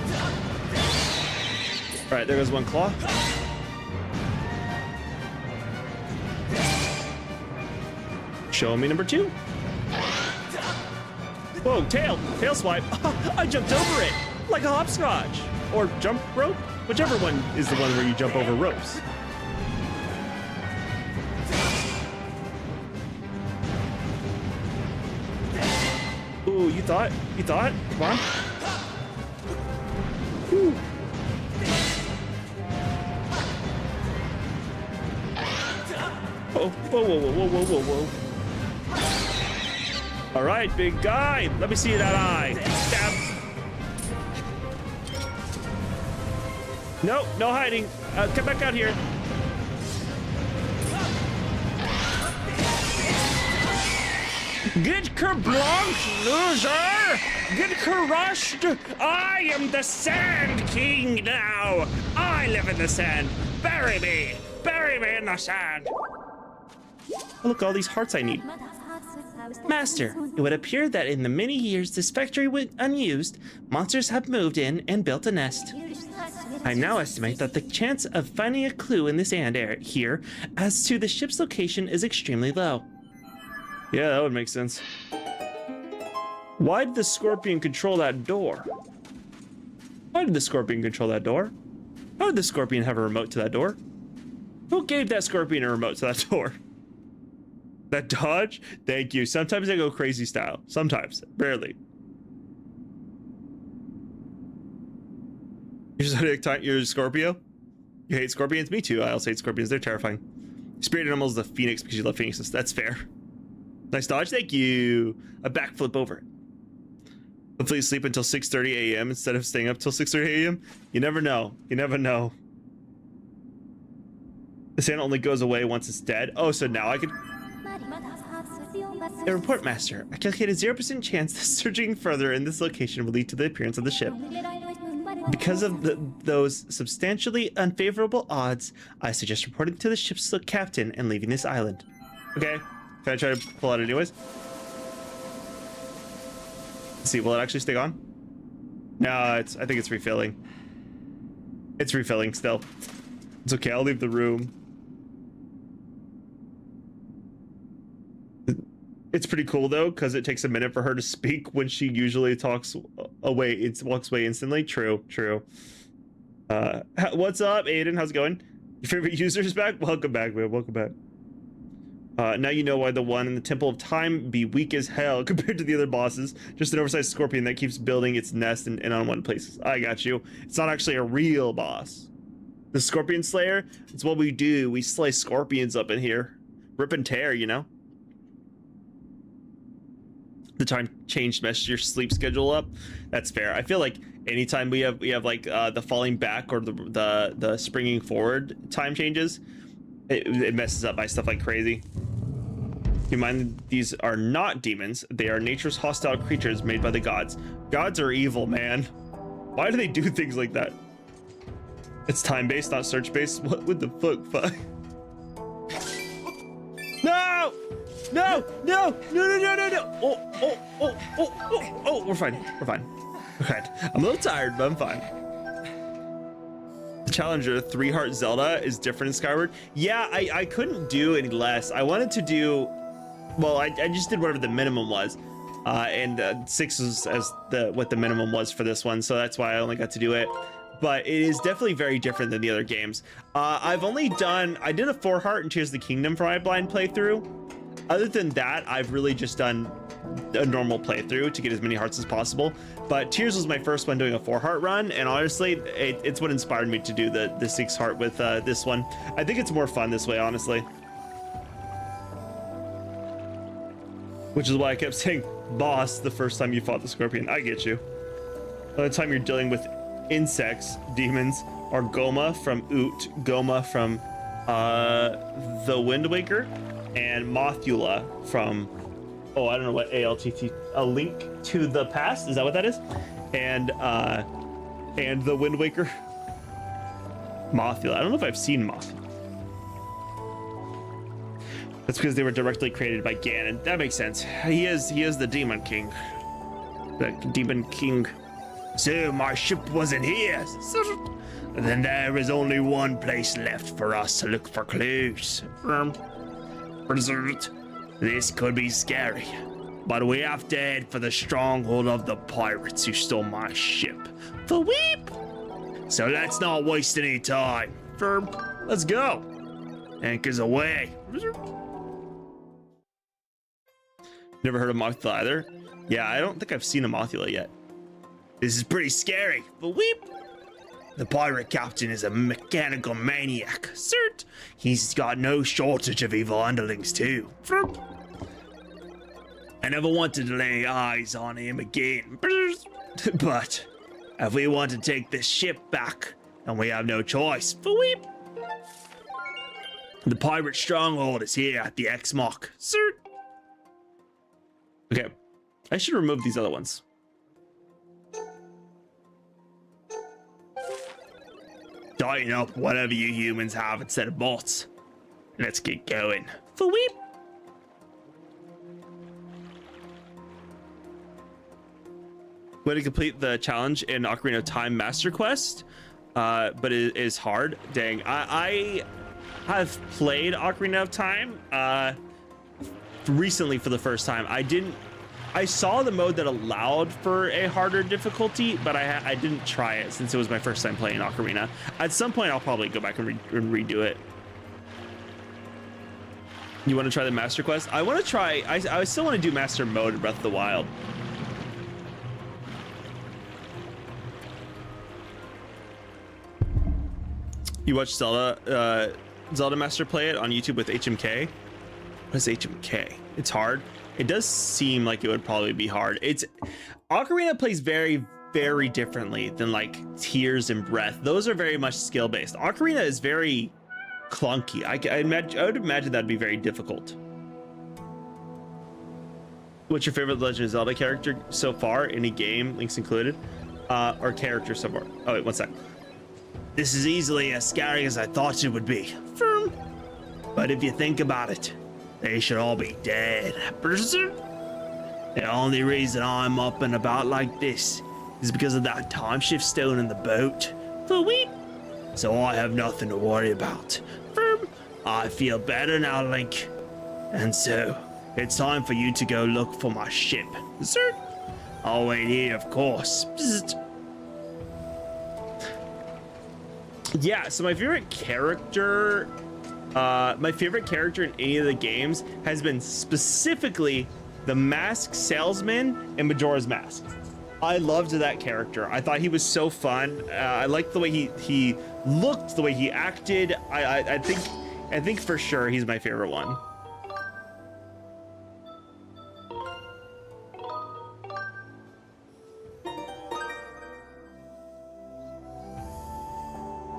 All right, there goes one claw. Show me number 2. Whoa, tail swipe. I jumped over it like a hopscotch or jump rope, whichever one is the one where you jump over ropes. Ooh, you thought? Come on. Whew. Oh, whoa. All right, big guy. Let me see that eye. Stab. No, no hiding. Come back out here. Get kerblonked, loser! Get crushed! I am the Sand King now! I live in the sand! Bury me! Bury me in the sand! Oh, look, all these hearts I need. Master, it would appear that in the many years this factory went unused, monsters have moved in and built a nest. I now estimate that the chance of finding a clue in the sand here as to the ship's location is extremely low. Yeah, that would make sense. Why did the scorpion control that door? How did the scorpion have a remote to that door? Who gave that scorpion a remote to that door? That dodge? Thank you. Sometimes I go crazy style. Sometimes. Rarely. You're a Scorpio? You hate scorpions? Me too. I also hate scorpions. They're terrifying. Spirit animal is the phoenix because you love phoenixes. That's fair. Nice dodge. Thank you. A backflip over it. Hopefully you sleep until 6:30 a.m. instead of staying up till 6:30 a.m. You never know. You never know. The sand only goes away once it's dead. Oh, so now I could... A report, Master. I calculated 0% chance that searching further in this location will lead to the appearance of the ship. Because of those substantially unfavorable odds, I suggest reporting to the ship's captain and leaving this island. Okay. Can I try to pull out anyways? Let's see, will it actually stay on? No, I think it's refilling. It's refilling still. It's okay, I'll leave the room. It's pretty cool though, because it takes a minute for her to speak when she usually walks away instantly. True. What's up, Aiden? How's it going? Your favorite user is back? Welcome back, man. Welcome back. Now you know why the one in the Temple of Time be weak as hell compared to the other bosses. Just an oversized scorpion that keeps building its nest in unwanted places. I got you. It's not actually a real boss. The Scorpion Slayer, it's what we do. We slay scorpions up in here. Rip and tear, you know? The time change messes your sleep schedule up. That's fair. I feel like anytime we have like the falling back or the springing forward time changes, it messes up my stuff like crazy. Keep in mind, these are not demons. They are nature's hostile creatures made by the gods. Gods are evil, man. Why do they do things like that? It's time-based, not search-based. What would the fuck? No! No! Oh, we're fine. Okay. I'm a little tired, but I'm fine. The Challenger 3-heart Zelda is different in Skyward. Yeah, I couldn't do any less. I wanted to do... Well, I just did whatever the minimum was. And 6 was what the minimum was for this one, so that's why I only got to do it. But it is definitely very different than the other games. I did a 4-heart in Tears of the Kingdom for my blind playthrough. Other than that, I've really just done a normal playthrough to get as many hearts as possible. But Tears was my first one doing a 4-heart run, and honestly, it's what inspired me to do the 6-heart with this one. I think it's more fun this way, honestly. Which is why I kept saying boss the first time you fought the scorpion. I get you. By the time you're dealing with insects, demons are Goma from Oot, Goma from the Wind Waker, and Mothula from, oh, I don't know what ALTT, A Link to the Past, is that what that is? And the Wind Waker, Mothula. I don't know if I've seen Mothula. That's because they were directly created by Ganon. That makes sense. He is the Demon King. The Demon King. So my ship wasn't here. Then there is only one place left for us to look for clues. This could be scary, but we have to head for the stronghold of the pirates who stole my ship. For weep! So let's not waste any time. Let's go. Anchors away. Never heard of Mothula either. Yeah, I don't think I've seen a Mothula yet. This is pretty scary, but weep. The pirate captain is a mechanical maniac. Cert. He's got no shortage of evil underlings too. I never wanted to lay eyes on him again. But if we want to take this ship back, and we have no choice, weep. The pirate stronghold is here at the X-Mock. Cert. Okay, I should remove these other ones. Tighten up whatever you humans have instead of bots. Let's get going. Weep. Way to complete the challenge in Ocarina of Time Master Quest, but it is hard. Dang, I have played Ocarina of Time recently for the first time. I saw the mode that allowed for a harder difficulty, but I didn't try it since it was my first time playing Ocarina. At some point, I'll probably go back and redo it. You want to try the Master Quest? I want to try. I still want to do Master Mode in Breath of the Wild. You watch Zelda Master play it on YouTube with HMK. What is HMK? It's hard. It does seem like it would probably be hard. Ocarina plays very, very differently than like Tears and Breath. Those are very much skill based. Ocarina is very clunky. I would imagine that'd be very difficult. What's your favorite Legend of Zelda character so far? Any game, links included, or character so far? Oh wait, one sec. This is easily as scary as I thought it would be. But if you think about it, they should all be dead. The only reason I'm up and about like this is because of that time shift stone in the boat. So I have nothing to worry about. I feel better now, Link. And so, it's time for you to go look for my ship. I'll wait here, of course. Yeah, so my favorite character in any of the games has been specifically the Masked Salesman and Majora's Mask. I loved that character. I thought he was so fun. I liked the way he looked, the way he acted. I think for sure he's my favorite one.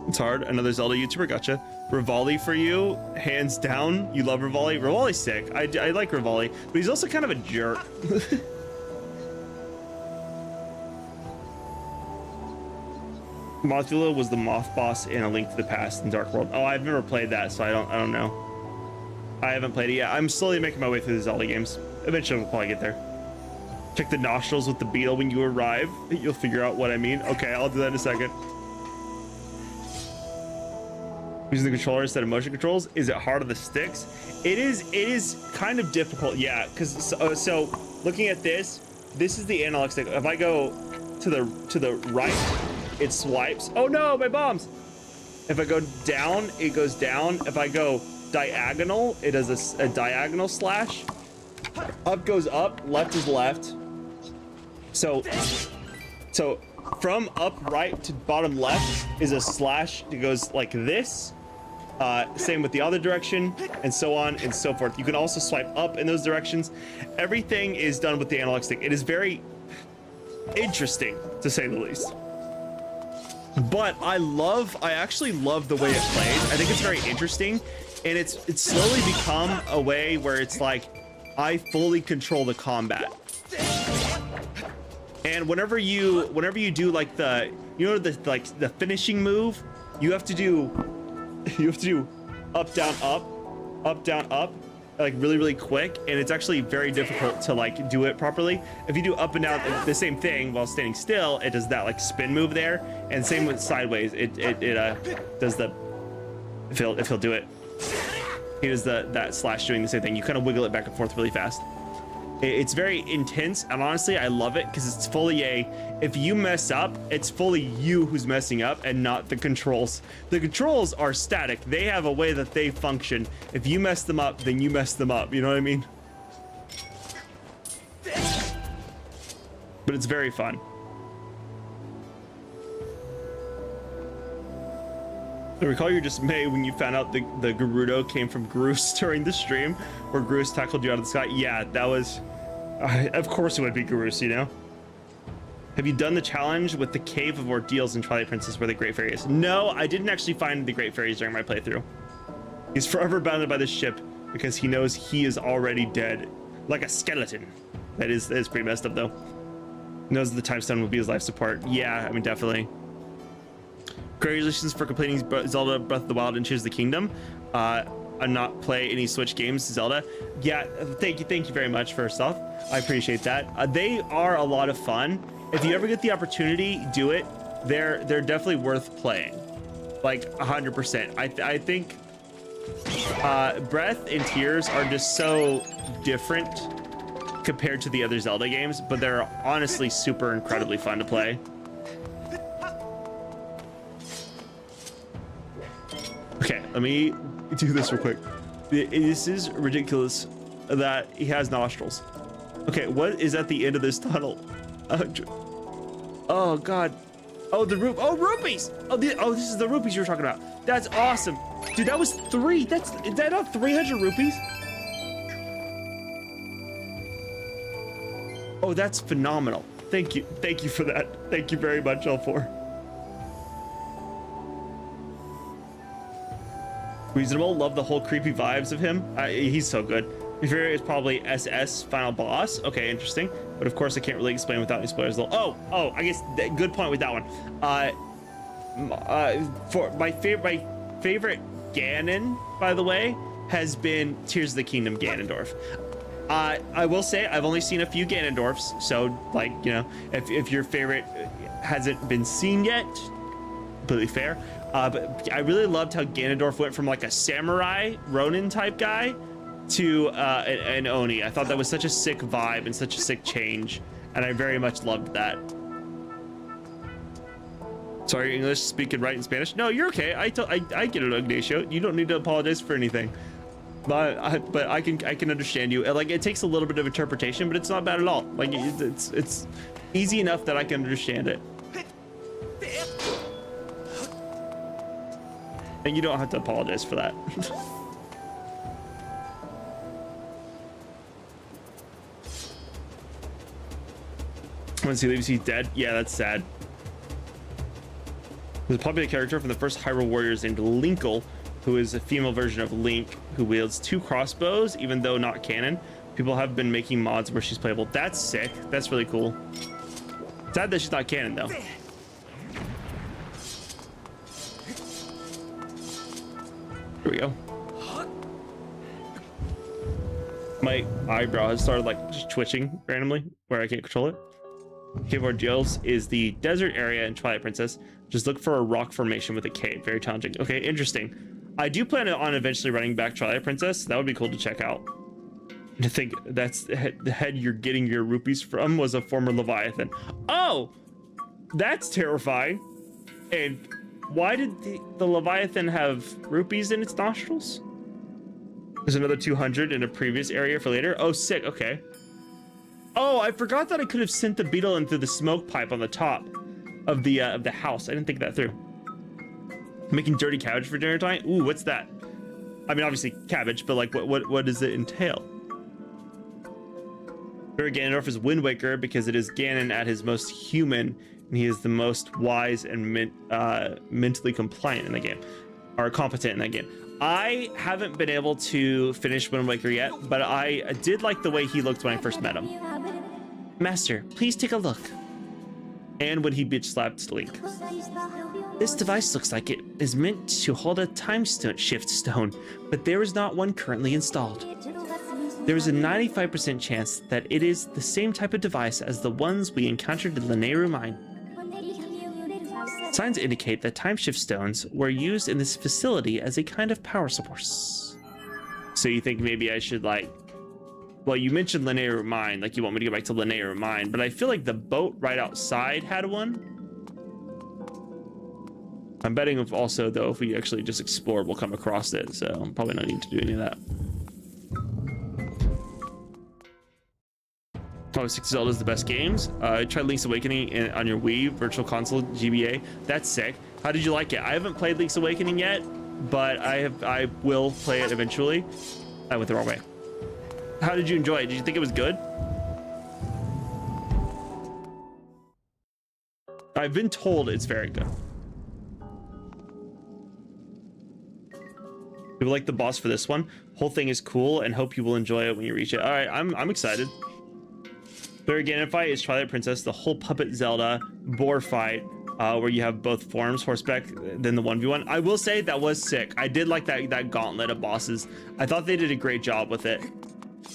It's hard. Another Zelda YouTuber, gotcha. Rivali for you, hands down. You love Rivali. Rivali's sick. I like Rivali, but he's also kind of a jerk. Mothula was the moth boss in A Link to the Past in Dark World. Oh, I've never played that, so I don't know. I haven't played it yet. I'm slowly making my way through the Zelda games. Eventually, we'll probably get there. Check the nostrils with the beetle when you arrive. You'll figure out what I mean. Okay, I'll do that in a second. Using the controller instead of motion controls, is it hard on the sticks? It is kind of difficult, yeah, because so looking at this is the analog stick. If I go to the right, it swipes. Oh no, my bombs. If I go down, it goes down. If I go diagonal, it does a diagonal slash. Up goes up, left is left. So from up right to bottom left is a slash. It goes like this. Same with the other direction, and so on and so forth. You can also swipe up in those directions. Everything is done with the analog stick. It is very interesting, to say the least. But I actually love the way it plays. I think it's very interesting, and it's slowly become a way where it's like I fully control the combat. And whenever you do like the finishing move, you have to do up down up like really quick, and it's actually very difficult to like do it properly. If you do up and down the same thing while standing still, it does that like spin move there, and same with sideways. It does the if he'll do it, he does that slash doing the same thing. You kind of wiggle it back and forth really fast. It's very intense, and honestly, I love it because it's fully if you mess up, it's fully you who's messing up and not the controls. The controls are static. They have a way that they function. If you mess them up, then you mess them up. You know what I mean? but it's very fun. I recall your dismay when you found out the Gerudo came from Groose during the stream, where Groose tackled you out of the sky. Yeah, that was... of course it would be Groose, you know? Have you done the challenge with the Cave of Ordeals in Twilight Princess where the Great Fairy is? No, I didn't actually find the Great Fairies during my playthrough. He's forever bounded by the ship because he knows he is already dead. Like a skeleton. That is pretty messed up, though. He knows the Time Stone will be his life support. Yeah, I mean, definitely. Congratulations for completing Zelda Breath of the Wild and Tears of the Kingdom. And not play any Switch games, Zelda. Yeah, thank you very much, first off. I appreciate that. They are a lot of fun. If you ever get the opportunity, do it. They're definitely worth playing. Like 100%. I think Breath and Tears are just so different compared to the other Zelda games, but they're honestly super incredibly fun to play. Okay, let me do this real quick. This is ridiculous that he has nostrils. Okay, what is at the end of this tunnel? Oh god. Oh, the rupees. Oh, this is the rupees you were talking about. That's awesome. Dude, that was 3. Is that not 300 rupees? Oh, that's phenomenal. Thank you for that. Thank you very much, L4. Reasonable. Love the whole creepy vibes of him. He's so good. His favorite is probably SS final boss. Okay, interesting. But of course, I can't really explain without any spoilers. Though. Oh, I guess good point with that one. For my favorite Ganon, by the way, has been Tears of the Kingdom Ganondorf. I will say I've only seen a few Ganondorfs, so like, you know, if your favorite hasn't been seen yet, completely fair. But I really loved how Ganondorf went from like a samurai Ronin type guy to an Oni. I thought that was such a sick vibe and such a sick change, and I very much loved that. Sorry, English, speak and write in Spanish. No, you're okay. I get it, Ignacio. You don't need to apologize for anything. But I can understand you. Like, it takes a little bit of interpretation, but it's not bad at all. Like, it's easy enough that I can understand it. And you don't have to apologize for that. Once he leaves, he's dead. Yeah, that's sad. There's a popular character from the first Hyrule Warriors named Linkle, who is a female version of Link, who wields 2 crossbows, even though not canon. People have been making mods where she's playable. That's sick. That's really cool. Sad that she's not canon, though. Here we go. My eyebrow has started like just twitching randomly where I can't control it. Cave of Ordeals is the desert area in Twilight Princess. Just look for a rock formation with a cave. Very challenging. Okay, interesting. I do plan on eventually running back Twilight Princess. That would be cool to check out. To think that's the head you're getting your rupees from was a former Leviathan. Oh, that's terrifying. And why did the Leviathan have rupees in its nostrils? There's another 200 in a previous area for later. Oh, sick. Okay. Oh, I forgot that I could have sent the beetle in through the smoke pipe on the top of the house. I didn't think that through. Making dirty cabbage for dinner time? Ooh, what's that? I mean, obviously cabbage, but like, what does it entail? Ganondorf is Wind Waker because it is Ganon at his most human, and he is the most wise and mentally compliant in the game, or competent in that game. I haven't been able to finish Wind Waker yet, but I did like the way he looked when I first met him. Master, please take a look. And when he bitch slapped Link. This device looks like it is meant to hold a time shift stone, but there is not one currently installed. There is a 95% chance that it is the same type of device as the ones we encountered in Lanayru Mine. Signs indicate that time shift stones were used in this facility as a kind of power source. So you think maybe I should like, well, you mentioned Lanayru Mine, like you want me to go back to Lanayru Mine, but I feel like the boat right outside had one. I'm betting if also though, if we actually just explore, we'll come across it. So probably no need to do any of that. Top 6 Zelda's the best games. Try Link's Awakening on your Wii Virtual Console GBA. That's sick. How did you like it? I haven't played Link's Awakening yet, but I will play it eventually. I went the wrong way. How did you enjoy it? Did you think it was good? I've been told it's very good. People like the boss for this one. Whole thing is cool and hope you will enjoy it when you reach it. All right, I'm excited. Third Ganon fight is Twilight Princess, the whole puppet Zelda boar fight, where you have both forms, horseback, then the 1v1. I will say that was sick. I did like that gauntlet of bosses. I thought they did a great job with it.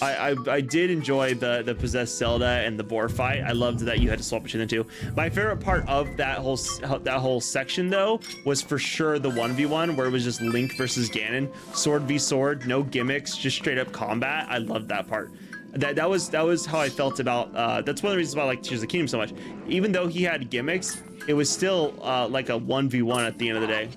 I did enjoy the possessed Zelda and the boar fight. I loved that you had to swap between the two. My favorite part of that whole section though was for sure the 1v1 where it was just Link versus Ganon, sword v sword, no gimmicks, just straight up combat. I loved that part. That was how I felt about that's one of the reasons why I like Tears of the Kingdom so much. Even though he had gimmicks, it was still like a 1v1 at the end of the day.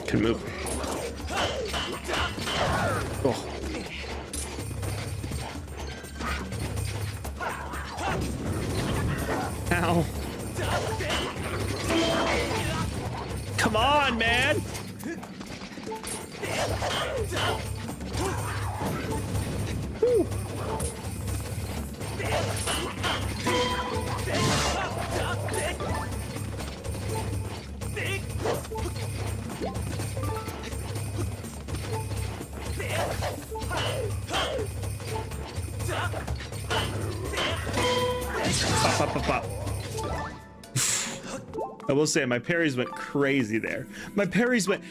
Can move. Oh. Ow. Come on, man. Whew. Pop, pop, pop, pop. I will say my parries went crazy there. My parries went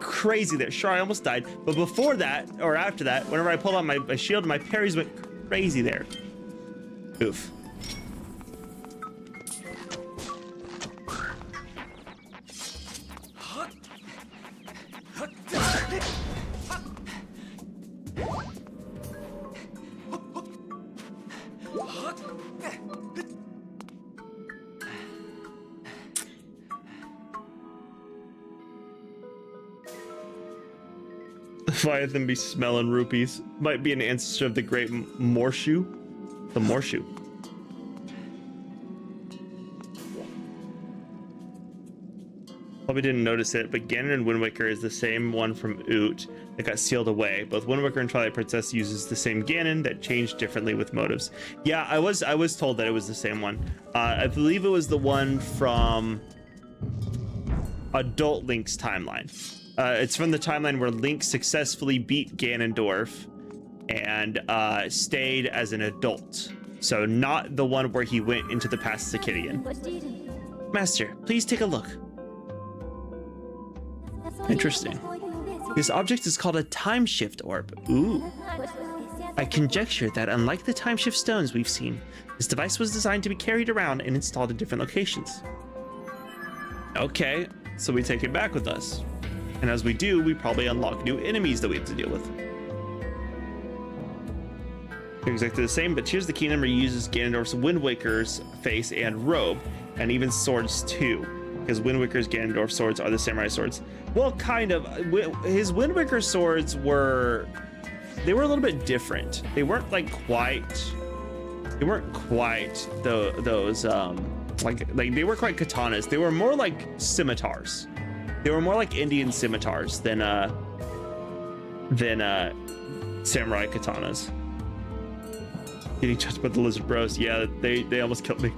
crazy there. Sure, I almost died, but before that or after that, whenever I pulled on my shield, my parries went crazy there. Oof. Leviathan be smelling rupees. Might be an ancestor of the great Morshu. The Morshu. Probably didn't notice it, but Ganon and Wind Waker is the same one from Oot that got sealed away. Both Wind Waker and Twilight Princess uses the same Ganon that changed differently with motives. Yeah, I was told that it was the same one. I believe it was the one from Adult Link's timeline. It's from the timeline where Link successfully beat Ganondorf and stayed as an adult. So not the one where he went into the past as a kid again. Master, please take a look. Interesting. This object is called a time shift orb. Ooh. I conjecture that unlike the time shift stones we've seen, this device was designed to be carried around and installed in different locations. Okay, so we take it back with us. And as we do, we probably unlock new enemies that we have to deal with. They're exactly the same, but Tears of the Kingdom reuses Ganondorf's Wind Waker's face and robe, and even swords too, because Wind Waker's Ganondorf swords are the samurai swords. Well, kind of. His Wind Waker swords were a little bit different. They weren't like quite. They weren't quite those like they were quite katanas. They were more like scimitars. They were more like Indian scimitars than samurai katanas. Getting touched by the lizard bros. Yeah, they almost killed me.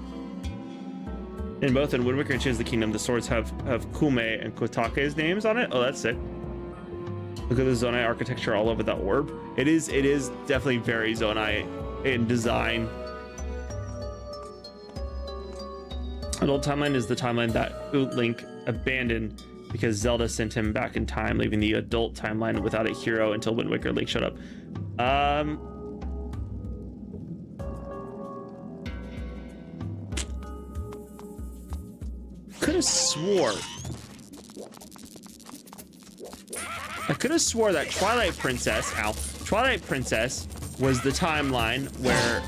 In both in Wind Waker and Tears of the Kingdom, the swords have Kume and Kotake's names on it. Oh, that's sick. Look at the Zonai architecture all over that orb. It is definitely very Zonai in design. Adult timeline is the timeline that Link abandoned because Zelda sent him back in time, leaving the adult timeline without a hero until Wind Waker Link showed up. Could have swore that Twilight Princess was the timeline where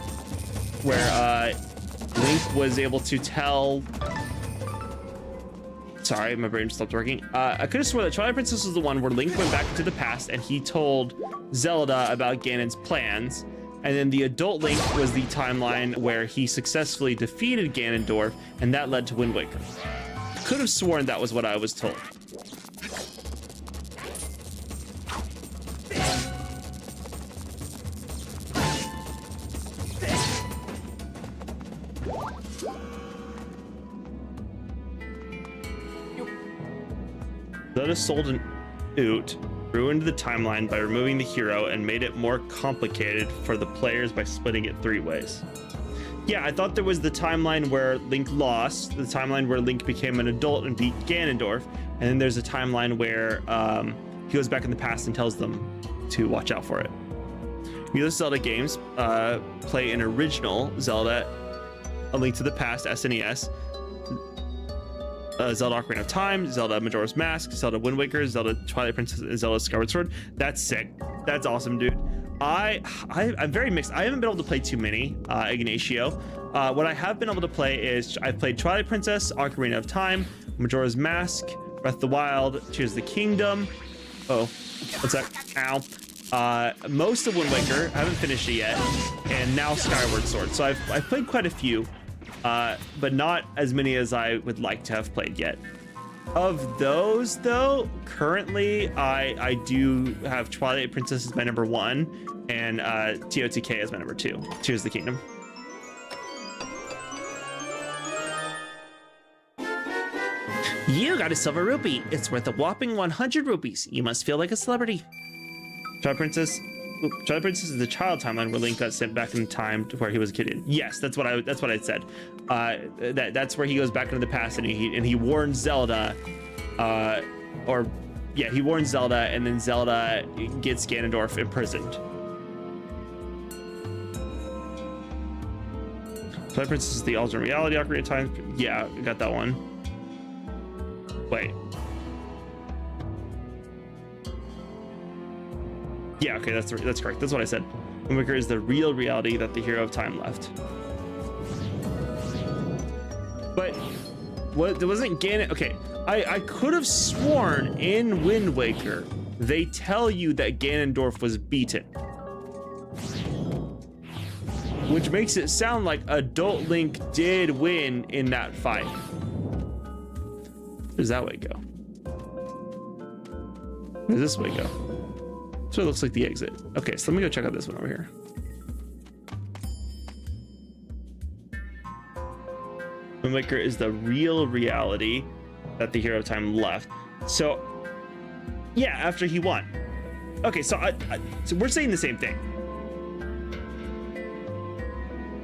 Link was able to tell. Sorry, my brain stopped working. I could have sworn that Twilight Princess was the one where Link went back into the past and he told Zelda about Ganon's plans. And then the adult Link was the timeline where he successfully defeated Ganondorf, and that led to Wind Waker. Could have sworn that was what I was told. Zelda sold an Oot, ruined the timeline by removing the hero, and made it more complicated for the players by splitting it 3 ways. Yeah, I thought there was the timeline where Link lost, the timeline where Link became an adult and beat Ganondorf, and then there's a timeline where he goes back in the past and tells them to watch out for it. Neither Zelda games play an original Zelda, A Link to the Past, SNES, Zelda Ocarina of Time, Zelda Majora's Mask, Zelda Wind Waker, Zelda Twilight Princess, and Zelda Skyward Sword. That's sick. That's awesome, dude. I'm very mixed. I haven't been able to play too many, Ignacio. What I have been able to play is I've played Twilight Princess, Ocarina of Time, Majora's Mask, Breath of the Wild, Tears of the Kingdom. Oh, what's that? Ow. Most of Wind Waker, I haven't finished it yet, and now Skyward Sword. So I've played quite a few. But not as many as I would like to have played yet. Of those, though, currently I do have Twilight Princess as my number 1, and TOTK as my number 2. Tears of the Kingdom. You got a silver rupee. It's worth a whopping 100 rupees. You must feel like a celebrity. Twilight Princess is the child timeline where Link got sent back in time to where he was a kid. Yes, that's what I said. That's where he goes back into the past and he warns Zelda, he warns Zelda, and then Zelda gets Ganondorf imprisoned. Twilight Princess is the alternate reality Ocarina of Time. Yeah, I got that one. Wait. Yeah, okay, that's correct. That's what I said. Wind Waker is the real reality that the hero of time left. But what wasn't Ganon? Okay, I could have sworn in Wind Waker they tell you that Ganondorf was beaten, which makes it sound like adult Link did win in that fight. Where does that way go? Where does this way go? So it looks like the exit. Okay, so let me go check out this one over here. Wind Waker is the real reality that the hero of time left. So, yeah, after he won. Okay, so so we're saying the same thing.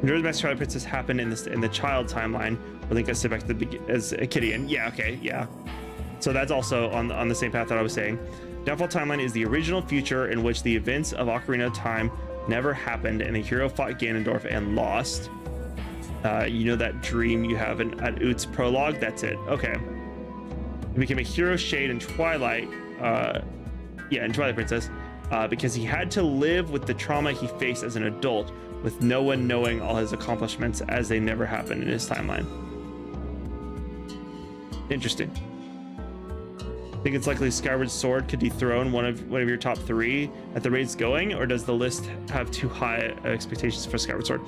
Majora's Mask Twilight Princess happened in the child timeline where Link got sent back to as a Kidian. Yeah, okay, yeah. So that's also on the same path that I was saying. Downfall timeline is the original future in which the events of Ocarina of Time never happened and the hero fought Ganondorf and lost. You know that dream you have at Oot's prologue? That's it. Okay. He became a hero shade in Twilight. In Twilight Princess. Because he had to live with the trauma he faced as an adult, with no one knowing all his accomplishments as they never happened in his timeline. Interesting. I think it's likely Skyward Sword could dethrone one of your top 3 at the rate it's going, or does the list have too high expectations for Skyward Sword?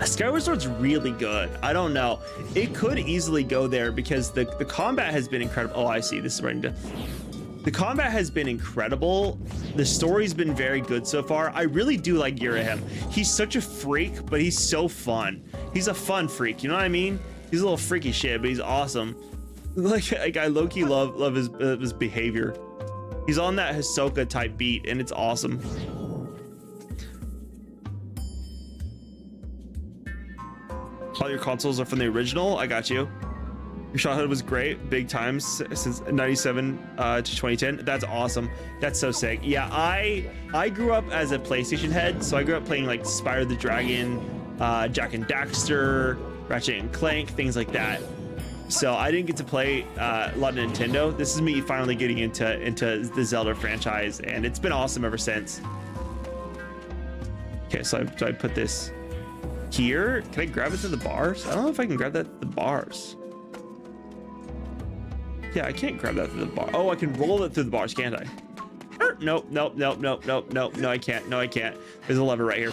Skyward Sword's really good. I don't know. It could easily go there because the combat has been incredible. Oh, I see. This is right into... The combat has been incredible. The story's been very good so far. I really do like Girahim. He's such a freak, but he's so fun. He's a fun freak, you know what I mean? He's a little freaky shit, but he's awesome. Like I low-key love his behavior. He's on that Hisoka type beat, and it's awesome. All your consoles are from the original. I got you. Your childhood was great, big times since 97 to 2010. That's awesome. That's so sick. Yeah, I grew up as a PlayStation head, so I grew up playing like Spyro the Dragon, Jak and Daxter, Ratchet and Clank, things like that. So I didn't get to play a lot of Nintendo. This is me finally getting into the Zelda franchise, and it's been awesome ever since. Okay, so I put this here. Can I grab it through the bars? I don't know if I can grab that through the bars. Yeah, I can't grab that through the bar. Oh, I can roll it through the bars, can't I? Nope, nope, nope, nope, nope, nope. No, I can't. No, I can't. There's a lever right here.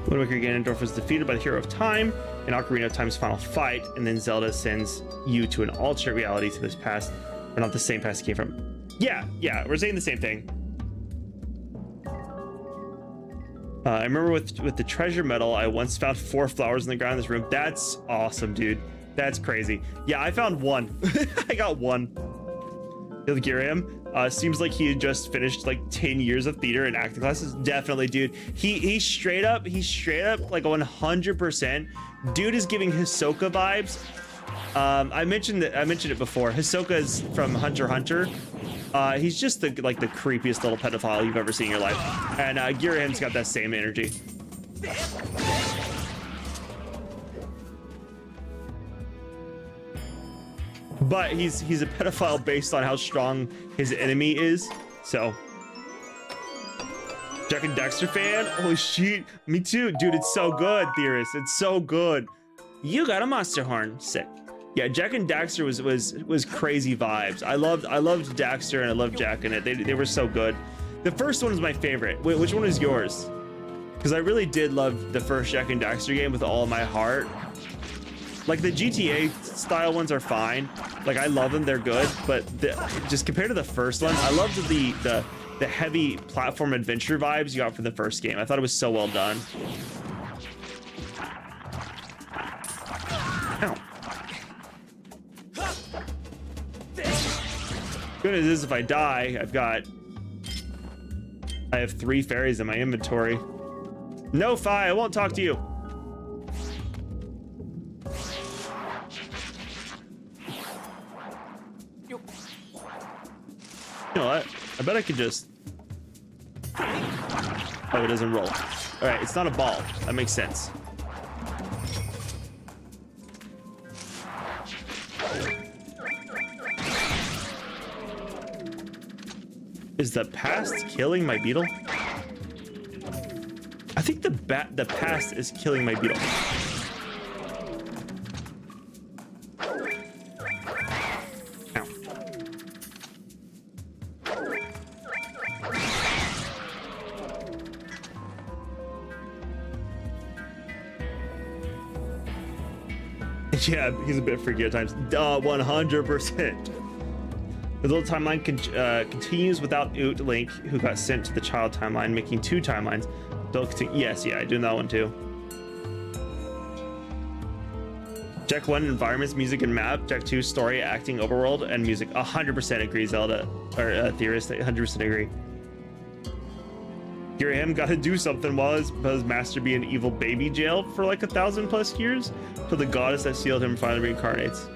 Wind Waker Ganondorf was defeated by the Hero of Time in Ocarina of Time's final fight, and then Zelda sends you to an alternate reality to this past, or not the same past it came from. Yeah, we're saying the same thing. I remember with the treasure medal, I once found 4 flowers in the ground in this room. That's awesome, dude. That's crazy. Yeah, I found 1. I got 1. You'll hear him. Seems like he had just finished like 10 years of theater and acting classes. Definitely, dude. He's straight up like 100%. Dude is giving Hisoka vibes. I mentioned it before. Hisoka is from Hunter x Hunter. He's just the creepiest little pedophile you've ever seen in your life. And Girahim's got that same energy. But he's a pedophile based on how strong his enemy is. So Jack and Daxter fan? Holy shit. Me too. Dude, it's so good, Theorist. It's so good. You got a monster horn. Sick. Yeah, Jack and Daxter was crazy vibes. I loved Daxter and I loved Jack in it. They were so good. The first one was my favorite. Wait, which one is yours? Because I really did love the first Jack and Daxter game with all of my heart. Like the GTA style ones are fine. Like I love them, they're good. But just compared to the first one, I loved the heavy platform adventure vibes you got from the first game. I thought it was so well done. Ow. Good as it is if I die, I have 3 fairies in my inventory. No, Fi, I won't talk to you. You know what? I bet I could just... Oh, it doesn't roll. All right, it's not a ball. That makes sense. Is the past killing my beetle? I think the past is killing my beetle. Ow. Yeah, he's a bit freaky at times. 100%. The little timeline continues without Oot Link, who got sent to the child timeline, making 2 timelines. Yes, yeah, I do that one too. Jack 1, environments, music, and map. Jack 2, story, acting, overworld, and music. 100% agree, Zelda. Or Theorist, 100% agree. Girahim got to do something while his master be in evil baby jail for like 1,000+ years, till the goddess that sealed him finally reincarnates.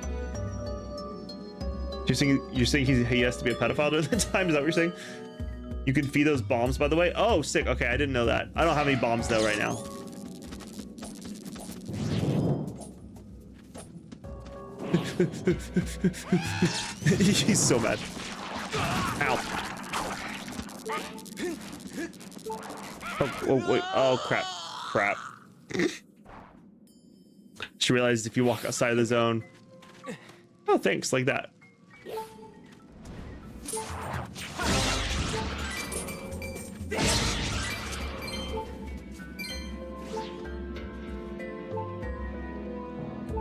You're saying he has to be a pedophile during that time? Is that what you're saying? You can feed those bombs, by the way. Oh, sick. Okay, I didn't know that. I don't have any bombs though right now. He's so mad. Ow. Oh wait. Oh crap. She realized if you walk outside of the zone. Oh, thanks. Like that.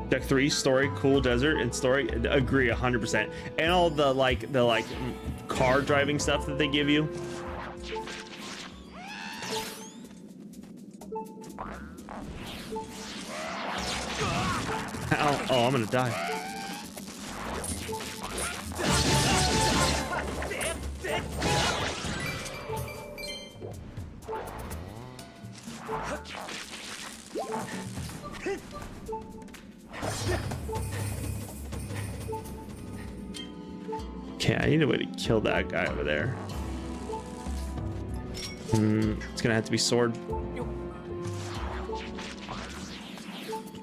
Deck 3, story, cool desert, and story. Agree 100%. And all the car driving stuff that they give you. Ow. Oh, I'm gonna die. Okay, I need a way to kill that guy over there. It's gonna have to be sword.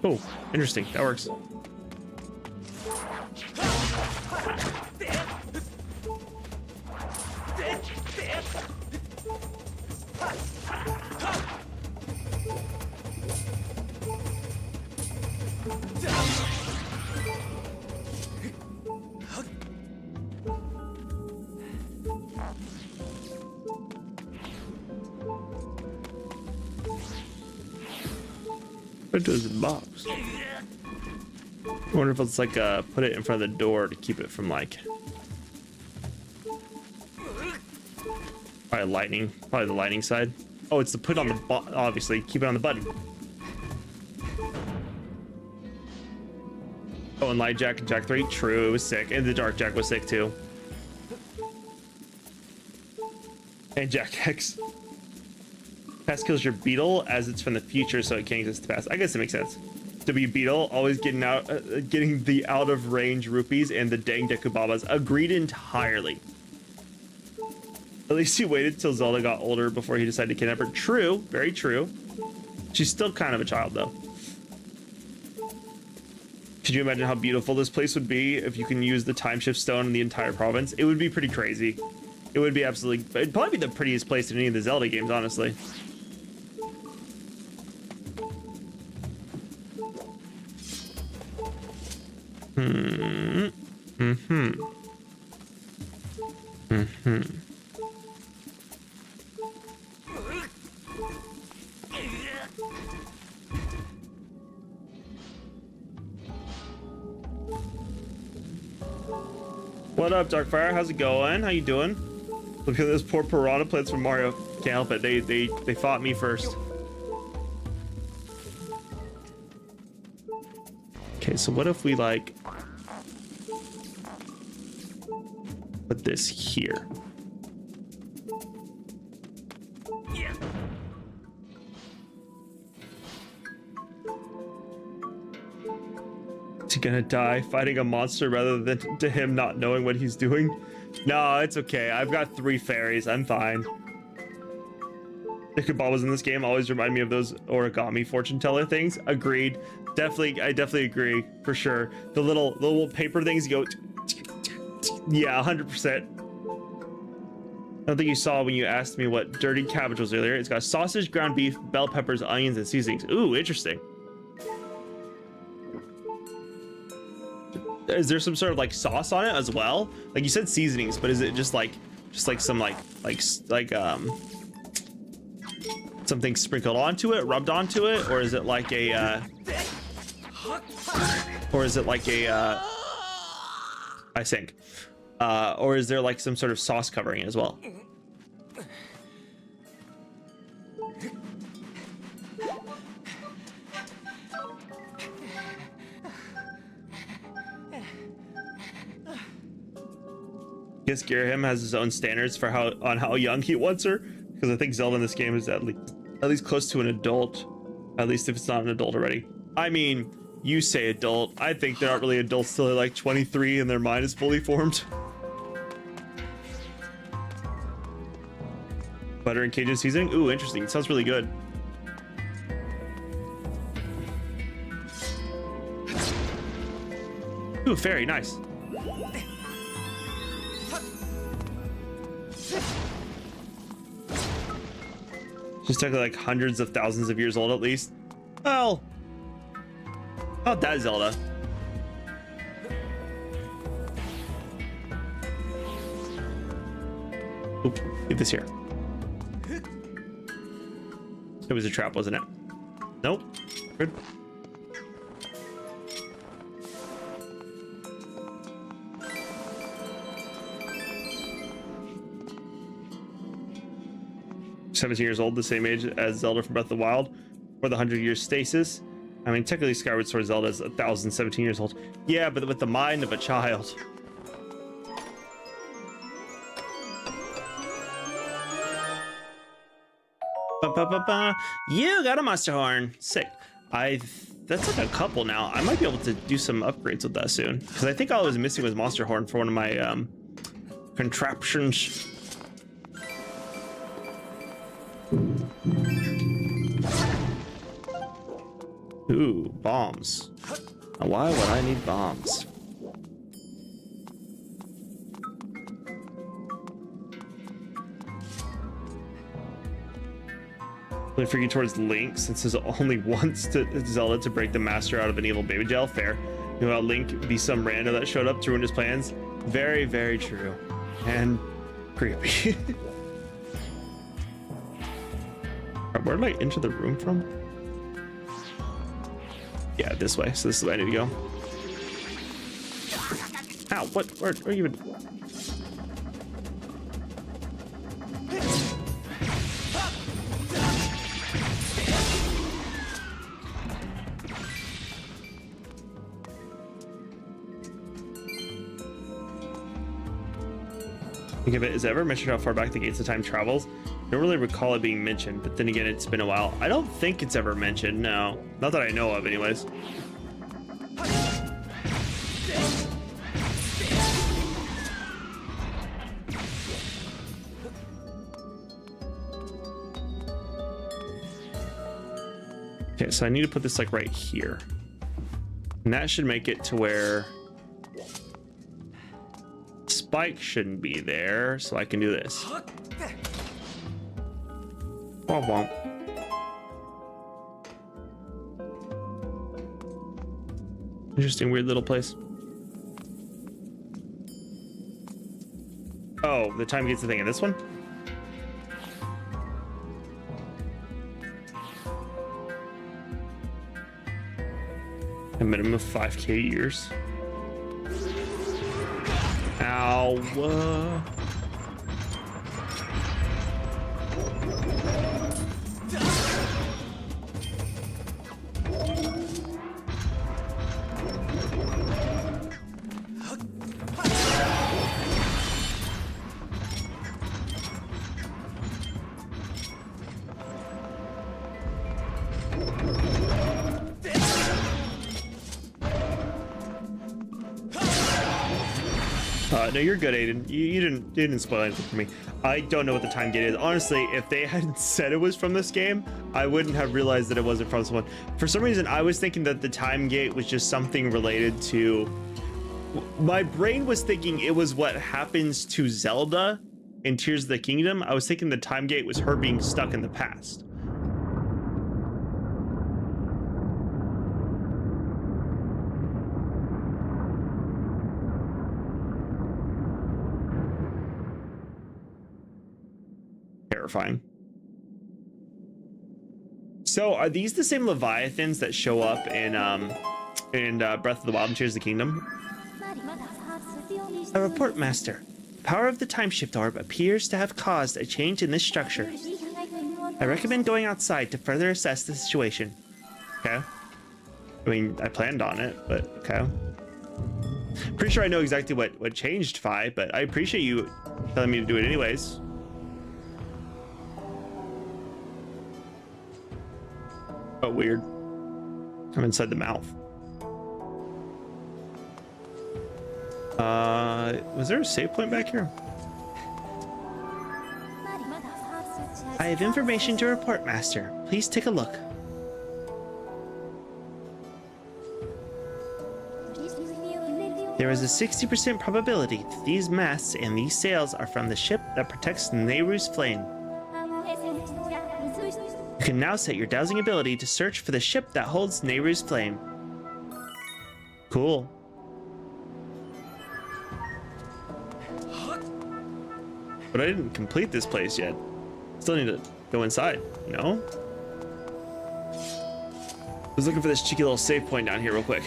Oh, interesting. That works. What does the box? I wonder if it's like put it in front of the door to keep it from like probably lightning, probably the lightning side. Oh, it's to put on the obviously keep it on the button. Oh, and Light Jack and Jack 3, true, it was sick, and the Dark Jack was sick too. And Jack X. Past kills your beetle as it's from the future, so it can't exist past. I guess it makes sense. W beetle always getting the out of range rupees and the dang Dekubabas. Agreed entirely. At least he waited till Zelda got older before he decided to kidnap her. True, very true. She's still kind of a child though. Could you imagine how beautiful this place would be if you can use the time shift stone in the entire province? It would be pretty crazy. It would be absolutely, it'd probably be the prettiest place in any of the Zelda games, honestly. What up, Darkfire? How's it going? How you doing? Look at those poor piranha plants from Mario. Can't help it. They fought me first. Okay, so what if we like put this here? Is he gonna die fighting a monster rather than to him not knowing what he's doing? No, it's okay. I've got 3 fairies. I'm fine. The Kababas in this game always remind me of those origami fortune teller things. Agreed. Definitely, I definitely agree for sure. The little paper things go. Yeah, 100%. I don't think you saw when you asked me what dirty cabbage was earlier. It's got sausage, ground beef, bell peppers, onions, and seasonings. Ooh, interesting. Is there some sort of like sauce on it as well? Like you said seasonings, but is it just like some like something sprinkled onto it, rubbed onto it, or is it like a I think or is there like some sort of sauce covering it as well? Guess Girahim has his own standards for how young he wants her, because I think Zelda in this game is at least close to an adult, at least if it's not an adult already. I mean, you say adult. I think they're not really adults till they're like 23 and their mind is fully formed. Butter and Cajun seasoning. Ooh, interesting. It sounds really good. Ooh, fairy, nice. She's technically like hundreds of thousands of years old at least. Well, not that Zelda. Oop, leave this here. It was a trap, wasn't it? Nope. Good. Years old, the same age as Zelda from Breath of the Wild, or the 100-year stasis. I mean, technically Skyward Sword Zelda is 1,017 years old. Yeah, but with the mind of a child. You got a Monster Horn. Sick. I that's like a couple now. I might be able to do some upgrades with that soon, because I think all I was missing was Monster Horn for one of my contraptions. Ooh, bombs. Now, why would I need bombs? Really freaking towards Link, since there's only once to Zelda to break the master out of an evil baby jail. Fair. You know how Link be some rando that showed up to ruin his plans? Very, very true. And creepy. Alright, where did I enter the room from? Yeah, this way. So this is where I need to go. Ow, what? Where are you even? Think of it, is it ever mentioned how far back the Gates of Time travels? I don't really recall it being mentioned, but then again, it's been a while. I don't think it's ever mentioned, no. Not that I know of, anyways. Okay, so I need to put this like right here. And that should make it to where Spike shouldn't be there, so I can do this. Womp womp. Interesting, weird little place. Oh, the time gets the thing in this one? A minimum of 5k years. Ow. No, you're good, Aiden. You didn't spoil anything for me. I don't know what the time gate is. Honestly, if they hadn't said it was from this game, I wouldn't have realized that it wasn't from someone. For some reason, I was thinking that the time gate was just something related to... My brain was thinking it was what happens to Zelda in Tears of the Kingdom. I was thinking the time gate was her being stuck in the past. Terrifying. So are these the same Leviathans that show up in Breath of the Wild and Tears of the Kingdom? A report, Master. The power of the time shift orb appears to have caused a change in this structure. I recommend going outside to further assess the situation. Okay. I mean, I planned on it, but okay. Pretty sure I know exactly what changed Fi, but I appreciate you telling me to do it anyways. Oh, weird. I'm inside the mouth. Was there a save point back here? I have information to report, Master. Please take a look. There is a 60% probability that these masts and these sails are from the ship that protects Nehru's flame. You can now set your dowsing ability to search for the ship that holds Nehru's flame. Cool. But I didn't complete this place yet. Still need to go inside, you know? I was looking for this cheeky little save point down here real quick.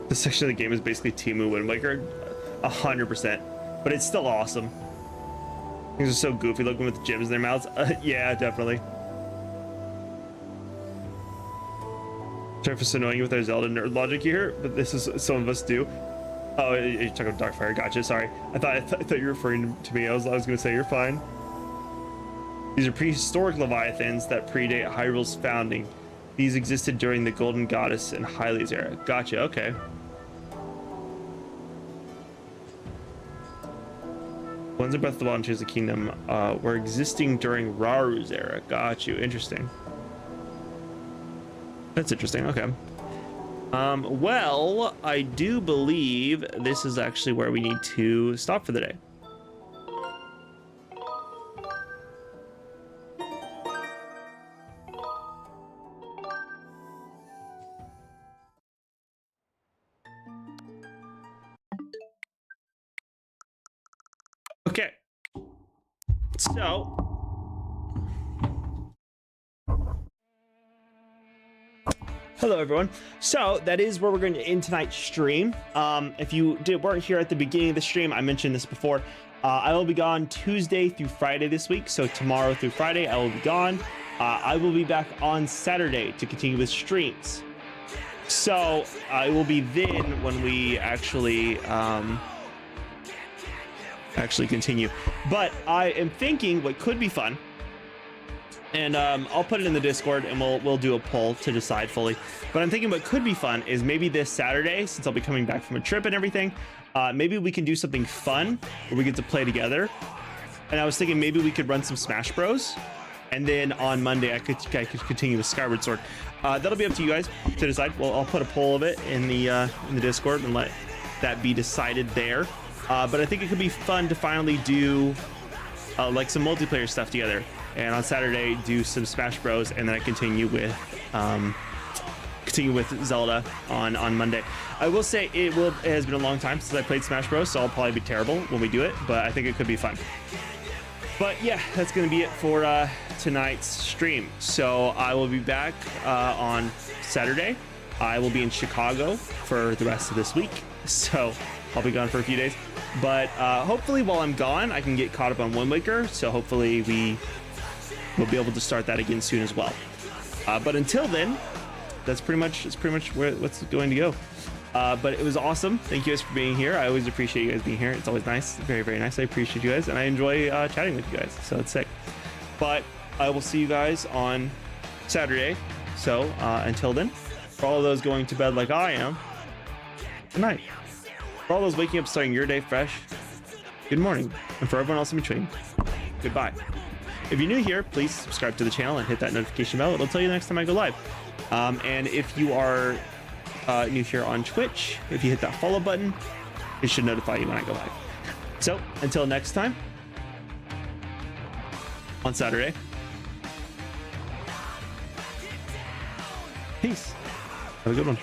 This section of the game is basically Timu Wind Waker, 100%, but it's still awesome. Things are so goofy looking with gems in their mouths. Yeah, definitely. Sorry if it's annoying with our Zelda nerd logic here, but this is some of us do. Oh, you're talking about Darkfire. Gotcha. Sorry. I thought you were referring to me. I was gonna say you're fine. These are prehistoric leviathans that predate Hyrule's founding. These existed during the Golden Goddess and Hylia's era. Gotcha. Okay. Ones of Breath of the Wild and Tears of the Kingdom were existing during Raru's era. Got you. Interesting. That's interesting. Okay. Well, I do believe this is actually where we need to stop for the day. Okay. So hello everyone. So that is where we're going to end tonight's stream. If you weren't here at the beginning of the stream, I mentioned this before. I will be gone Tuesday through Friday this week. So tomorrow through Friday, I will be gone. I will be back on Saturday to continue with streams. So it will be then when we actually continue. But I am thinking what could be fun, and I'll put it in the Discord and we'll do a poll to decide fully. But I'm thinking what could be fun is maybe this Saturday, since I'll be coming back from a trip and everything, maybe we can do something fun where we get to play together. And I was thinking maybe we could run some Smash Bros. And then on Monday I could continue with Skyward Sword. That'll be up to you guys to decide. Well, I'll put a poll of it in the Discord and let that be decided there. But I think it could be fun to finally do like some multiplayer stuff together. And on Saturday, do some Smash Bros. And then I continue with Zelda on Monday. I will say it has been a long time since I played Smash Bros. So I'll probably be terrible when we do it. But I think it could be fun. But yeah, that's going to be it for tonight's stream. So I will be back on Saturday. I will be in Chicago for the rest of this week. So I'll be gone for a few days. But hopefully while I'm gone, I can get caught up on Wind Waker. So hopefully we'll be able to start that again soon as well. But until then, that's pretty much what's going to go. But it was awesome. Thank you guys for being here. I always appreciate you guys being here. It's always nice. Very, very nice. I appreciate you guys. And I enjoy chatting with you guys. So it's sick. But I will see you guys on Saturday. So until then, for all of those going to bed like I am, good night. For all those waking up starting your day fresh, good morning. And for everyone else in between, goodbye. If you're new here, please subscribe to the channel and hit that notification bell. It'll tell you the next time I go live. And if you are new here on Twitch, if you hit that follow button, it should notify you when I go live. So until next time on Saturday, peace. Have a good one.